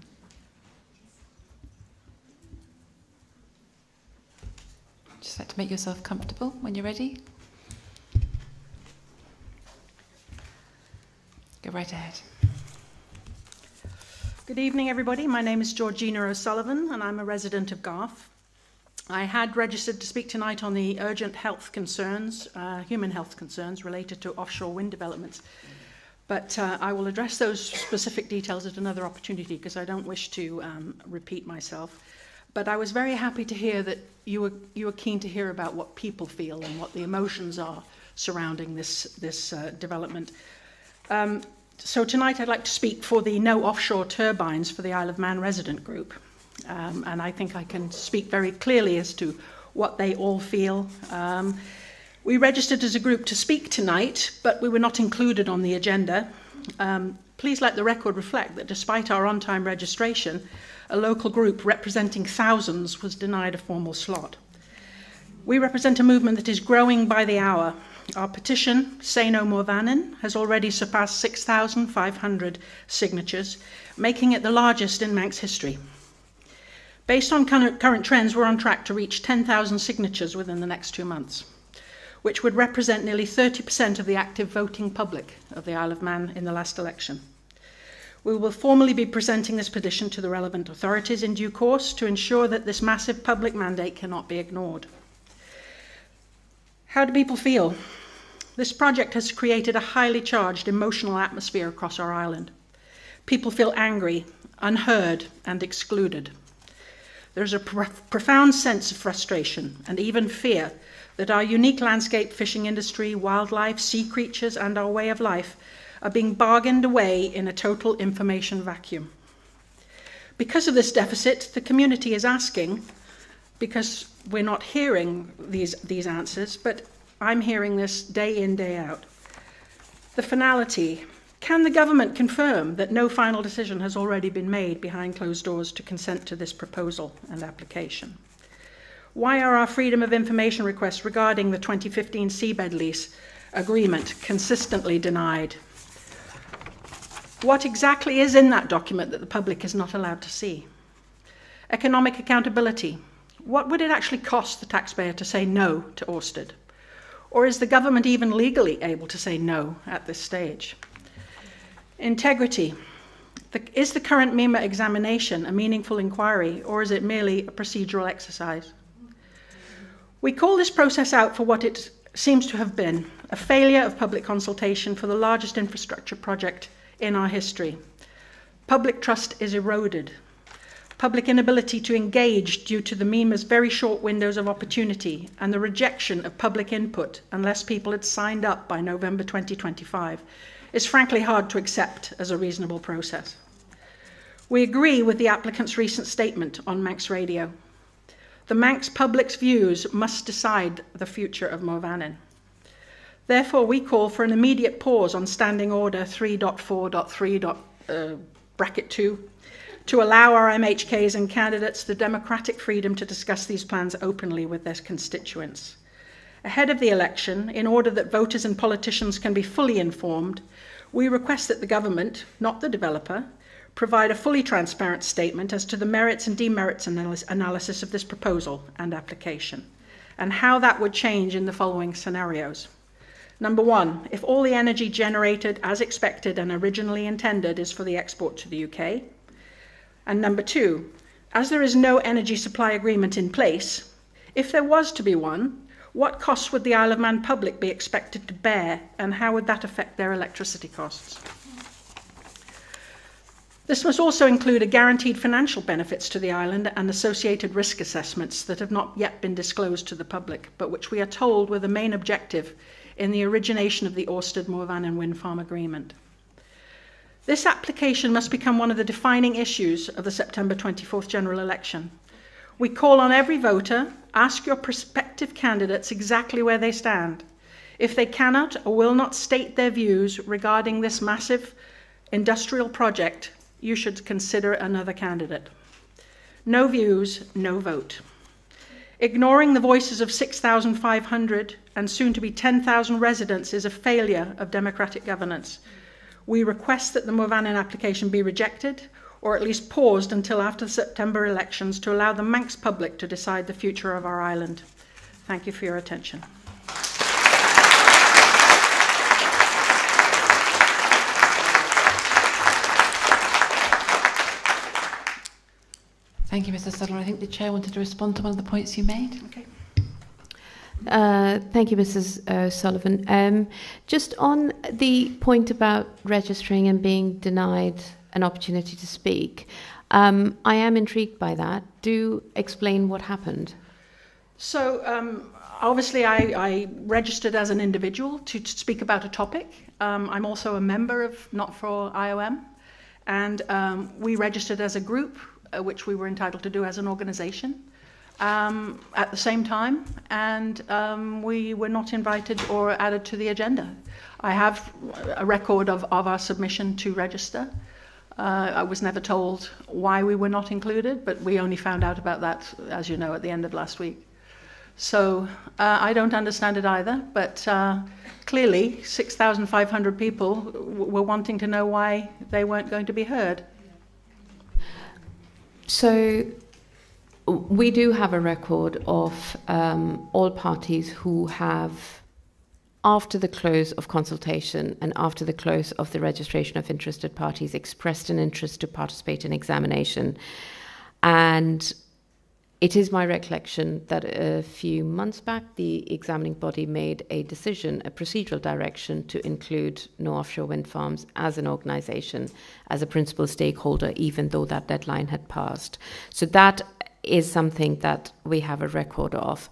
Just like to make yourself comfortable when you're ready. Go right ahead. Good evening, everybody. My name is Georgina O'Sullivan, and I'm a resident of Garth. I had registered to speak tonight on the urgent health concerns, human health concerns related to offshore wind developments. But I will address those specific details at another opportunity because I don't wish to repeat myself. But I was very happy to hear that you were keen to hear about what people feel and what the emotions are surrounding this development. So tonight I'd like to speak for the No Offshore Turbines for the Isle of Man resident group. And I think I can speak very clearly as to what they all feel. We registered as a group to speak tonight, but we were not included on the agenda. Please let the record reflect that despite our on-time registration, a local group representing thousands was denied a formal slot. We represent a movement that is growing by the hour. Our petition, Say No More Vannin, has already surpassed 6,500 signatures, making it the largest in Manx history. Based on current trends, we're on track to reach 10,000 signatures within the next 2 months, which would represent nearly 30% of the active voting public of the Isle of Man in the last election. We will formally be presenting this petition to the relevant authorities in due course to ensure that this massive public mandate cannot be ignored. How do people feel? This project has created a highly charged emotional atmosphere across our island. People feel angry, unheard, and excluded. There's a profound sense of frustration and even fear that our unique landscape fishing industry, wildlife, sea creatures, and our way of life are being bargained away in a total information vacuum. Because of this deficit, the community is asking, because we're not hearing these answers, but I'm hearing this day in, day out. The finality. Can the government confirm that no final decision has already been made behind closed doors to consent to this proposal and application? Why are our freedom of information requests regarding the 2015 seabed lease agreement consistently denied? What exactly is in that document that the public is not allowed to see? Economic accountability. What would it actually cost the taxpayer to say no to Ørsted? Or is the government even legally able to say no at this stage? Integrity. Is the current MEMA examination a meaningful inquiry, or is it merely a procedural exercise? We call this process out for what it seems to have been, a failure of public consultation for the largest infrastructure project in our history. Public trust is eroded. Public inability to engage due to the MEMA's very short windows of opportunity and the rejection of public input unless people had signed up by November 2025 is frankly hard to accept as a reasonable process. We agree with the applicant's recent statement on Manx Radio. The Manx public's views must decide the future of Mooir Vannin. Therefore, we call for an immediate pause on Standing Order 3.4.3 to allow our MHKs and candidates the democratic freedom to discuss these plans openly with their constituents. Ahead of the election, in order that voters and politicians can be fully informed, we request that the government, not the developer, provide a fully transparent statement as to the merits and demerits analysis of this proposal and application, and how that would change in the following scenarios. Number one, if all the energy generated as expected and originally intended is for the export to the UK. And number two, as there is no energy supply agreement in place, if there was to be one, what costs would the Isle of Man public be expected to bear, and how would that affect their electricity costs? This must also include a guaranteed financial benefits to the island and associated risk assessments that have not yet been disclosed to the public, but which we are told were the main objective in the origination of the Ørsted Mooir Vannin Wind Farm Agreement. This application must become one of the defining issues of the September 24th general election. We call on every voter, ask your prospective candidates exactly where they stand. If they cannot or will not state their views regarding this massive industrial project, you should consider another candidate. No views, no vote. Ignoring the voices of 6,500 and soon to be 10,000 residents is a failure of democratic governance. We request that the Mooir Vannin application be rejected or at least paused until after the September elections to allow the Manx public to decide the future of our island. Thank you for your attention. Thank you, Mr. Sutler. I think the Chair wanted to respond to one of the points you made. Okay. Thank you, Mrs. Sullivan. Just on the point about registering and being denied an opportunity to speak, I am intrigued by that. Do explain what happened. So, obviously, I registered as an individual to speak about a topic. I'm also a member of Not For IOM, and we registered as a group, which we were entitled to do as an organisation. At the same time, and we were not invited or added to the agenda. I have a record of our submission to register. I was never told why we were not included, but we only found out about that, as you know, at the end of last week. So I don't understand it either, but clearly 6,500 people were wanting to know why they weren't going to be heard. So we do have a record of all parties who have, after the close of consultation and after the close of the registration of interested parties, expressed an interest to participate in examination. And it is my recollection that a few months back, the examining body made a decision, a procedural direction, to include No Offshore Wind Farms as an organisation, as a principal stakeholder, even though that deadline had passed. So that is something that we have a record of.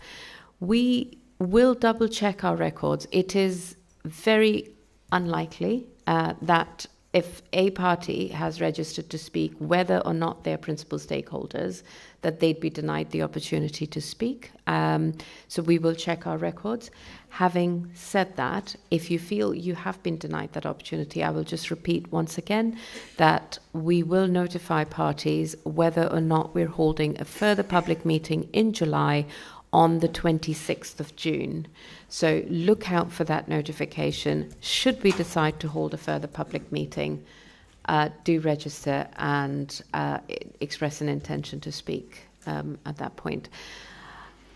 We will double check our records. It is very unlikely that if a party has registered to speak, whether or not they're principal stakeholders, that they'd be denied the opportunity to speak. So we will check our records. Having said that, if you feel you have been denied that opportunity, I will just repeat once again that we will notify parties whether or not we're holding a further public meeting in July on the 26th of June. So look out for that notification. Should we decide to hold a further public meeting, do register and express an intention to speak at that point.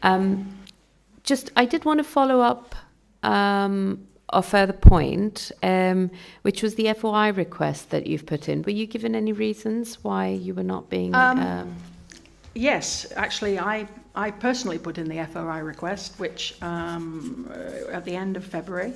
I did want to follow up a further point, which was the FOI request that you've put in. Were you given any reasons why you were not being... Yes, actually, I personally put in the FOI request, which at the end of February,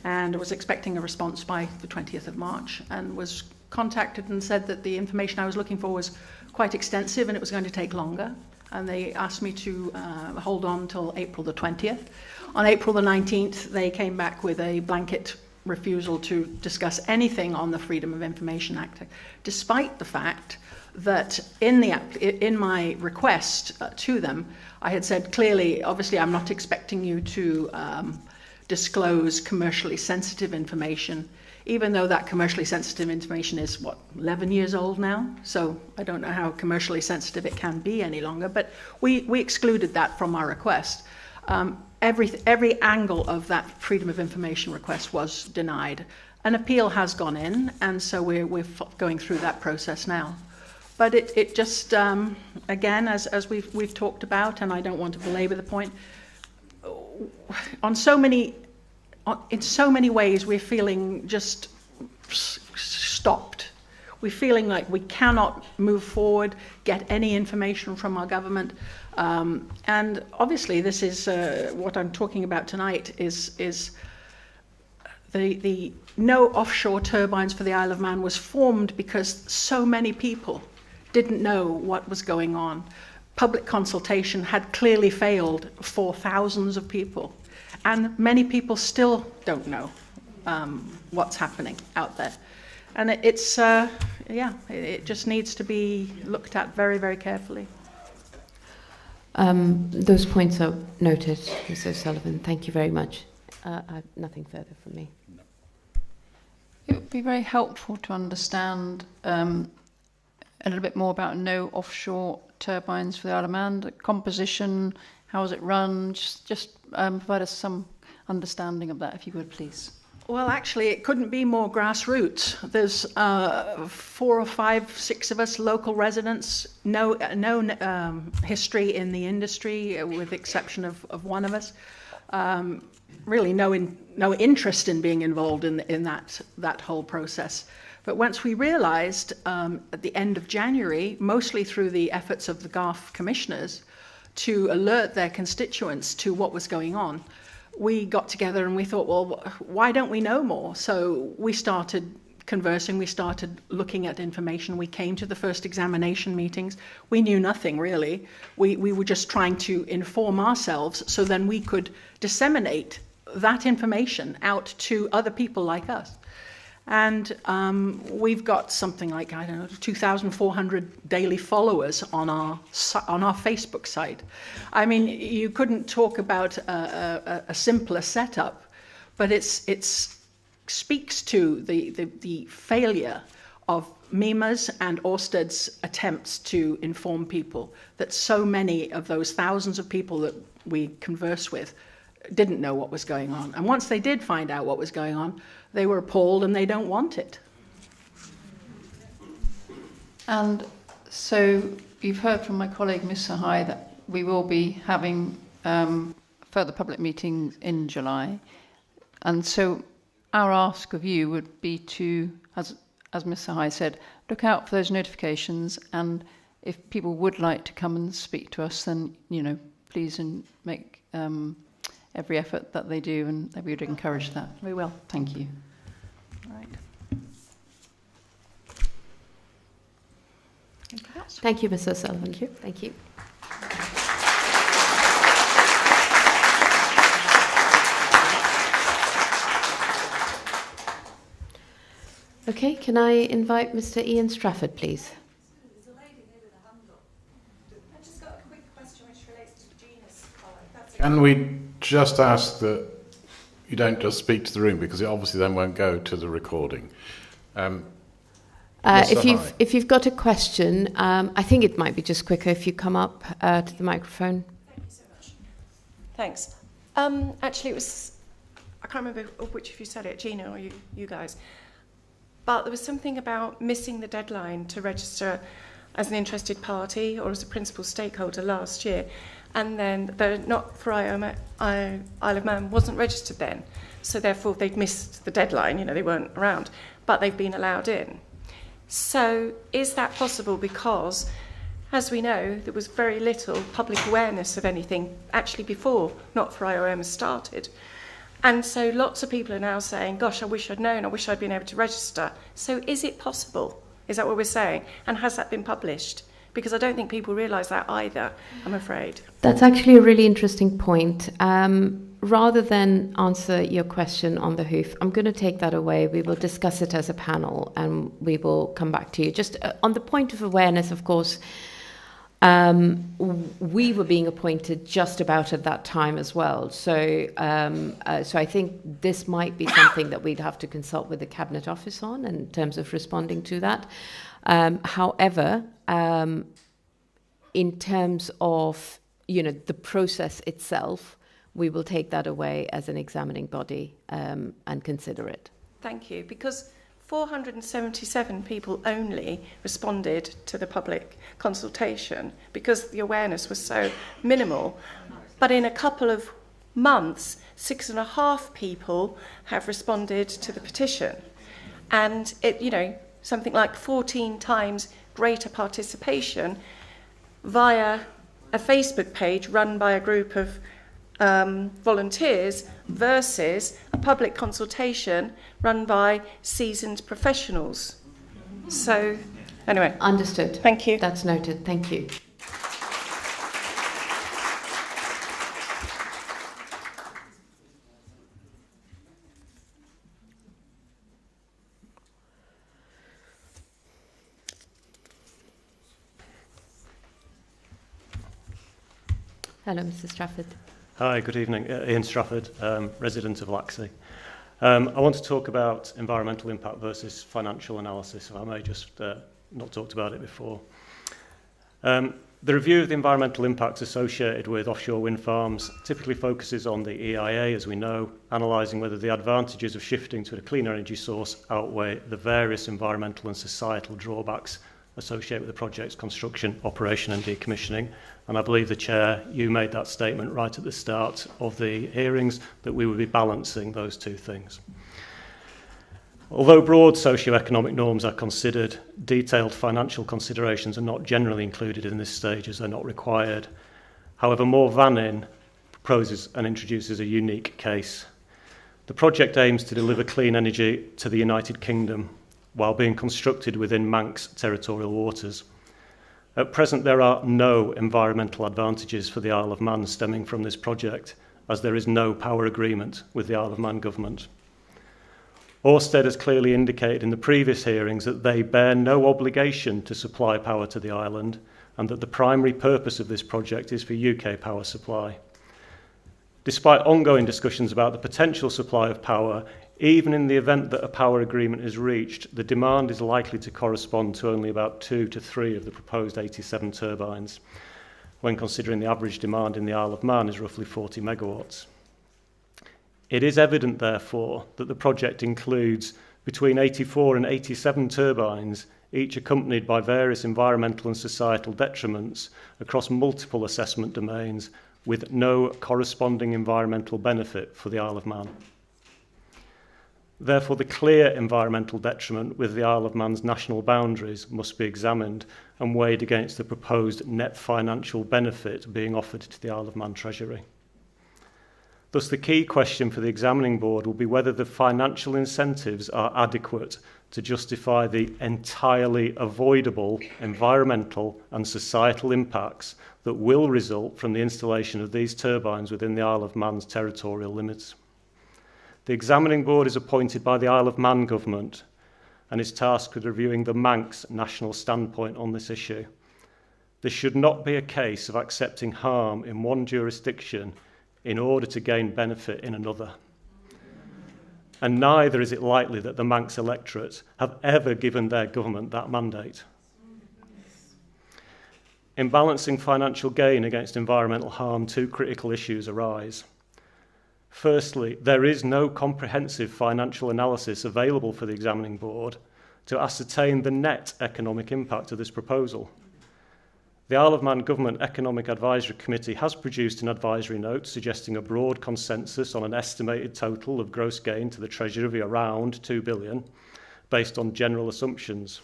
and was expecting a response by the 20th of March, and was contacted and said that the information I was looking for was quite extensive and it was going to take longer. And they asked me to hold on until April the 20th. On April the 19th, they came back with a blanket refusal to discuss anything on the Freedom of Information Act, despite the fact that in my request to them, I had said clearly, obviously, I'm not expecting you to disclose commercially sensitive information, even though that commercially sensitive information is, 11 years old now? So I don't know how commercially sensitive it can be any longer, but we excluded that from our request. Every angle of that Freedom of Information request was denied. An appeal has gone in, and so we're going through that process now. But it just, again, as we've talked about, and I don't want to belabor the point, in so many ways we're feeling just stopped. We're feeling like we cannot move forward, get any information from our government. And obviously this is, what I'm talking about tonight is the No Offshore Turbines for the Isle of Man was formed because so many people didn't know what was going on. Public consultation had clearly failed for thousands of people, and many people still don't know what's happening out there. And it just needs to be looked at very, very carefully. Those points are noted, Ms. O'Sullivan. Thank you very much. Nothing further from me. It would be very helpful to understand a little bit more about No Offshore Turbines for the Isle of Man, the composition, how is it run? Just provide us some understanding of that, if you would, please. Well, actually, it couldn't be more grassroots. There's 4 or 5, 6 of us, local residents, no history in the industry, with the exception of one of us. Really no interest in being involved in that whole process. But once we realised at the end of January, mostly through the efforts of the GARF commissioners, to alert their constituents to what was going on, we got together and we thought, well, why don't we know more? So we started conversing, we started looking at information, we came to the first examination meetings. We knew nothing really. We were just trying to inform ourselves so then we could disseminate that information out to other people like us. And we've got something like, 2,400 daily followers on our Facebook site. I mean, you couldn't talk about a simpler setup, but it speaks to the failure of MEMA's and Ørsted's attempts to inform people that so many of those thousands of people that we converse with didn't know what was going on. And once they did find out what was going on, they were appalled and they don't want it. And so you've heard from my colleague, Ms. Sahai, that we will be having further public meetings in July. And so our ask of you would be to, as Ms. Sahai said, look out for those notifications, and if people would like to come and speak to us, then, you know, please and make every effort that they do, and we would encourage that. We will. Thank you. All right. Thank you, Ms. O'Sullivan. Thank you. Thank you. Okay, can I invite Mr. Ian Strafford, please? There's a lady there with a hand up. I've just got a quick question which relates to Gina's comment. Can we just ask that you don't just speak to the room, because it obviously then won't go to the recording. If you've got a question, I think it might be just quicker if you come up to the microphone. Thank you so much. Thanks. Actually, it was, I can't remember which of you said it, Gina or you guys, but there was something about missing the deadline to register as an interested party or as a principal stakeholder last year, and then the Not for Isle of Man wasn't registered then, so therefore they'd missed the deadline, you know, they weren't around, but they've been allowed in. So is that possible? Because, as we know, there was very little public awareness of anything actually before Not for IOM started. And so lots of people are now saying, gosh, I wish I'd known, I wish I'd been able to register. So is it possible? Is that what we're saying? And has that been published? Because I don't think people realise that either, I'm afraid. That's actually a really interesting point. Rather than answer your question on the hoof, I'm going to take that away. We will discuss it as a panel and we will come back to you. Just on the point of awareness, of course, we were being appointed just about at that time as well. So I think this might be something that we'd have to consult with the Cabinet Office on in terms of responding to that. However, in terms of, you know, the process itself, we will take that away as an examining body and consider it. Thank you, because 477 people only responded to the public consultation because the awareness was so minimal. But in a couple of months, 6.5 people have responded to the petition. And it, you know, something like 14 times greater participation via a Facebook page run by a group of volunteers versus a public consultation run by seasoned professionals. So, anyway. Understood. Thank you. That's noted. Thank you. Hello, Mr. Strafford. Hi, good evening. Ian Strafford, resident of Laxey. I want to talk about environmental impact versus financial analysis, if I may, just not talked about it before. The review of the environmental impacts associated with offshore wind farms typically focuses on the EIA, as we know, analysing whether the advantages of shifting to a clean energy source outweigh the various environmental and societal drawbacks associated with the project's construction, operation and decommissioning. And I believe the Chair, you made that statement right at the start of the hearings, that we would be balancing those two things. Although broad socio-economic norms are considered, detailed financial considerations are not generally included in this stage as they're not required. However, Mooir Vannin proposes and introduces a unique case. The project aims to deliver clean energy to the United Kingdom while being constructed within Manx territorial waters. At present, there are no environmental advantages for the Isle of Man stemming from this project, as there is no power agreement with the Isle of Man government. Ørsted has clearly indicated in the previous hearings that they bear no obligation to supply power to the island, and that the primary purpose of this project is for UK power supply. Despite ongoing discussions about the potential supply of power Even in the event that a power agreement is reached, the demand is likely to correspond to only about 2 to 3 of the proposed 87 turbines, when considering the average demand in the Isle of Man is roughly 40 megawatts. It is evident, therefore, that the project includes between 84 and 87 turbines, each accompanied by various environmental and societal detriments across multiple assessment domains, with no corresponding environmental benefit for the Isle of Man. Therefore, the clear environmental detriment with the Isle of Man's national boundaries must be examined and weighed against the proposed net financial benefit being offered to the Isle of Man Treasury. Thus, the key question for the examining board will be whether the financial incentives are adequate to justify the entirely avoidable environmental and societal impacts that will result from the installation of these turbines within the Isle of Man's territorial limits. The examining board is appointed by the Isle of Man government and is tasked with reviewing the Manx national standpoint on this issue. This should not be a case of accepting harm in one jurisdiction in order to gain benefit in another. And neither is it likely that the Manx electorate have ever given their government that mandate. In balancing financial gain against environmental harm, 2 critical issues arise. Firstly, there is no comprehensive financial analysis available for the examining board to ascertain the net economic impact of this proposal. The Isle of Man Government Economic Advisory Committee has produced an advisory note suggesting a broad consensus on an estimated total of gross gain to the Treasury of around 2 billion, based on general assumptions.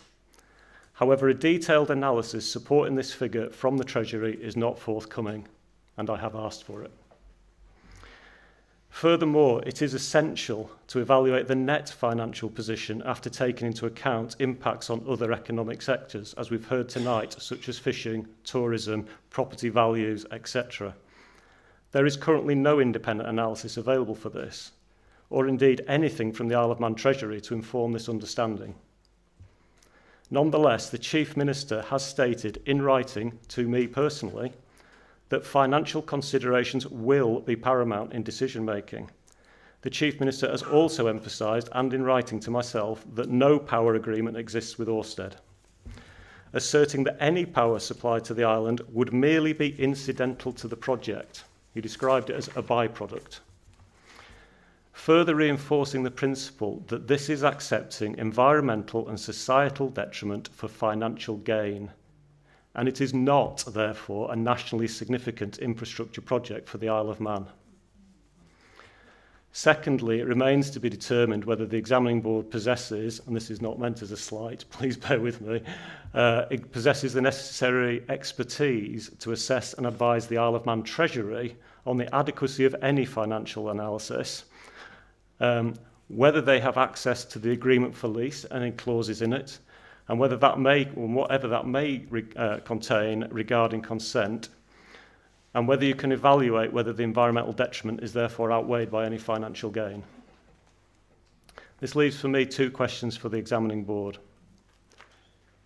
However, a detailed analysis supporting this figure from the Treasury is not forthcoming, and I have asked for it. Furthermore, it is essential to evaluate the net financial position after taking into account impacts on other economic sectors, as we've heard tonight, such as fishing, tourism, property values, etc. There is currently no independent analysis available for this, or indeed anything from the Isle of Man Treasury to inform this understanding. Nonetheless, the Chief Minister has stated in writing to me personally that financial considerations will be paramount in decision-making. The Chief Minister has also emphasised, and in writing to myself, that no power agreement exists with Ørsted, asserting that any power supplied to the island would merely be incidental to the project. He described it as a byproduct, further reinforcing the principle that this is accepting environmental and societal detriment for financial gain, and it is not, therefore, a nationally significant infrastructure project for the Isle of Man. Secondly, it remains to be determined whether the examining board possesses, and this is not meant as a slight, please bear with me, it possesses the necessary expertise to assess and advise the Isle of Man Treasury on the adequacy of any financial analysis, whether they have access to the agreement for lease and any clauses in it, and whether that may, or whatever that may contain regarding consent, and whether you can evaluate whether the environmental detriment is therefore outweighed by any financial gain. This leaves for me 2 questions for the examining board.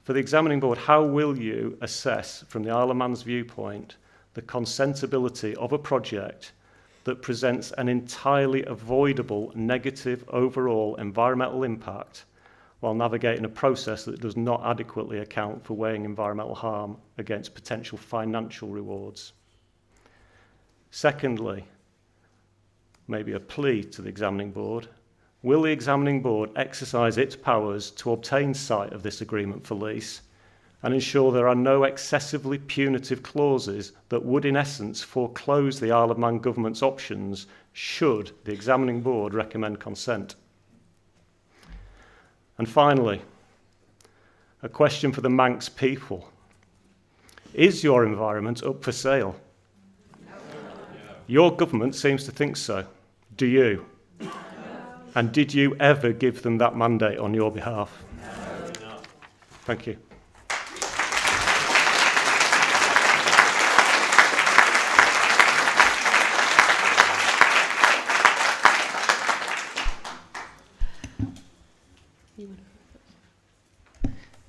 For the examining board, how will you assess, from the Isle of Man's viewpoint, the consentability of a project that presents an entirely avoidable negative overall environmental impact while navigating a process that does not adequately account for weighing environmental harm against potential financial rewards? Secondly, maybe a plea to the examining board, will the examining board exercise its powers to obtain sight of this agreement for lease and ensure there are no excessively punitive clauses that would in essence foreclose the Isle of Man government's options should the examining board recommend consent? And finally, a question for the Manx people. Is your environment up for sale? Your government seems to think so. Do you? And did you ever give them that mandate on your behalf? Thank you.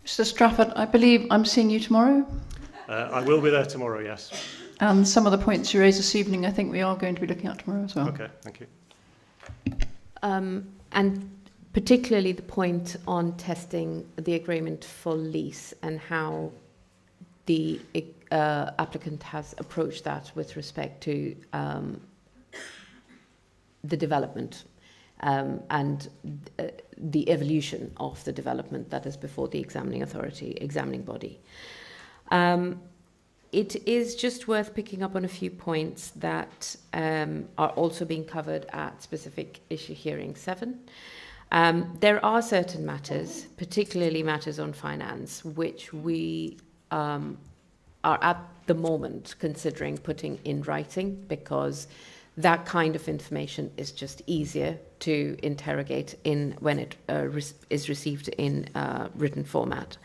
Mr. Strafford, I believe I'm seeing you tomorrow. I will be there tomorrow, yes. And some of the points you raised this evening, I think we are going to be looking at tomorrow as well. Okay, thank you. And particularly the point on testing the agreement for lease and how the applicant has approached that with respect to the development and the evolution of the development that is before the examining body. It is just worth picking up on a few points that are also being covered at specific issue hearing 7. There are certain matters, particularly matters on finance, which we are at the moment considering putting in writing, because that kind of information is just easier to interrogate when it is received in written format.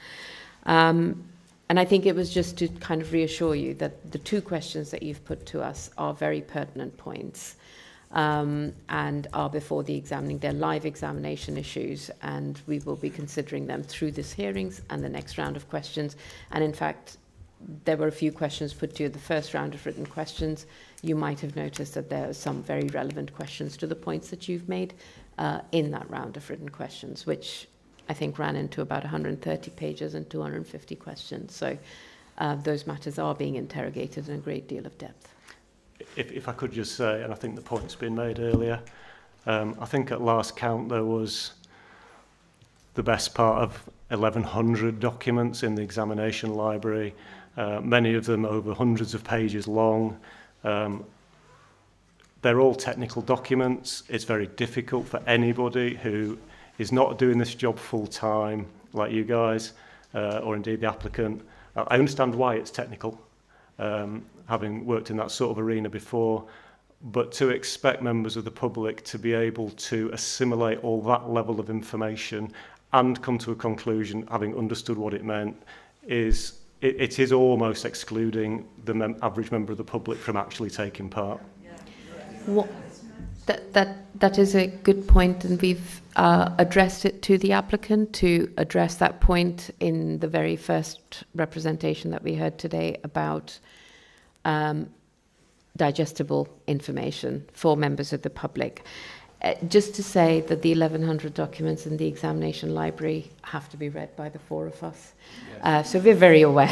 And I think it was just to kind of reassure you that the 2 questions that you've put to us are very pertinent points and are before the examining. They're live examination issues, and we will be considering them through this hearings and the next round of questions. And in fact, there were a few questions put to you the first round of written questions. You might have noticed that there are some very relevant questions to the points that you've made in that round of written questions, which I think ran into about 130 pages and 250 questions. So those matters are being interrogated in a great deal of depth. If I could just say, and I think the point's been made earlier, I think at last count there was the best part of 1,100 documents in the examination library, many of them over hundreds of pages long. They're all technical documents. It's very difficult for anybody who is not doing this job full time, like you guys, or indeed the applicant. I understand why it's technical, having worked in that sort of arena before, but to expect members of the public to be able to assimilate all that level of information and come to a conclusion, having understood what it meant, it is almost excluding the average member of the public from actually taking part. Well, that is a good point, and we've addressed it to the applicant to address that point in the very first representation that we heard today about digestible information for members of the public. Just to say that the 1,100 documents in the examination library have to be read by the 4 of us. Yes. So we're very aware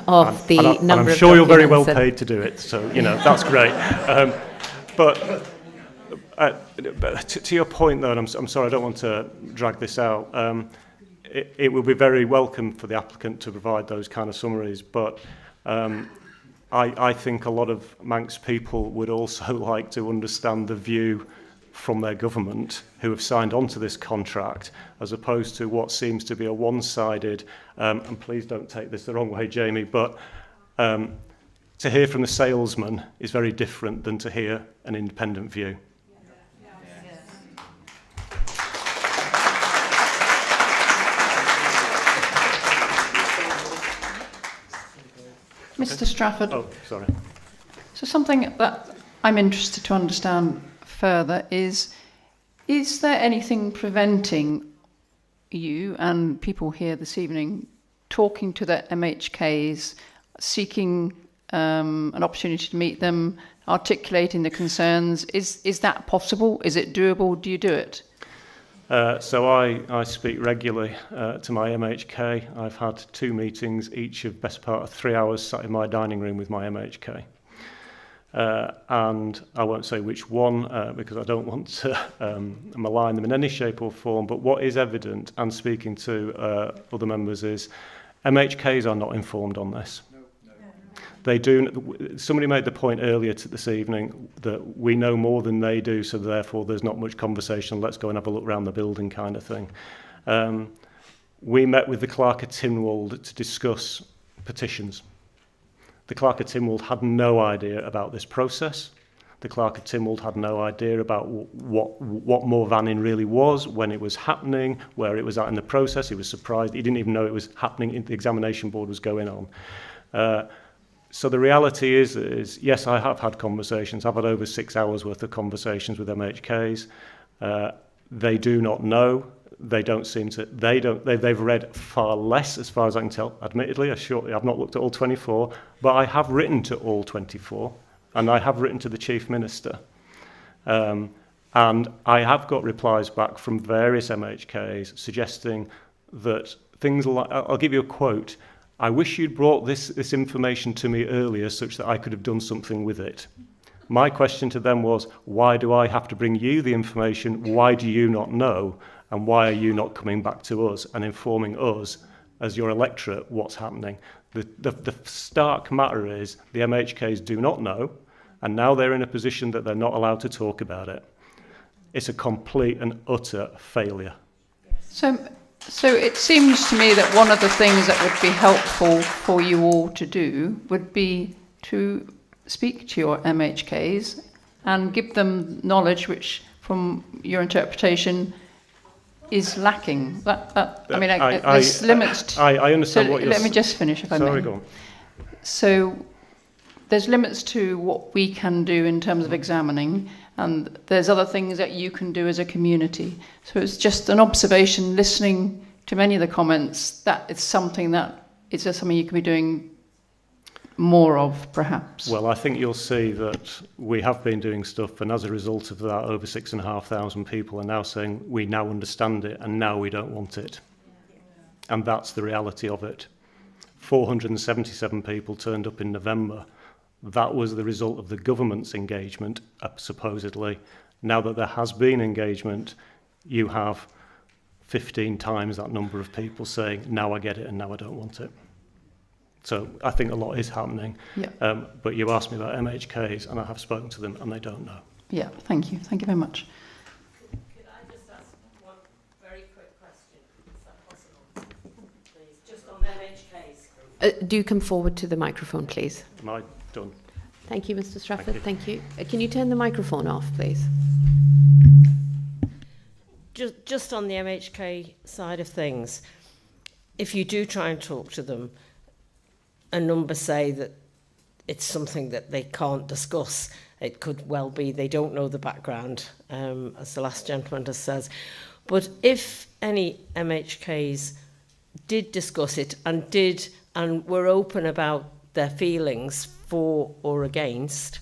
of the number of documents. And I'm sure you're very well paid to do it, so, that's great. But to your point, though, and I'm sorry, I don't want to drag this out, it will be very welcome for the applicant to provide those kind of summaries, but I think a lot of Manx people would also like to understand the view from their government who have signed on to this contract, as opposed to what seems to be a one-sided, and please don't take this the wrong way, Jamie, but to hear from the salesman is very different than to hear an independent view. Mr. Strafford. Oh, sorry. So something that I'm interested to understand further is there anything preventing you and people here this evening talking to the MHKs, seeking an opportunity to meet them, articulating the concerns? Is that possible? Is it doable? Do you do it? So I speak regularly to my MHK. I've had 2 meetings, each of best part of 3 hours, sat in my dining room with my MHK. And I won't say which one because I don't want to malign them in any shape or form, but what is evident, and speaking to other members, is MHKs are not informed on this. They do. Somebody made the point earlier this evening that we know more than they do, so therefore there's not much conversation. Let's go and have a look around the building, kind of thing. We met with the Clerk of Tynwald to discuss petitions. The Clerk of Tynwald had no idea about this process. The Clerk of Tynwald had no idea about what Mooir Vannin really was, when it was happening, where it was at in the process. He was surprised. He didn't even know it was happening. The examination board was going on. So the reality is, yes, I have had conversations. I've had over 6 hours worth of conversations with MHKs. They do not know. They don't seem to. They've read far less, as far as I can tell. Admittedly, I've not looked at all 24, but I have written to all 24, and I have written to the Chief Minister. And I have got replies back from various MHKs suggesting that things like, I'll give you a quote, "I wish you'd brought this information to me earlier such that I could have done something with it." My question to them was, why do I have to bring you the information? Why do you not know? And why are you not coming back to us and informing us as your electorate what's happening? The stark matter is the MHKs do not know, and now they're in a position that they're not allowed to talk about it. It's a complete and utter failure. So it seems to me that one of the things that would be helpful for you all to do would be to speak to your MHKs and give them knowledge which, from your interpretation, is lacking. There's limits. I understand so what you're let me just finish, if I may. Sorry, go on. So there's limits to what we can do in terms of examining, and there's other things that you can do as a community. So it's just an observation, listening to many of the comments, that it's something that is just something you can be doing more of, perhaps. Well, I think you'll see that we have been doing stuff, and as a result of that, over 6,500 people are now saying we now understand it and now we don't want it. And that's the reality of it. 477 people turned up in November. That was the result of the government's engagement, supposedly. Now that there has been engagement, you have 15 times that number of people saying, now I get it and now I don't want it. So I think a lot is happening. Yeah. But you asked me about MHKs, and I have spoken to them, and they don't know. Yeah, thank you. Thank you very much. Could I just ask one very quick question? Is that possible? Please, just on MHKs. Do come forward to the microphone, please. Am I done? Thank you, Mr. Strafford. Thank you. Can you turn the microphone off, please? Just on the MHK side of things, if you do try and talk to them, a number say that it's something that they can't discuss. It could well be they don't know the background, as the last gentleman has said. But if any MHKs did discuss it and were open about their feelings for or against,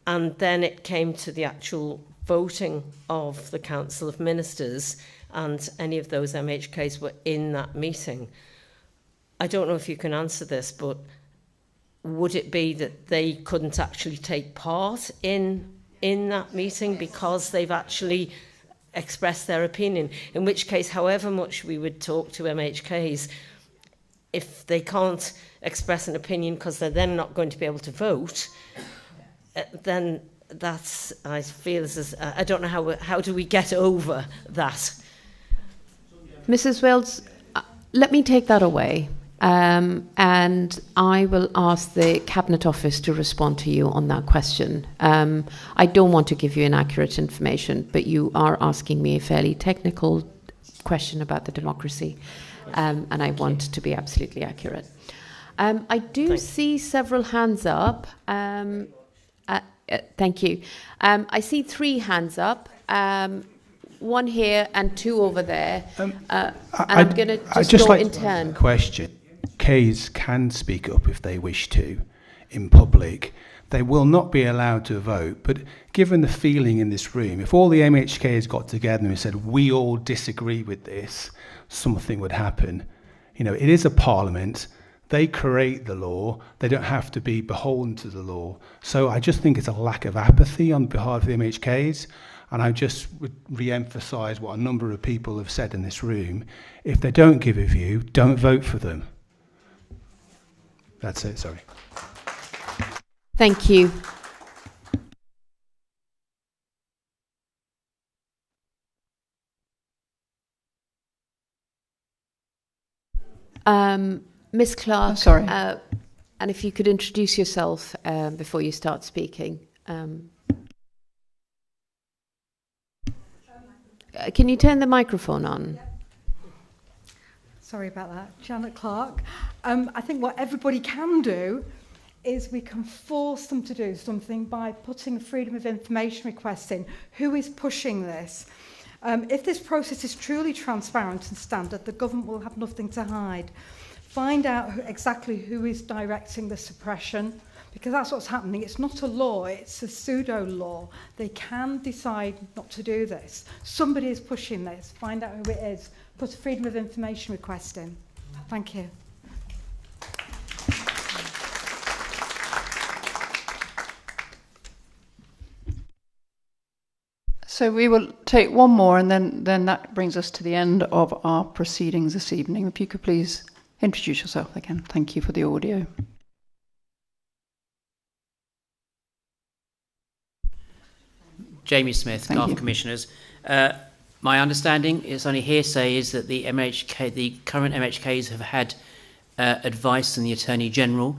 and then it came to the actual voting of the Council of Ministers, and any of those MHKs were in that meeting, I don't know if you can answer this, but would it be that they couldn't actually take part in that meeting because they've actually expressed their opinion? In which case, however much we would talk to MHKs, if they can't express an opinion because they're then not going to be able to vote, then that's, I feel, I don't know how do we get over that? Mrs. Wells, let me take that away. And I will ask the Cabinet Office to respond to you on that question. I don't want to give you inaccurate information, but you are asking me a fairly technical question about the democracy, and I want to be absolutely accurate. I do see several hands up. Thank you. I see 3 hands up. One here and 2 over there. I'm going to just go in turn. Question. Ks can speak up if they wish to in public. They will not be allowed to vote, but given the feeling in this room, if all the MHKs got together and said, we all disagree with this, something would happen. You know, it is a parliament. They create the law. They don't have to be beholden to the law. So I just think it's a lack of apathy on behalf of the MHKs. And I just would re-emphasise what a number of people have said in this room. If they don't give a view, don't vote for them. That's it, sorry. Thank you. Ms. Clark, sorry. And if you could introduce yourself before you start speaking. Can you turn the microphone on? Sorry about that. Janet Clark. I think what everybody can do is we can force them to do something by putting freedom of information requests in. Who is pushing this? If this process is truly transparent and standard, the government will have nothing to hide. Find out exactly who is directing the suppression, Because that's what's happening. It's not a law, it's a pseudo-law. They can decide not to do this. Somebody is pushing this. Find out who it is. Put a Freedom of Information request in. Thank you. So we will take one more, and then that brings us to the end of our proceedings this evening. If you could please introduce yourself again. Thank you for the audio. Jamie Smith, Garth Commissioners. My understanding, it's only hearsay, is that the current MHKs have had advice from the Attorney General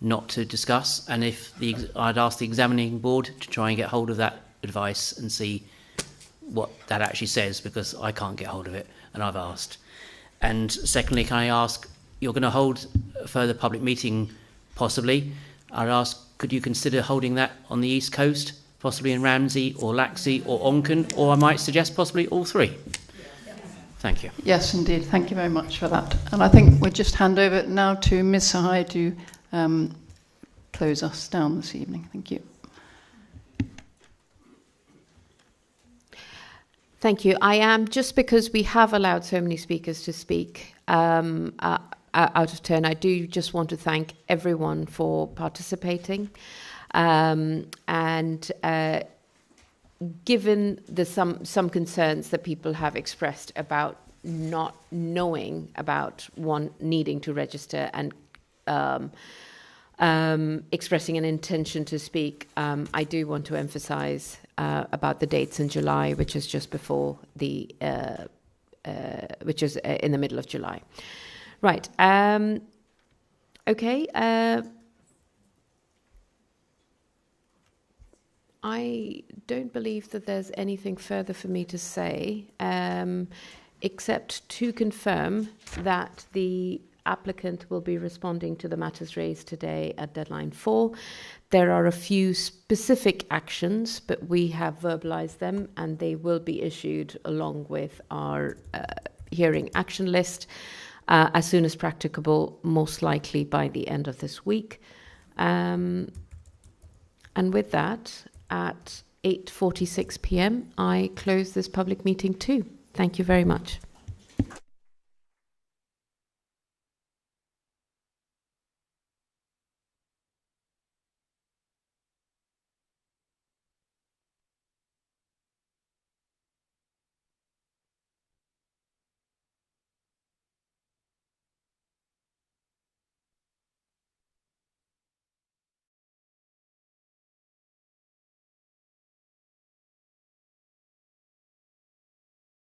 not to discuss, and I'd ask the examining board to try and get hold of that advice and see what that actually says, because I can't get hold of it, and I've asked. And secondly, can I ask, you're going to hold a further public meeting, possibly. I'd ask, could you consider holding that on the East Coast, possibly in Ramsey or Laxey or Onken, or I might suggest possibly all three? Thank you. Yes, indeed. Thank you very much for that. And I think we'll just hand over now to Ms. Sahai to close us down this evening. Thank you. Thank you. I am, just because we have allowed so many speakers to speak out of turn, I do just want to thank everyone for participating. And given some concerns that people have expressed about not knowing about one needing to register and expressing an intention to speak, I do want to emphasize about the dates in July, which is just before the, which is in the middle of July. Right. Okay. I don't believe that there's anything further for me to say, except to confirm that the applicant will be responding to the matters raised today at deadline 4. There are a few specific actions, but we have verbalized them, and they will be issued along with our hearing action list as soon as practicable, most likely by the end of this week. And with that, at 8:46 p.m, I close this public meeting too. Thank you very much.